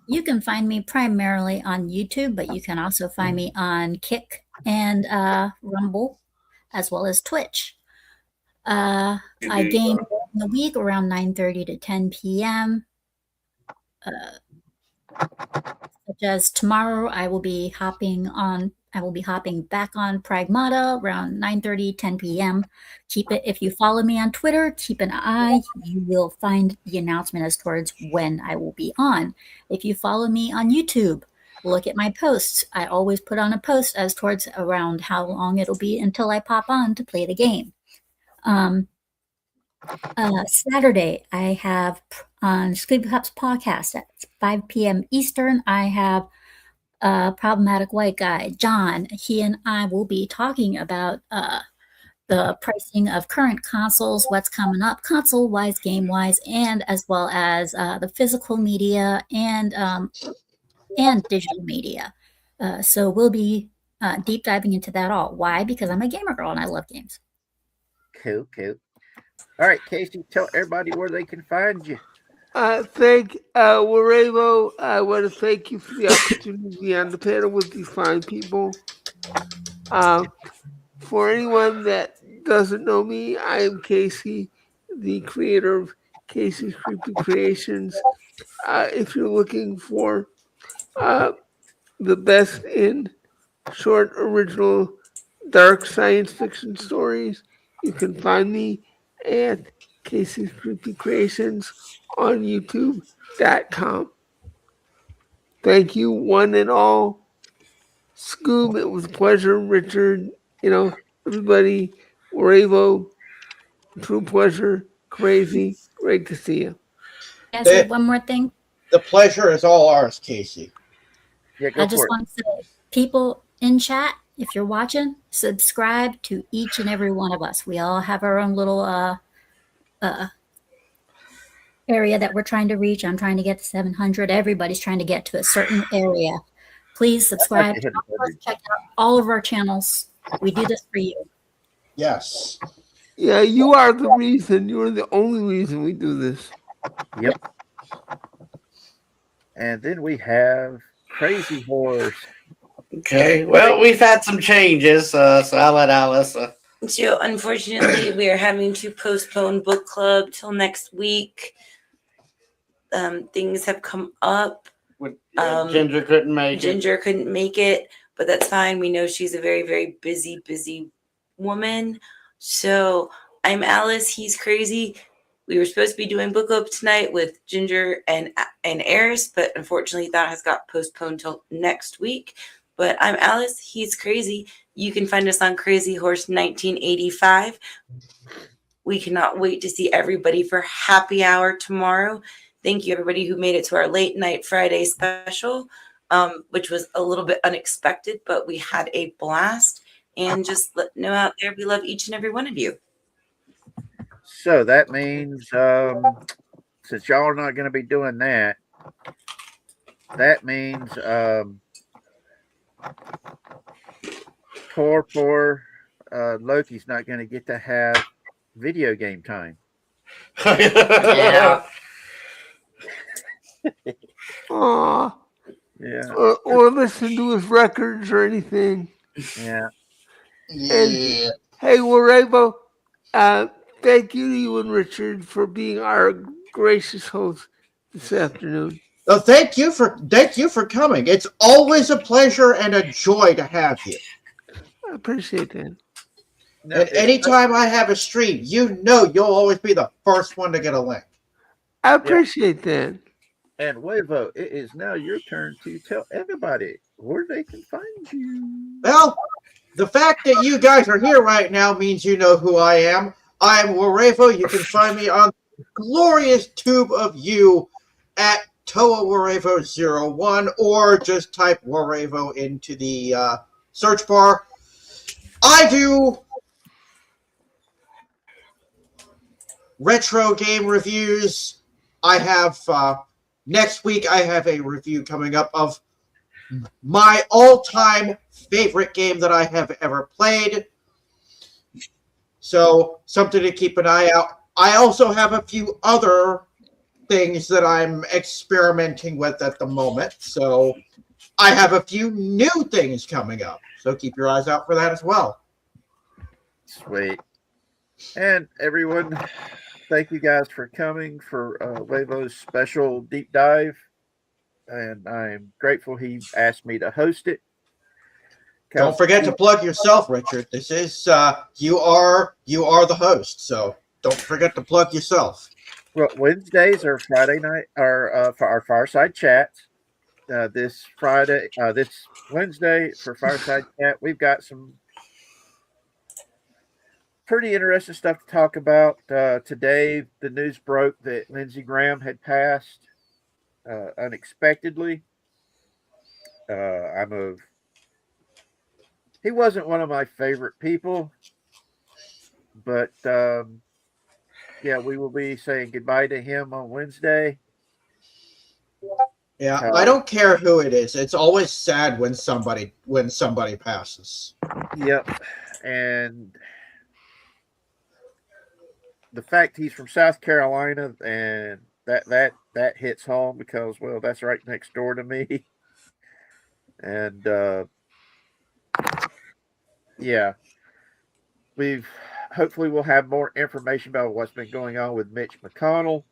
You can find me primarily on YouTube, but you can also find me on Kick and Rumble, as well as Twitch. I game in the week around 9:30 to 10 p.m. Such as tomorrow, I will be hopping back on Pragmata around 9:30, 10 p.m. If you follow me on Twitter, keep an eye. You will find the announcement as towards when I will be on. If you follow me on YouTube, look at my posts. I always put on a post as towards around how long it'll be until I pop on to play the game. Saturday, I have on Scooby Pup's podcast at 5 p.m. Eastern, I have Problematic White Guy, John. He and I will be talking about the pricing of current consoles, what's coming up, console-wise, game-wise, and as well as the physical media and digital media. So we'll be deep diving into that all. Why? Because I'm a gamer girl and I love games. Cool. All right, Casey, tell everybody where they can find you. Thank Juareavo. I want to thank you for the opportunity to be on the panel with these fine people. For anyone that doesn't know me, I am Casey, the creator of Casey's Creepy Creations. If you're looking for the best in short, original, dark science fiction stories, you can find me at Casey's Creepy Creations on YouTube.com. Thank you, one and all. Scoob, it was a pleasure. Richard, everybody, Juareavo, true pleasure. Crazy, great to see you. Can I say one more thing? The pleasure is all ours, Casey. Yeah, go I just want to say, people in chat, if you're watching, subscribe to each and every one of us. We all have our own little area that we're trying to reach. I'm trying to get to 700. Everybody's trying to get to a certain area. Please subscribe. Check out all of our channels. We do this for you. Yes. Yeah, you are the reason. You're the only reason we do this. Yep. And then we have Crazy Horse. Okay. Well, we've had some changes, so I'll let Alice. So unfortunately, we are having to postpone book club till next week. Things have come up. Ginger couldn't make Ginger couldn't make it, but that's fine. We know she's a very, very busy woman. So I'm Alice. He's Crazy. We were supposed to be doing book club tonight with Ginger and Eris, but unfortunately that has got postponed till next week. But I'm Alice. He's Crazy. You can find us on Crazy Horse 1985. We cannot wait to see everybody for happy hour tomorrow. Thank you, everybody who made it to our late night Friday special, which was a little bit unexpected, but we had a blast. And just let know out there, we love each and every one of you. So that means, since y'all are not going to be doing that, that means poor Loki's not going to get to have video game time. Yeah. Aw. Yeah. Or listen to his records or anything. Yeah. And hey, Juareavo, thank you and Richard for being our gracious host this afternoon. Oh, thank you for coming. It's always a pleasure and a joy to have you. I appreciate that. And anytime I have a stream, you'll always be the first one to get a link. I appreciate that. And Juareavo, it is now your turn to tell everybody where they can find you. Well, the fact that you guys are here right now means you know who I am. I am Juareavo. You can find me on the glorious tube of you at Toa Juareavo 01 or just type Juareavo into the search bar. I do retro game reviews. I have next week I have a review coming up of my all-time favorite game that I have ever played. So something to keep an eye out. I also have a few other things that I'm experimenting with at the moment. So I have a few new things coming up. So keep your eyes out for that as well. Sweet. And everyone, thank you guys for coming for Juareavo's special deep dive. And I'm grateful he asked me to host it. Don't forget to plug yourself, Richard. This is you are the host, so don't forget to plug yourself. Well, Wednesdays or Friday night are for our fireside chats. This Wednesday for fireside chat, we've got some pretty interesting stuff to talk about. Today, the news broke that Lindsey Graham had passed unexpectedly. He wasn't one of my favorite people, but yeah, we will be saying goodbye to him on Wednesday. Yeah, I don't care who it is. It's always sad when somebody passes. Yep. And the fact he's from South Carolina, and that hits home because, well, that's right next door to me. And yeah, hopefully we'll have more information about what's been going on with Mitch McConnell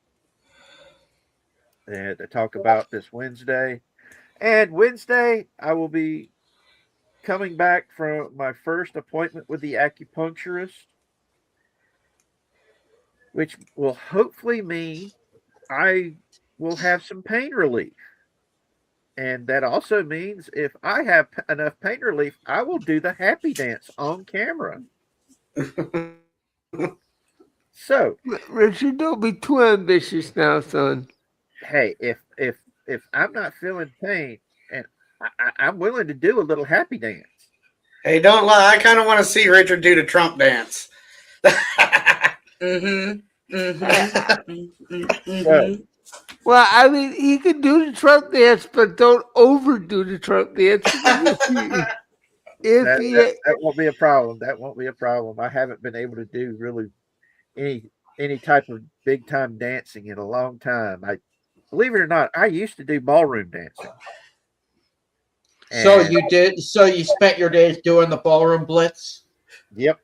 and to talk about this Wednesday. And Wednesday, I will be coming back from my first appointment with the acupuncturist, which will hopefully mean I will have some pain relief. And that also means if I have enough pain relief, I will do the happy dance on camera. So, Richard, don't be too ambitious now, son. Hey, if I'm not feeling pain, and I'm willing to do a little happy dance. Hey, don't lie. I kind of want to see Richard do the Trump dance. Well, I mean, he can do the Trump dance, but don't overdo the Trump dance. That won't be a problem. That won't be a problem. I haven't been able to do really any type of big time dancing in a long time. I believe it or not, I used to do ballroom dancing. So you did. So you spent your days doing the ballroom blitz. Yep.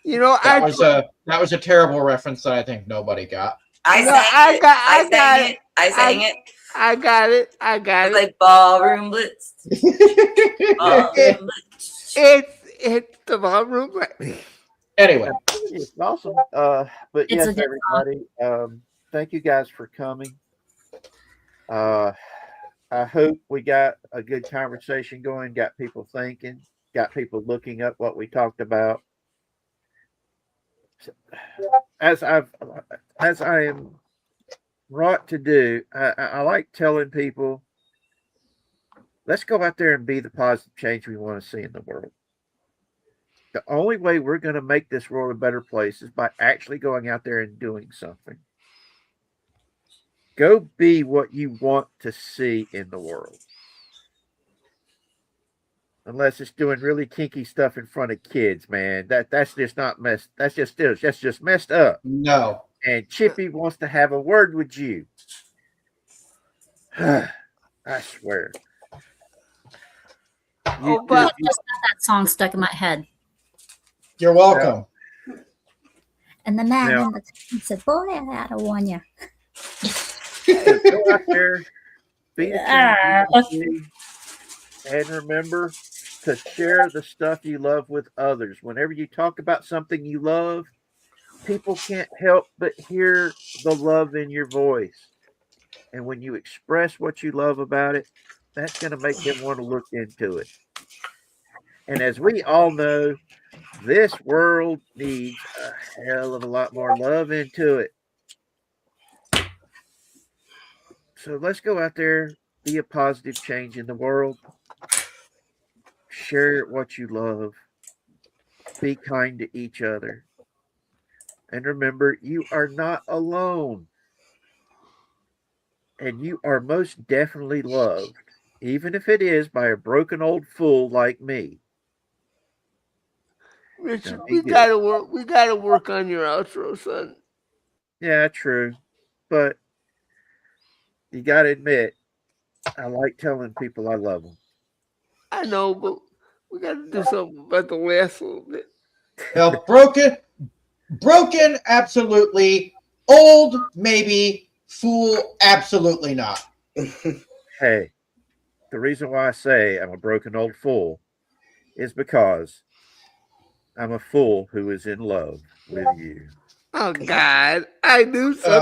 You know, that was a terrible reference that I think nobody got. I sang it. I got it. Like ballroom blitz. Ballroom blitz. It's the ballroom blitz. Anyway, it's awesome. But yes, everybody. Thank you guys for coming. I hope we got a good conversation going, got people thinking, got people looking up what we talked about. As I am wrought to do, I like telling people, let's go out there and be the positive change we want to see in the world. The only way we're going to make this world a better place is by actually going out there and doing something. Go be what you want to see in the world. Unless it's doing really kinky stuff in front of kids, man. That's just not messed. That's just messed up. No. And Chippy wants to have a word with you. I swear. But just got that song stuck in my head. You're welcome. And the man in the tent said, "Boy, I had to warn you." Go out there, be the and remember to share the stuff you love with others. Whenever you talk about something you love, people can't help but hear the love in your voice. And when you express what you love about it, that's going to make them want to look into it. And as we all know, this world needs a hell of a lot more love into it. So let's go out there, be a positive change in the world. Share what you love. Be kind to each other. And remember, you are not alone. And you are most definitely loved, even if it is by a broken old fool like me. Richard, we gotta work on your outro, son. Yeah, true. But you gotta admit, I like telling people I love them. I know, but we gotta do something about the last little bit. Now, broken, absolutely. Old, maybe. Fool, absolutely not. Hey, the reason why I say I'm a broken old fool is because I'm a fool who is in love with you. Oh, God. I knew something.